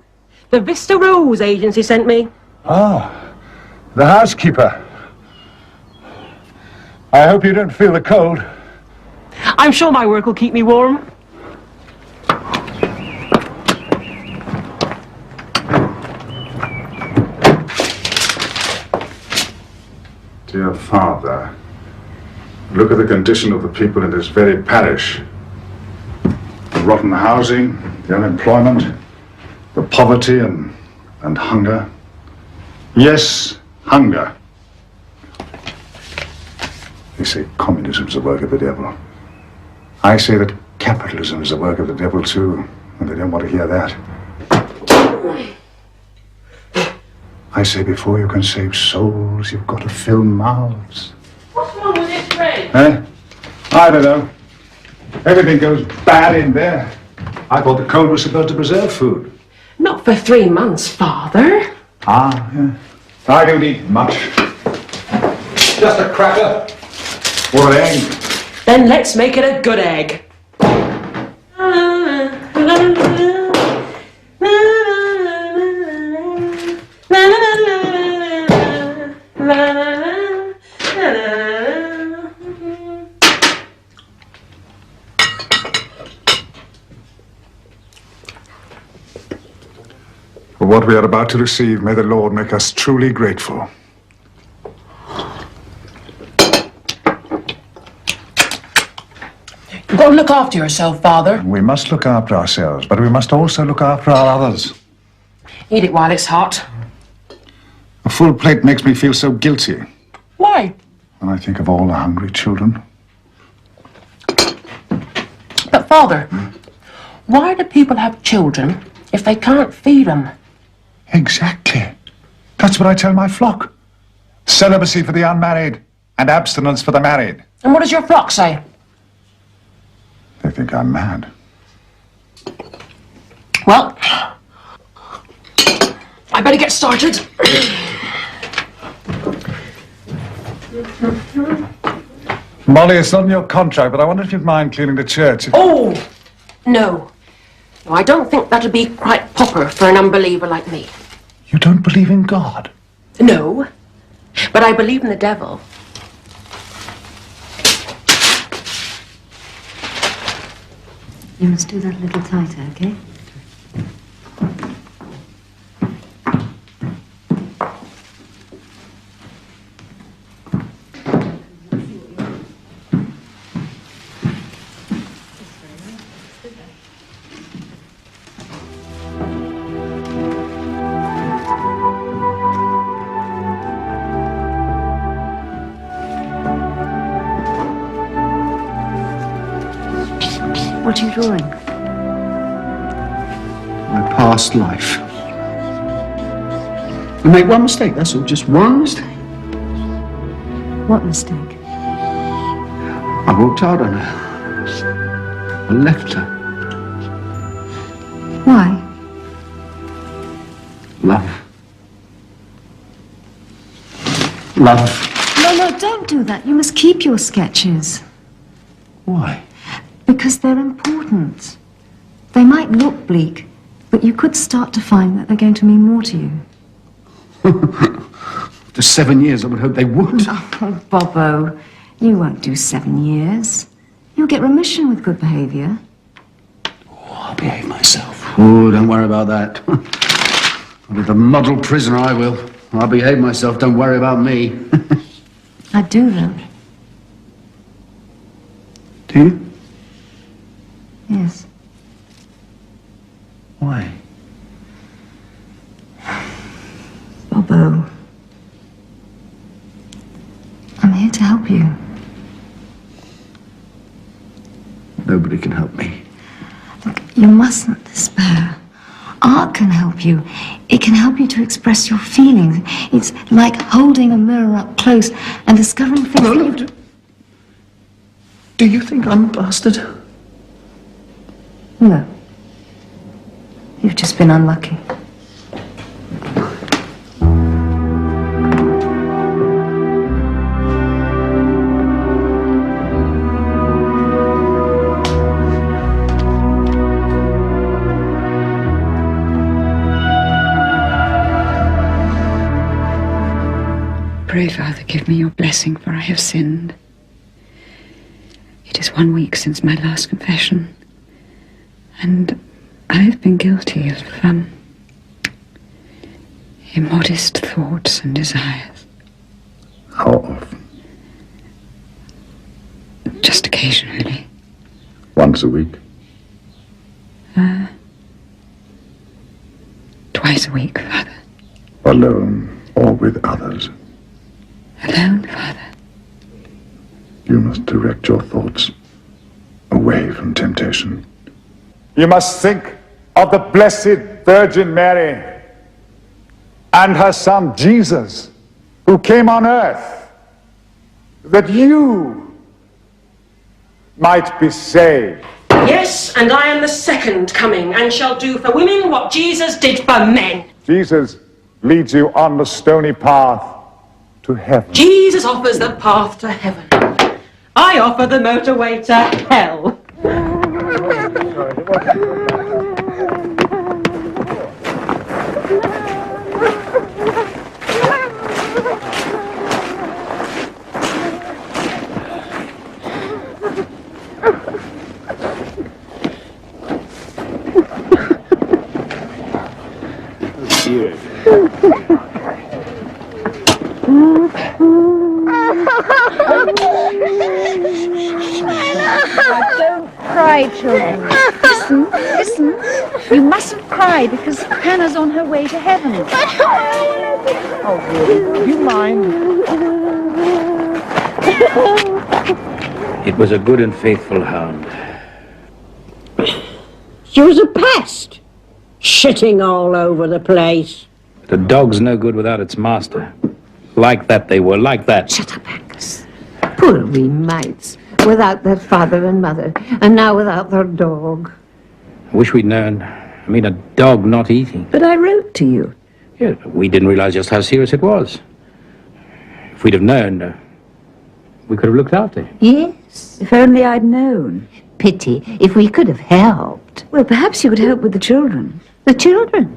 The Vista Rose agency sent me. Oh, the housekeeper. I hope you don't feel the cold. I'm sure my work will keep me warm. Dear Father, look at the condition of the people in this very parish. The rotten housing, the unemployment, the poverty and hunger. Yes, hunger. They say communism is the work of the devil. I say that capitalism is the work of the devil too, and they don't want to hear that. I say before you can save souls, you've got to fill mouths. What's wrong with this bread? Eh? I don't know. Everything goes bad in there. I thought the code was supposed to preserve food. Not for 3 months, Father. Ah, yeah. I don't eat much. Just a cracker. Or an egg. Then let's make it a good egg. For what we are about to receive, may the Lord make us truly grateful. You've got to look after yourself, Father. We must look after ourselves, but we must also look after our others. Eat it while it's hot. A full plate makes me feel so guilty Why? when I think of all the hungry children. But, Father, why do people have children if they can't feed them? Exactly. That's what I tell my flock. Celibacy for the unmarried and abstinence for the married. And what does your flock say? They think I'm mad. Well, I better get started. Molly, it's not in your contract, but I wonder if you'd mind cleaning the church. Oh, no. No, I don't think that'd be quite proper for an unbeliever like me. You don't believe in God? No, but I believe in the devil. You must do that a little tighter, okay? What are you drawing? My past life. You make one mistake, that's all, just one mistake. What mistake? I walked out on her. I left her. Why? Love. Love. No, don't do that. You must keep your sketches. Why? Because they're important. They might look bleak, but you could start to find that they're going to mean more to you. For 7 years, I would hope they would. Oh, Bobo, you won't do 7 years. You'll get remission with good behaviour. Oh, I'll behave myself. Oh, don't worry about that. I'll be the model prisoner, I will. I'll behave myself, don't worry about me. I do, though. Do you? Yes. Why? Bobo, I'm here to help you. Nobody can help me. Look, you mustn't despair. Art can help you. It can help you to express your feelings. It's like holding a mirror up close and discovering things that you... Do you think I'm a bastard? No. You've just been unlucky. Pray, Father, give me your blessing, for I have sinned. It is 1 week since my last confession, and I have been guilty of immodest thoughts and desires. How often? Just occasionally. Once a week? Twice a week, Father. Alone or with others? Alone, Father. You must direct your thoughts away from temptation. You must think of the Blessed Virgin Mary and her son Jesus, who came on earth that you might be saved. Yes, and I am the second coming, and shall do for women what Jesus did for men. Jesus leads you on the stony path to heaven. Jesus offers the path to heaven. I offer the motorway to hell. Don't cry, children. Listen. You mustn't cry because Hannah's on her way to heaven. Oh, really? Do you mind? It was a good and faithful hound. She was a pest, shitting all over the place. The dog's no good without its master. Like that they were, like that. Shut up, Angus. Poor wee mites, without their father and mother, and now without their dog. I wish we'd known. I mean, a dog not eating. But I wrote to you. Yeah, but we didn't realize just how serious it was. If we'd have known, we could have looked after him. Yes, if only I'd known. Pity, if we could have helped. Well, perhaps you could help with the children. The children?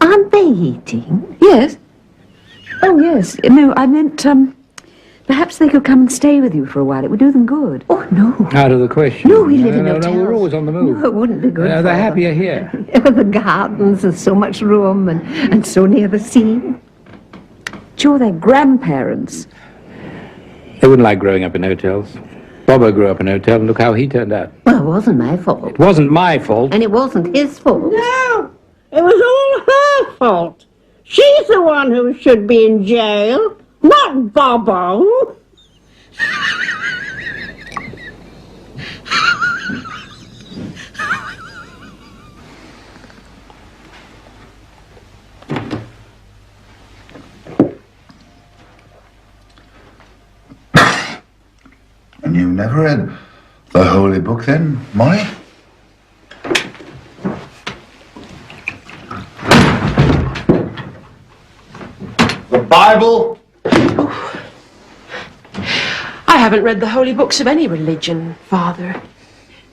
Aren't they eating? Yes. Oh, yes. No, I meant, Perhaps they could come and stay with you for a while. It would do them good. Oh, no. Out of the question. No, we live in No, hotels. we're always on the move. No, it wouldn't be good for They're them. happier here. The gardens, there's so much room and so near the sea. Sure, they're grandparents. They wouldn't like growing up in hotels. Bobo grew up in a hotel, and look how he turned out. Well, it wasn't my fault. It wasn't my fault. And it wasn't his fault. No, it was all her fault. She's the one who should be in jail, not Bobo. And you never read the Holy Book then, Molly? The Bible? I haven't read the holy books of any religion, Father.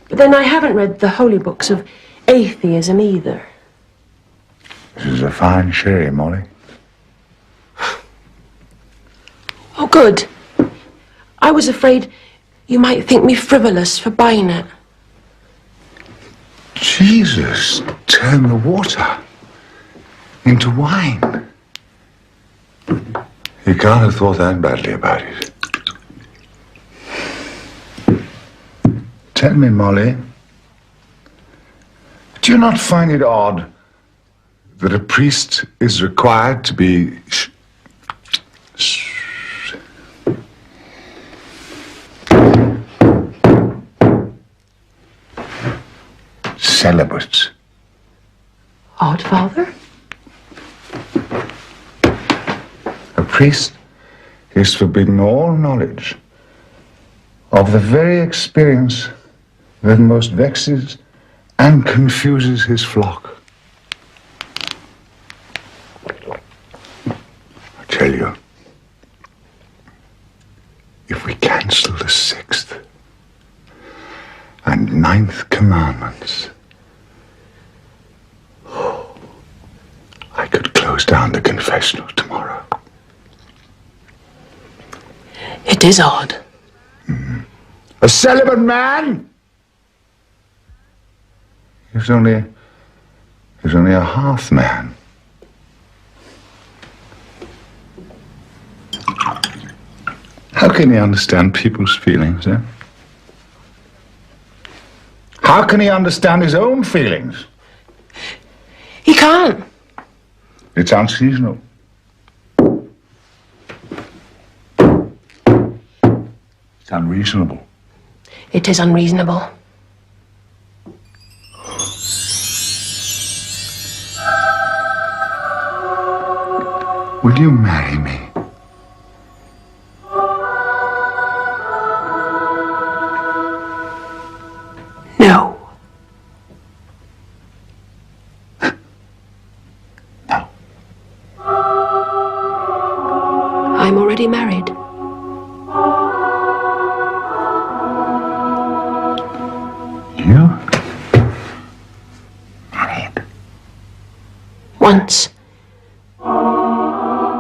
But then I haven't read the holy books of atheism either. This is a fine sherry, Molly. Oh, good. I was afraid you might think me frivolous for buying it. Jesus, turn the water into wine. You can't have thought that badly about it. Tell me, Molly, do you not find it odd that a priest is required to be celibate? Odd, Father? A priest is forbidden all knowledge of the very experience that most vexes and confuses his flock. I tell you, if we cancel the 6th and 9th commandments, I could close down the confessional tomorrow. It is odd. A celibate man? He's only a half man. How can he understand people's feelings, eh? How can he understand his own feelings? He can't. It's unseasonable. It's unreasonable. It is unreasonable. Will you marry me? No. No. I'm already married. You? Once.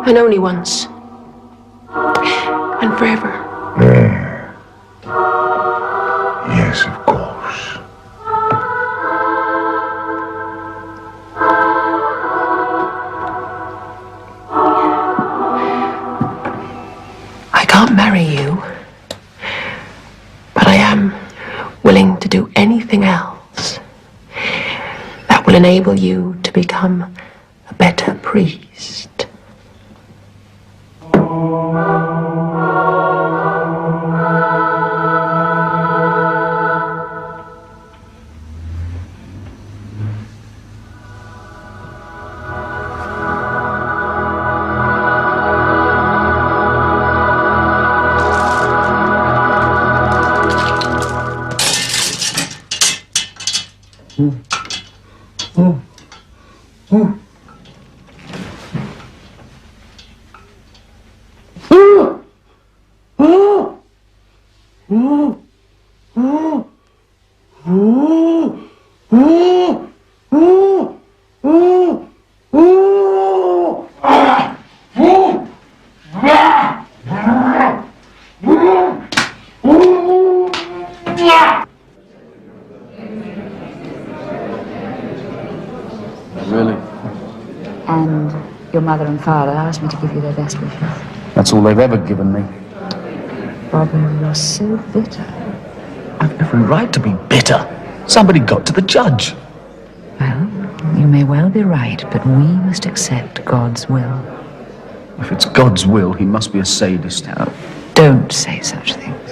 And only once. And forever. There. Yes, of course. I can't marry you. But I am willing to do anything else that will enable you to become a better priest. And your mother and father asked me to give you their best wishes. That's all they've ever given me. Bobby, you're so bitter. I've every right to be bitter. Somebody got to the judge. Well, you may well be right, but we must accept God's will. If it's God's will, he must be a sadist. No, don't say such things.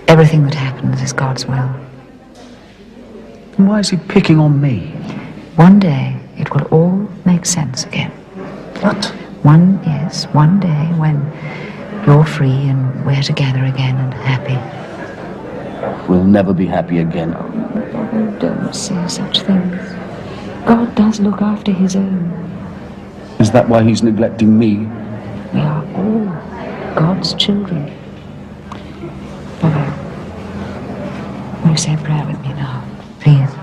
Everything that happens is God's will. Then why is he picking on me? One day, it will all make sense again. What? One day when you're free and we're together again and happy. We'll never be happy again. Oh, don't say such things. God does look after his own. Is that why he's neglecting me? We are all God's children. Bobby, will you say a prayer with me now, please?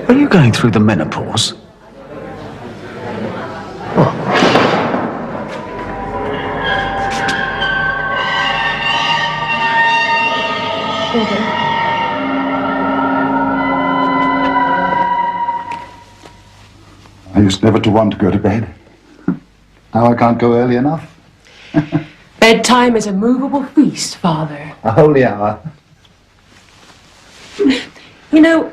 Are you going through the menopause? I used never to want to go to bed. Now I can't go early enough. Bedtime is a movable feast, Father. A holy hour. You know,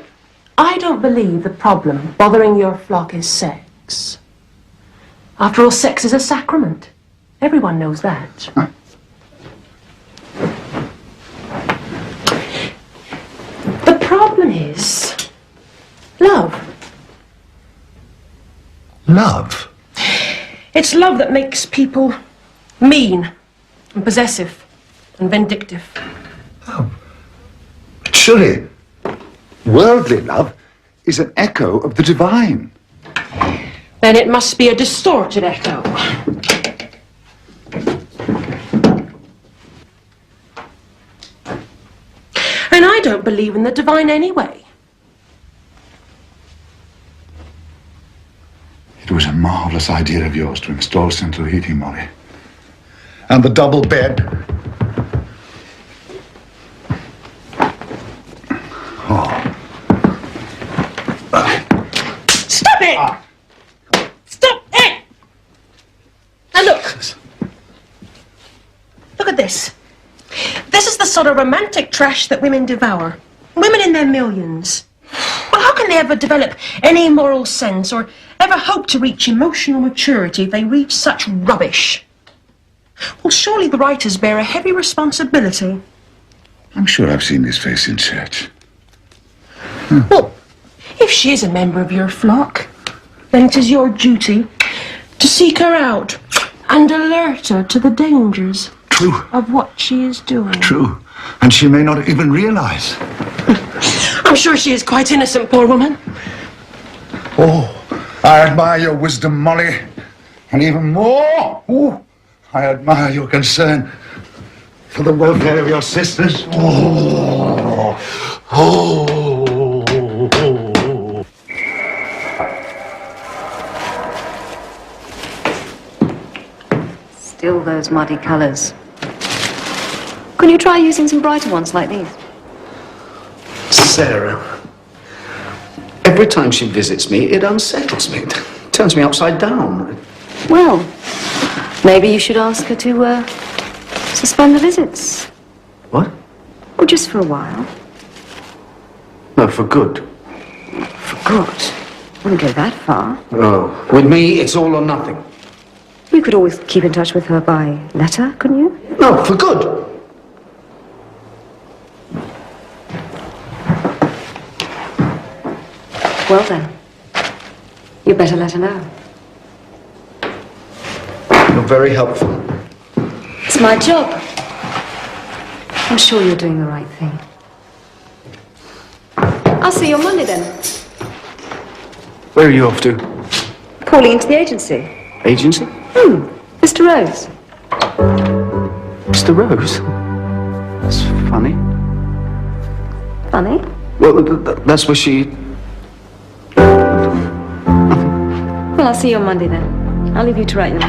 I don't believe the problem bothering your flock is sex. After all, sex is a sacrament. Everyone knows that. The problem is love. Love? It's love that makes people mean and possessive and vindictive. Surely, worldly love is an echo of the divine. Then it must be a distorted echo. And I don't believe in the divine anyway. It was a marvelous idea of yours to install central heating, Molly. And the double bed. Stop it! Stop it! Now look. Look at this. This is the sort of romantic trash that women devour. Women in their millions. Well, how can they ever develop any moral sense or ever hope to reach emotional maturity if they read such rubbish? Well, surely the writers bear a heavy responsibility. I'm sure I've seen this face in church. Well, if she is a member of your flock, then it is your duty to seek her out and alert her to the dangers of what she is doing. True. And she may not even realize. I'm sure she is quite innocent, poor woman. Oh, I admire your wisdom, Molly. And even more, I admire your concern for the welfare of your sisters. Still those muddy colours. Can you try using some brighter ones like these? Sarah. Every time she visits me, it unsettles me. It turns me upside down. Well, maybe you should ask her to, suspend the visits. What? Or just for a while. No, for good. For good? Wouldn't go that far. Oh, with me, it's all or nothing. You could always keep in touch with her by letter, couldn't you? No, for good. Well then, you better let her know. You're very helpful. It's my job. I'm sure you're doing the right thing. I'll see you on Monday then. Where are you off to? Calling into the agency. Agency? Mr. Rose. Mr. Rose? That's funny. Funny? Well, that's where she... Well, I'll see you on Monday then. I'll leave you to write them.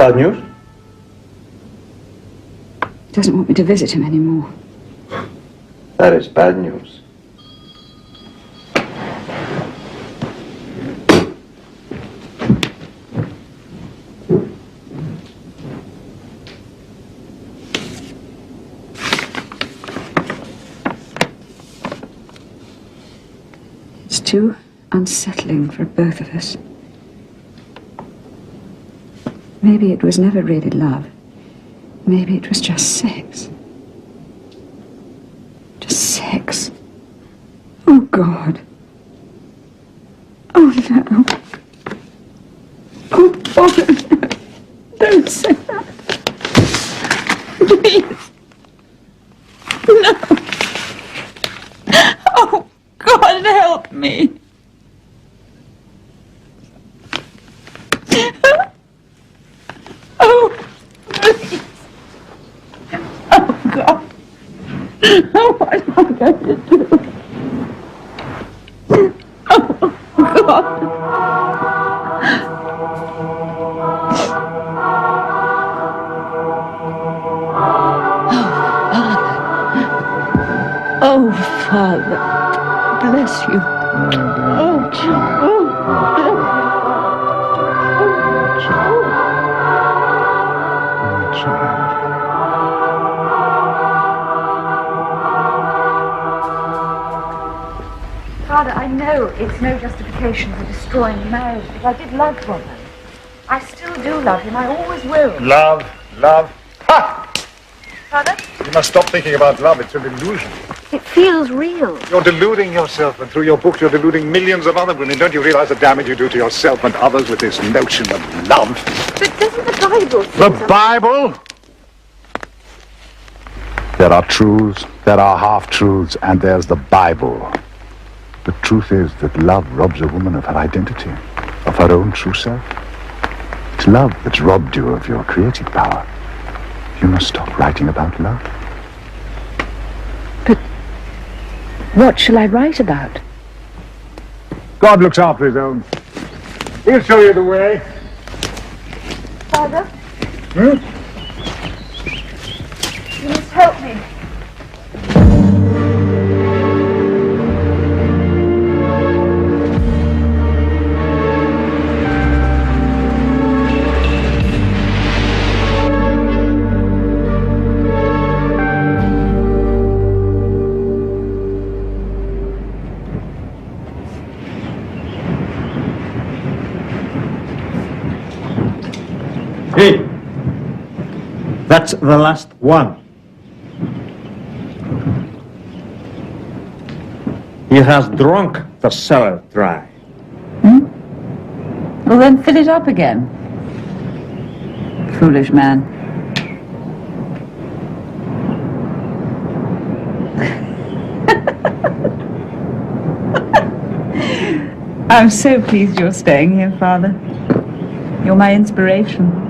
bad news? He doesn't want me to visit him anymore. That is bad news. It's too unsettling for both of us. Maybe it was never really love. Maybe it was just sex. Just sex. Oh, God. Oh, no. Oh, Father, no. Don't say that. Please. No. Oh, God, help me. Oh, please. Oh, God. Oh, what am I going to do? Oh, God. Oh, Father, bless you. Oh, Father, I know it's no justification for destroying the marriage, but I did love Robert. I still do love him. I always will. Love. Ha! Father? You must stop thinking about love. It's an illusion. It feels real. You're deluding yourself, and through your book you're deluding millions of other women. Don't you realize the damage you do to yourself and others with this notion of love? But doesn't the Bible say The something? Bible? There are truths, there are half-truths, and there's the Bible. The truth is that love robs a woman of her identity, of her own true self. It's love that's robbed you of your creative power. You must stop writing about love. What shall I write about? God looks after his own. He'll show you the way. Father, Hmm? you must help me. Hey, that's the last one. He has drunk the cellar dry. Well, then fill it up again. Foolish man. I'm so pleased you're staying here, Father. You're my inspiration.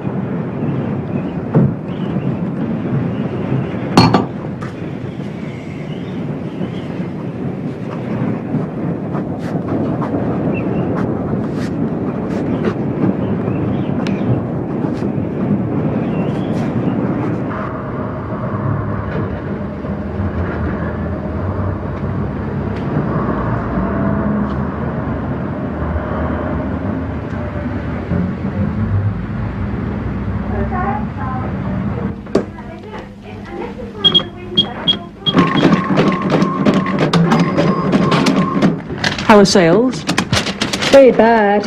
How are sales? Very bad.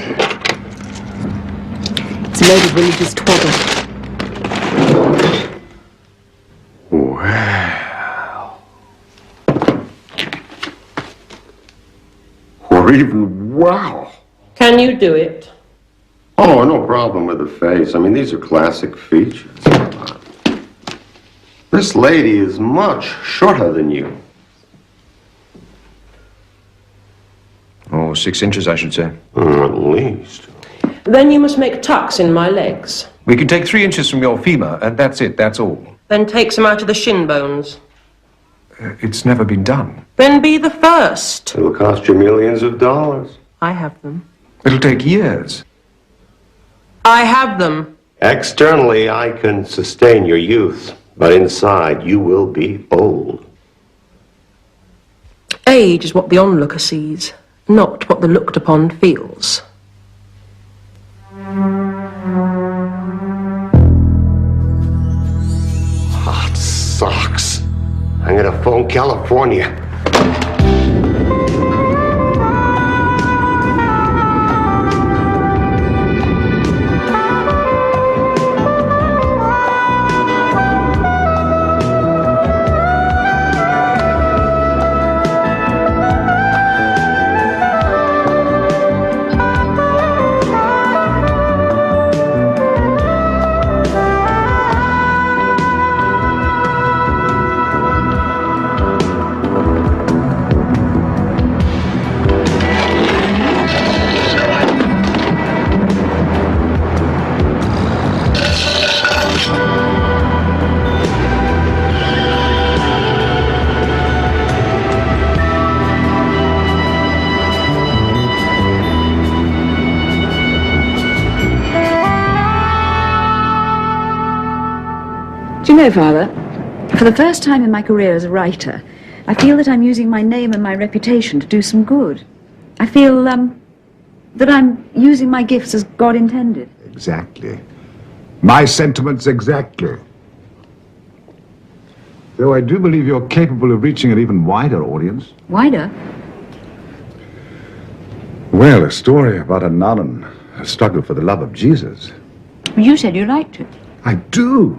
It's a load of religious twaddle. Well. Or even wow. Can you do it? Oh, no problem with the face. I mean, these are classic features. Come on. This lady is much shorter than you. Oh, 6 inches, I should say. At least. Then you must make tucks in my legs. We can take 3 inches from your femur, and that's it, that's all. Then take some out of the shin bones. It's never been done. Then be the first. It'll cost you millions of dollars. I have them. It'll take years. I have them. Externally, I can sustain your youth, but inside you will be old. Age is what the onlooker sees, not what the looked upon feels. Hot socks. I'm gonna phone California. Do you know, Father, for the first time in my career as a writer, I feel that I'm using my name and my reputation to do some good. I feel, that I'm using my gifts as God intended. Exactly. My sentiments exactly. Though I do believe you're capable of reaching an even wider audience. Wider? Well, a story about a nun and a struggle for the love of Jesus. You said you liked it. I do.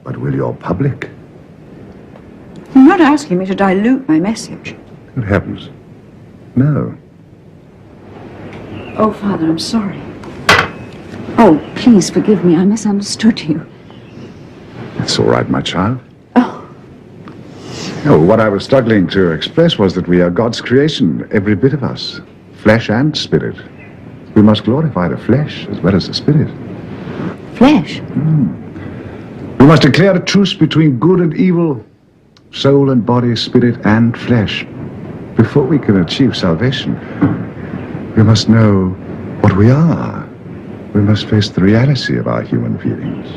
But will your public? You're not asking me to dilute my message. Good heavens. No. Oh, Father, I'm sorry. Oh, please forgive me. I misunderstood you. That's all right, my child. Oh, what I was struggling to express was that we are God's creation, every bit of us, flesh and spirit. We must glorify the flesh as well as the spirit. Flesh? We must declare a truce between good and evil, soul and body, spirit and flesh. Before we can achieve salvation, we must know what we are. We must face the reality of our human feelings.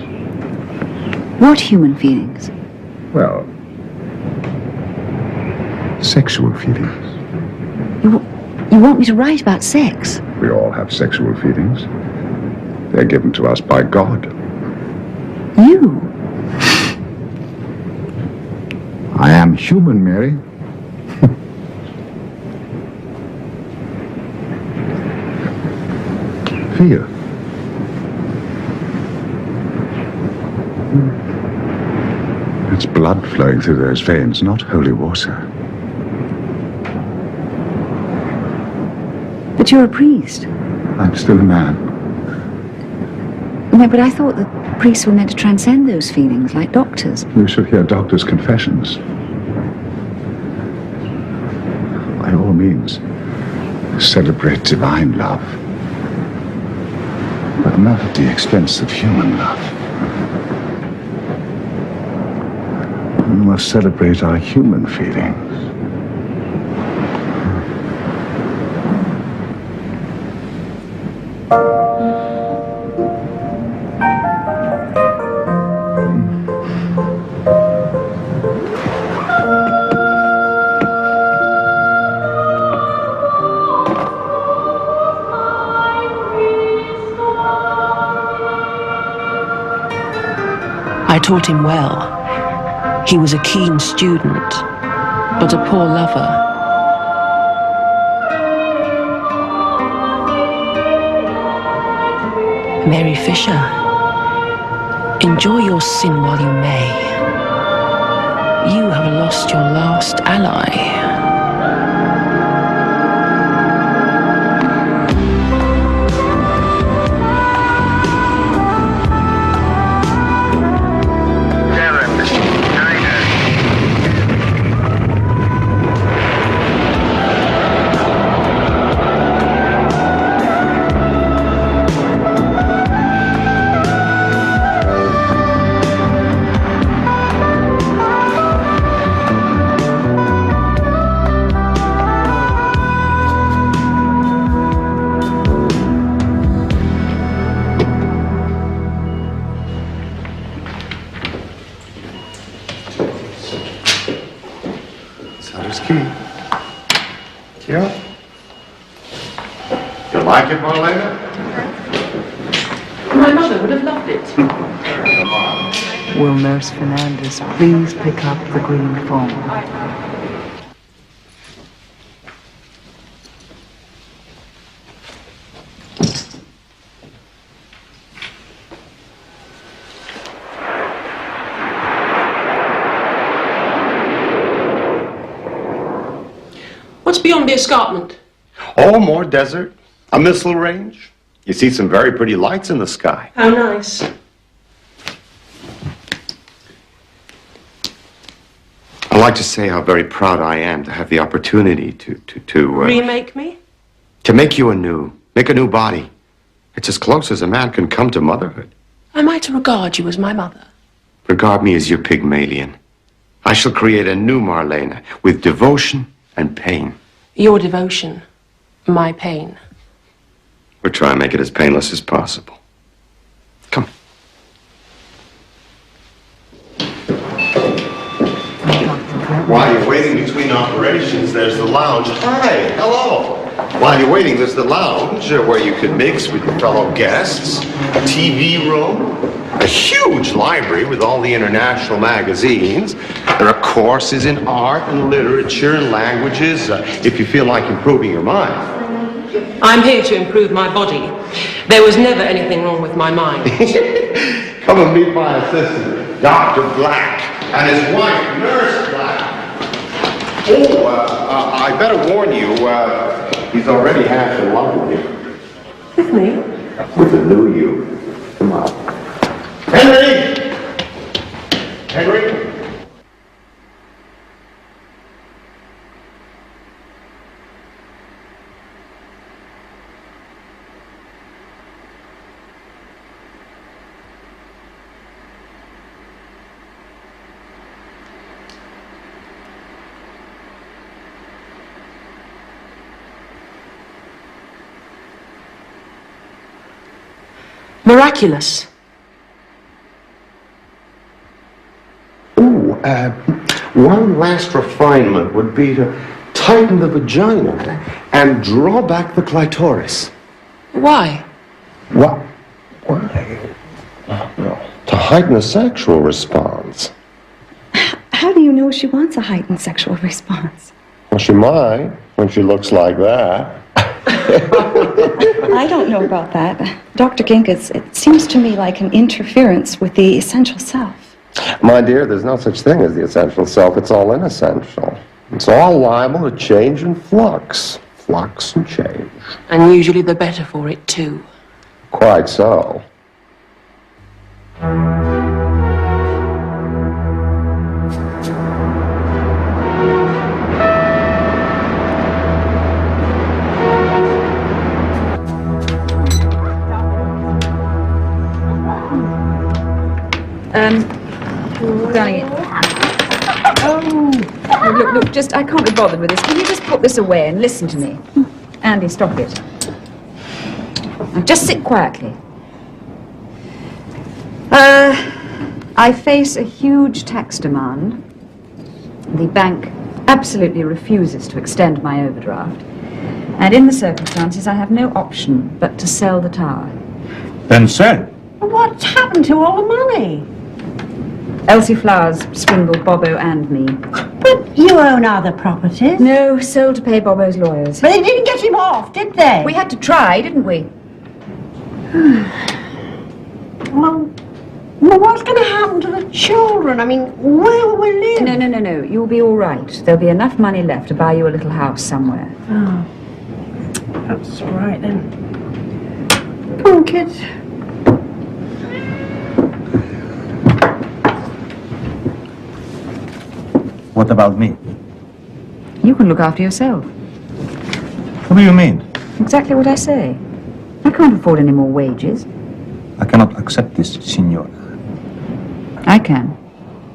What human feelings? Well, sexual feelings. You want me to write about sex? We all have sexual feelings. They're given to us by God. You? I am human, Mary. Feel. It's blood flowing through those veins, not holy water. But you're a priest. I'm still a man. No, but I thought that priests were meant to transcend those feelings, like doctors. You should hear doctors' confessions. By all means, celebrate divine love. But not at the expense of human love. We must celebrate our human feelings. I taught him well. He was a keen student, but a poor lover. Mary Fisher, enjoy your sin while you may. You have lost your last ally. Yeah? You like it, Marlena? My mother would have loved it. Will Nurse Fernandez please pick up the green form? What's beyond the escarpment? Oh, more desert, a missile range. You see some very pretty lights in the sky. How nice. I'd like to say how very proud I am to have the opportunity to Remake me? to make you make a new body. It's as close as a man can come to motherhood. Am I to regard you as my mother? Regard me as your Pygmalion. I shall create a new Marlena with devotion and pain. Your devotion, my pain. We'll try and make it as painless as possible. Come. While you're waiting between operations, there's the lounge. Hi, hello. While you're waiting, there's the lounge where you can mix with your fellow guests. A TV room. A huge library with all the international magazines. There are courses in art and literature and languages if you feel like improving your mind. I'm here to improve my body. There was never anything wrong with my mind. Come and meet my assistant, Dr. Black, and his wife, Nurse Black. Oh, I better warn you, he's already half in love with you. With me? With the new you. Come on. Henry! Henry? Miraculous. One last refinement would be to tighten the vagina and draw back the clitoris. Why? What? Why? Well, to heighten a sexual response. How do you know she wants a heightened sexual response? Well, she might when she looks like that. I don't know about that. Dr. Ginkis, it seems to me like an interference with the essential self. My dear, there's no such thing as the essential self. It's all inessential. It's all liable to change and flux. Flux and change. And usually the better for it, too. Quite so. Darling. Oh, look, just, I can't be bothered with this. Can you just put this away and listen to me? Andy, stop it. Now, just sit quietly. I face a huge tax demand. The bank absolutely refuses to extend my overdraft. And in the circumstances, I have no option but to sell the tower. Then sell. What's happened to all the money? Elsie Flowers swindled Bobo and me. But you own other properties. No, sold to pay Bobo's lawyers. But they didn't get him off, did they? We had to try, didn't we? Well, what's going to happen to the children? I mean, where will we live? No. You'll be all right. There'll be enough money left to buy you a little house somewhere. Oh, that's all right then. Come on, kids. What about me? You can look after yourself. What do you mean? Exactly what I say. I can't afford any more wages. I cannot accept this, Signora. I can.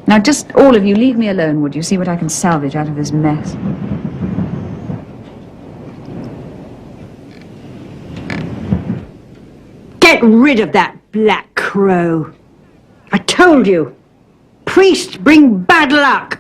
Now, just all of you, leave me alone, would you? See what I can salvage out of this mess. Get rid of that black crow. I told you. Priests bring bad luck.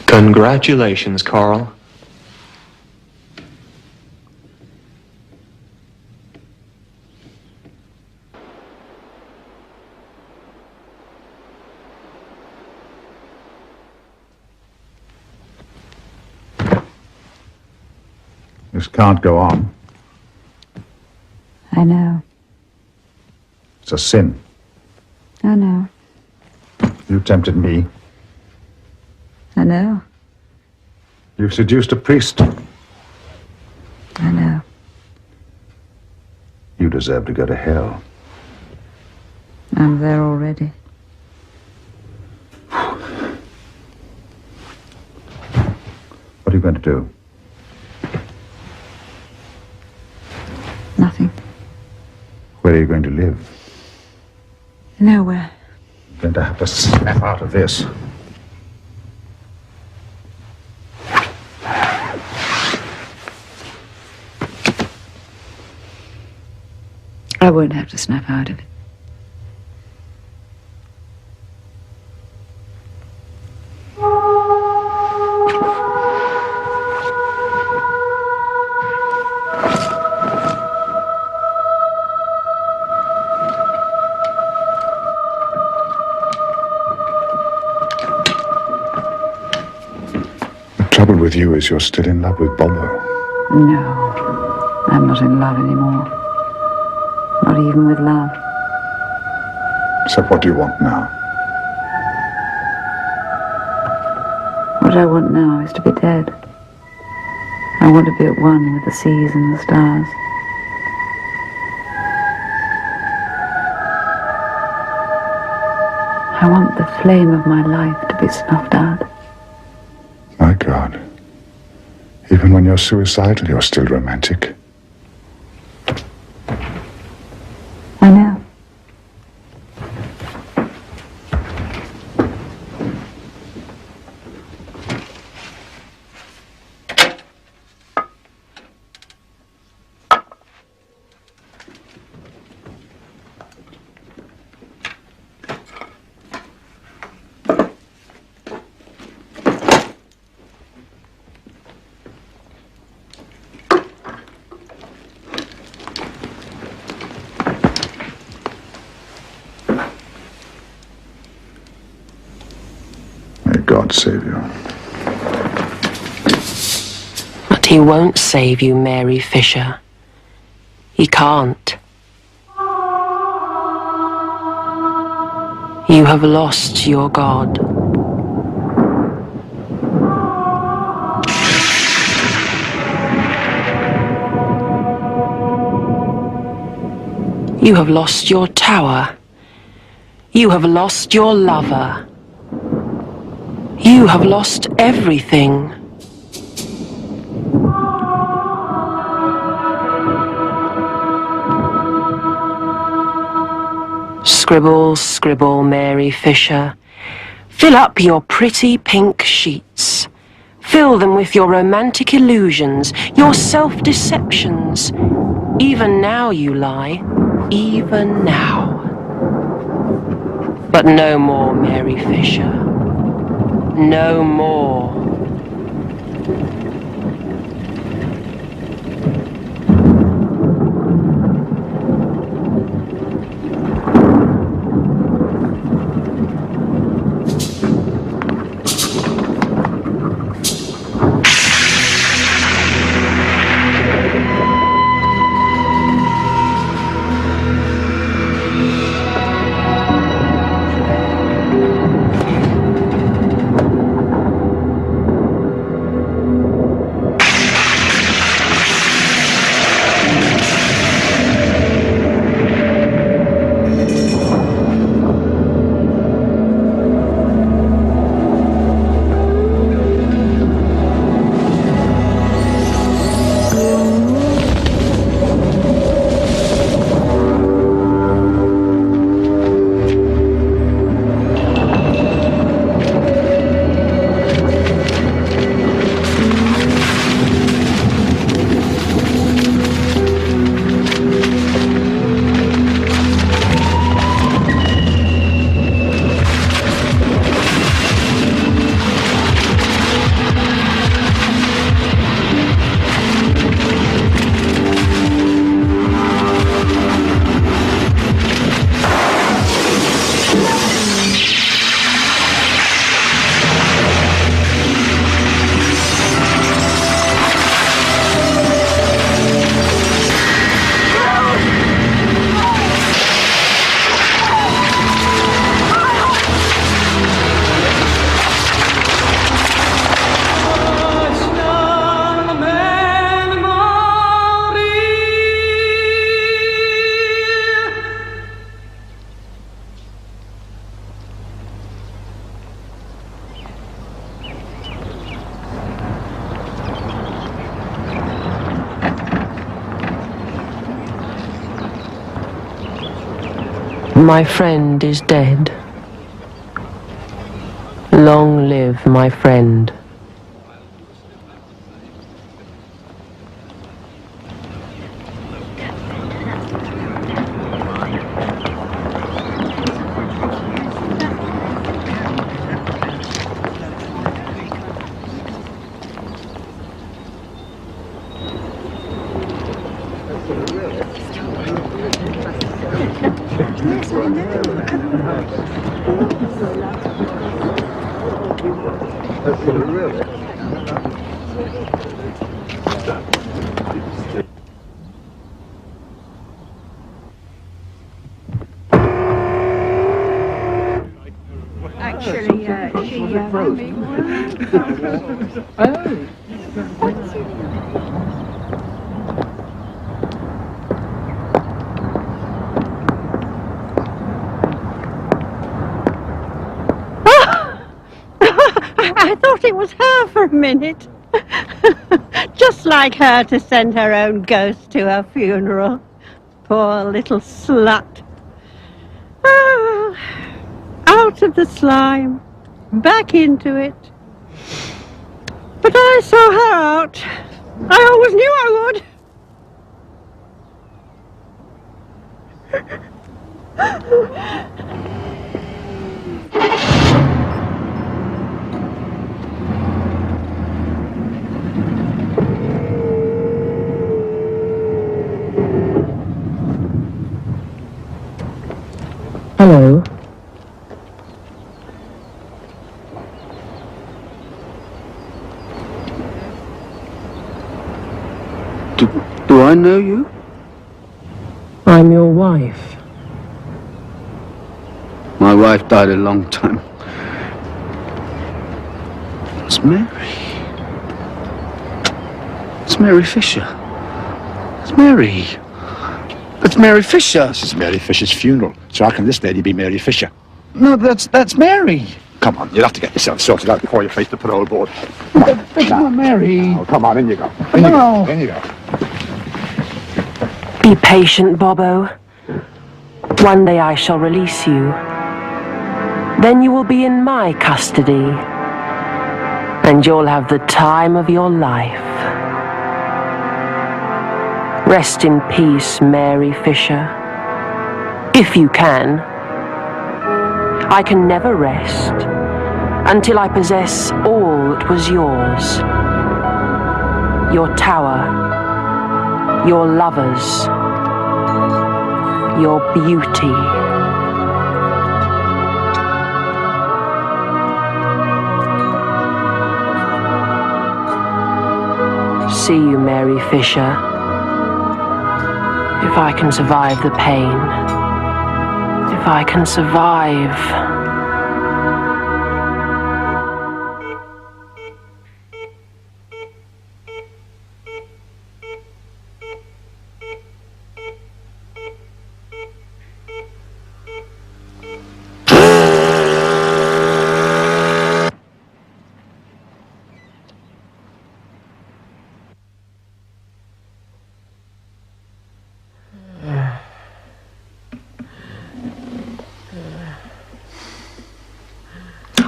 Congratulations, Carl. This can't go on. I know. It's a sin. I know. You tempted me. I know. You've seduced a priest. I know. You deserve to go to hell. I'm there already. What are you going to do? Nothing. Where are you going to live? Nowhere. You're going to have to snap out of this. I won't have to snap out of it. The trouble with you is you're still in love with Bobo. No, I'm not in love anymore. Not even with love. So what do you want now? What I want now is to be dead. I want to be at one with the seas and the stars. I want the flame of my life to be snuffed out. My God. Even when you're suicidal, you're still romantic. I know. God save you. But he won't save you, Mary Fisher. He can't. You have lost your God. You have lost your tower. You have lost your lover. You have lost everything. Scribble, scribble, Mary Fisher. Fill up your pretty pink sheets. Fill them with your romantic illusions, your self-deceptions. Even now you lie, even now. But no more, Mary Fisher. No more. My friend is dead. Long live my friend. Actually, I thought it was her for a minute. Just like her to send her own ghost to her funeral. Poor little slut. Oh, out of the slime, back into it. But I saw her out. I always knew I would. Hello. Do I know you? I'm your wife. My wife died a long time. It's Mary. It's Mary Fisher. It's Mary. That's Mary Fisher. This is Mary Fisher's funeral, so how can this lady be Mary Fisher? No, that's Mary. Come on, you'll have to get yourself sorted out before you face the parole board. That's not Mary. Oh, come on, in you go. No. In you go. Be patient, Bobo. One day I shall release you. Then you will be in my custody. And you'll have the time of your life. Rest in peace, Mary Fisher. If you can. I can never rest until I possess all that was yours. Your tower. Your lovers, your beauty. See you, Mary Fisher. If I can survive the pain, if I can survive.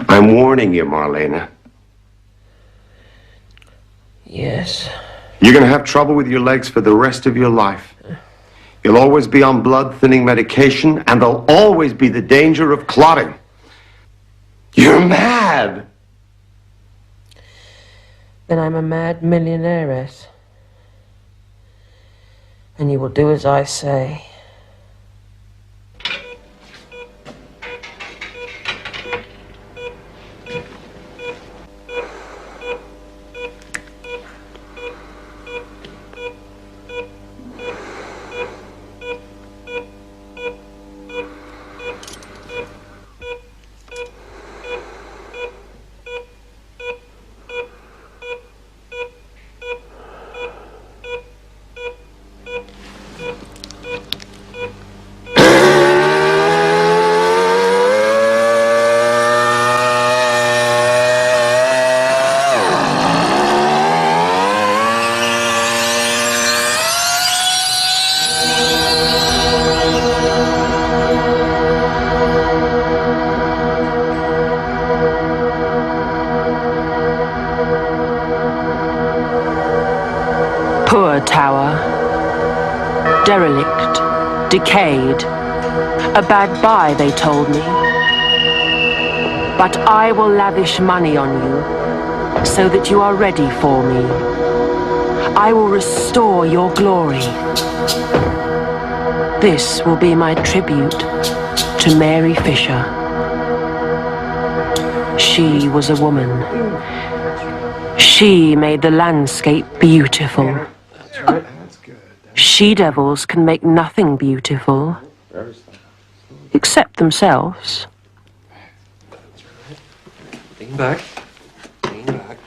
I'm warning you, Marlena. Yes. You're going to have trouble with your legs for the rest of your life. You'll always be on blood-thinning medication, and there'll always be the danger of clotting. You're mad! Then I'm a mad millionairess. And you will do as I say. tower. Derelict, decayed. A bad buy, they told me. But I will lavish money on you so that you are ready for me. I will restore your glory. This will be my tribute to Mary Fisher. She was a woman. She made the landscape beautiful. That's right. That's good. She-devils can make nothing beautiful, except themselves. Lean back. Lean back.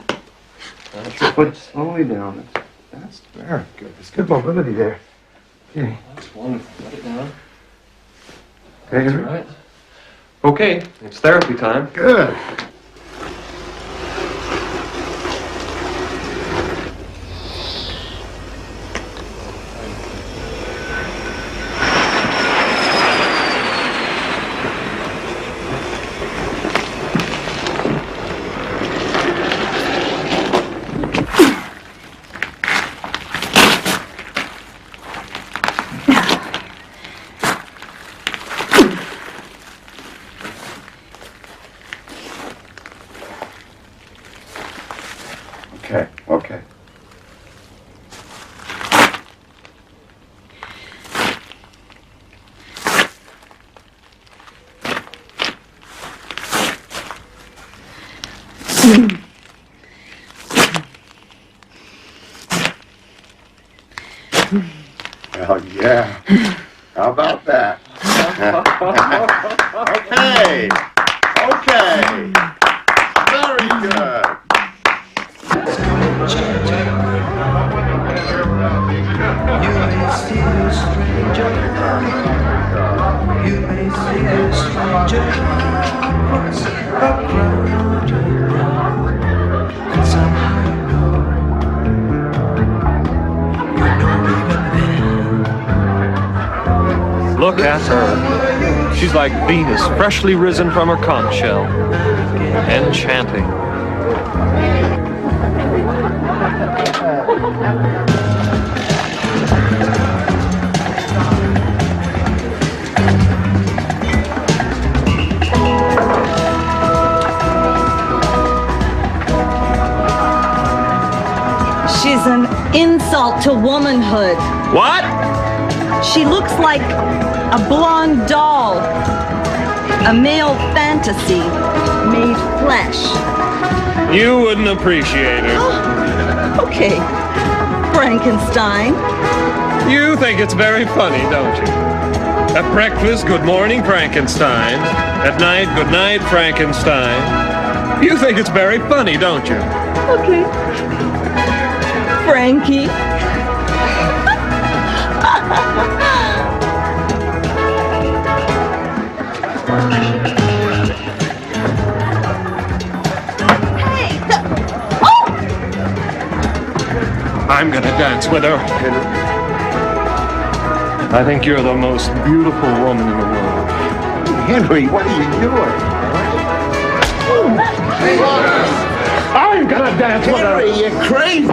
That's your foot slowly down. That's very good. There's good mobility there. Okay. That's wonderful. Let it down. Okay. That's right. Okay. It's therapy time. Good. Okay. Well, yeah. How about that? Okay. Okay. Very good. Look at her. She's like Venus, freshly risen from her conch shell. Enchanting. She's an insult to womanhood. What? She looks like a blonde doll. A male fantasy made flesh. You wouldn't appreciate her. Oh, okay. Frankenstein. You think it's very funny, don't you? At breakfast, good morning, Frankenstein. At night, good night, Frankenstein. You think it's very funny, don't you? Okay. Frankie. I'm gonna dance with her. I think you're the most beautiful woman in the world. Henry, what are you doing? I'm gonna dance with her. Henry, you're crazy.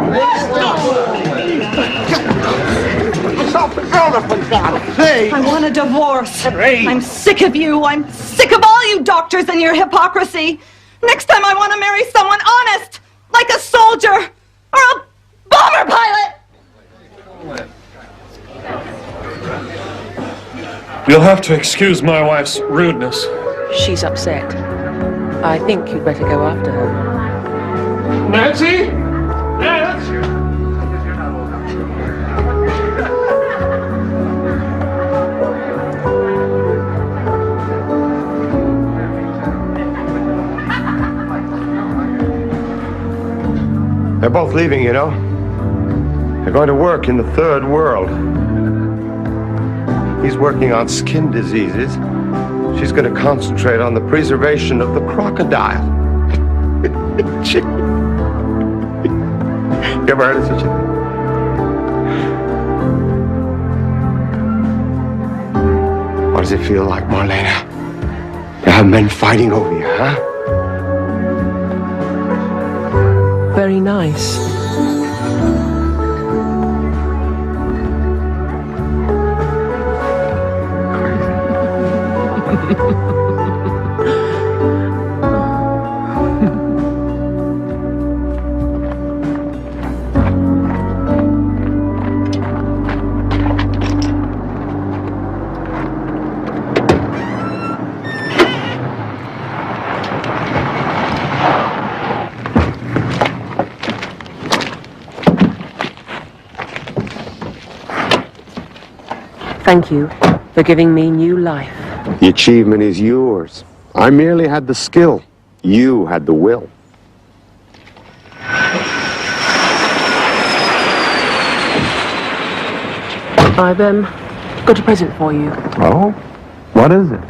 Stop the girl, for God's sake. I want a divorce. Henry. I'm sick of you. I'm sick of all you doctors and your hypocrisy. Next time I want to marry someone honest, like a soldier or a bomber pilot. You'll have to excuse my wife's rudeness. She's upset. I think you'd better go after her. Nancy? Nancy? They're both leaving, you know. They're going to work in the third world. He's working on skin diseases. She's going to concentrate on the preservation of the crocodile. You ever heard of such a thing? What does it feel like, Marlena? To have men fighting over you, huh? Very nice. Thank you for giving me new life. The achievement is yours. I merely had the skill. You had the will. I've got a present for you. Oh? What is it?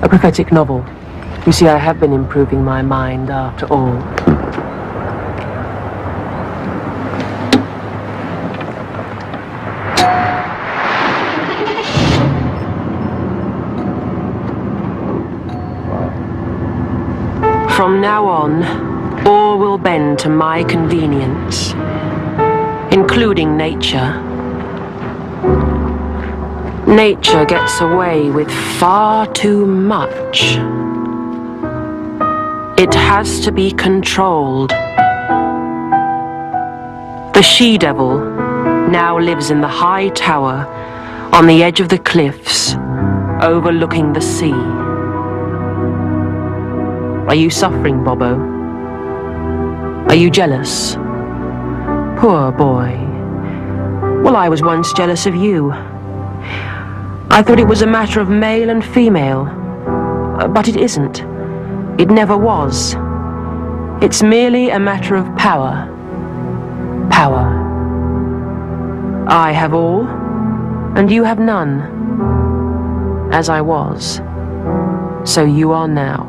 A prophetic novel. You see, I have been improving my mind after all. From now on, all will bend to my convenience, including nature. Nature gets away with far too much. It has to be controlled. The she-devil now lives in the high tower on the edge of the cliffs, overlooking the sea. Are you suffering, Bobo? Are you jealous? Poor boy. Well, I was once jealous of you. I thought it was a matter of male and female. But it isn't. It never was. It's merely a matter of power. Power. I have all, and you have none. As I was, so you are now.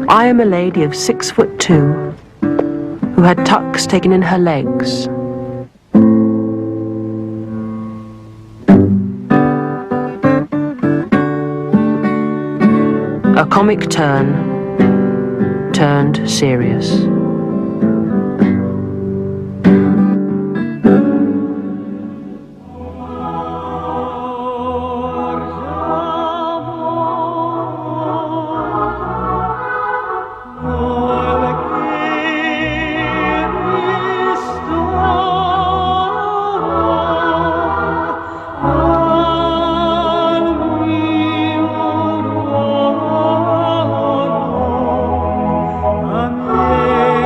I am a lady of 6'2", who had tucks taken in her legs. A comic turned serious. Yeah.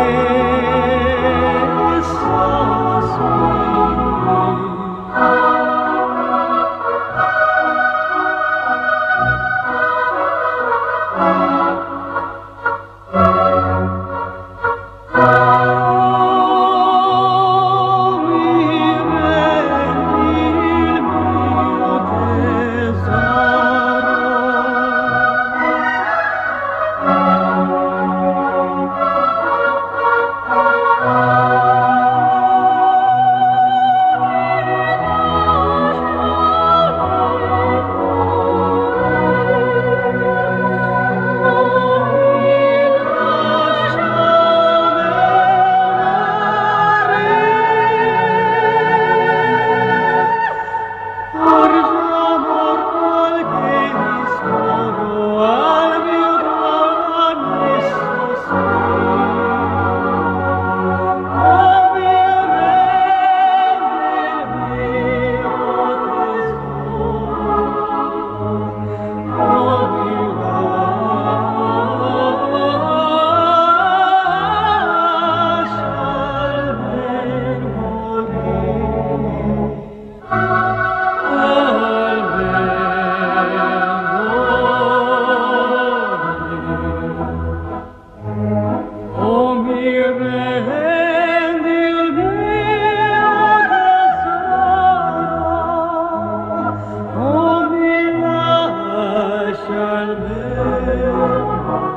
shall live.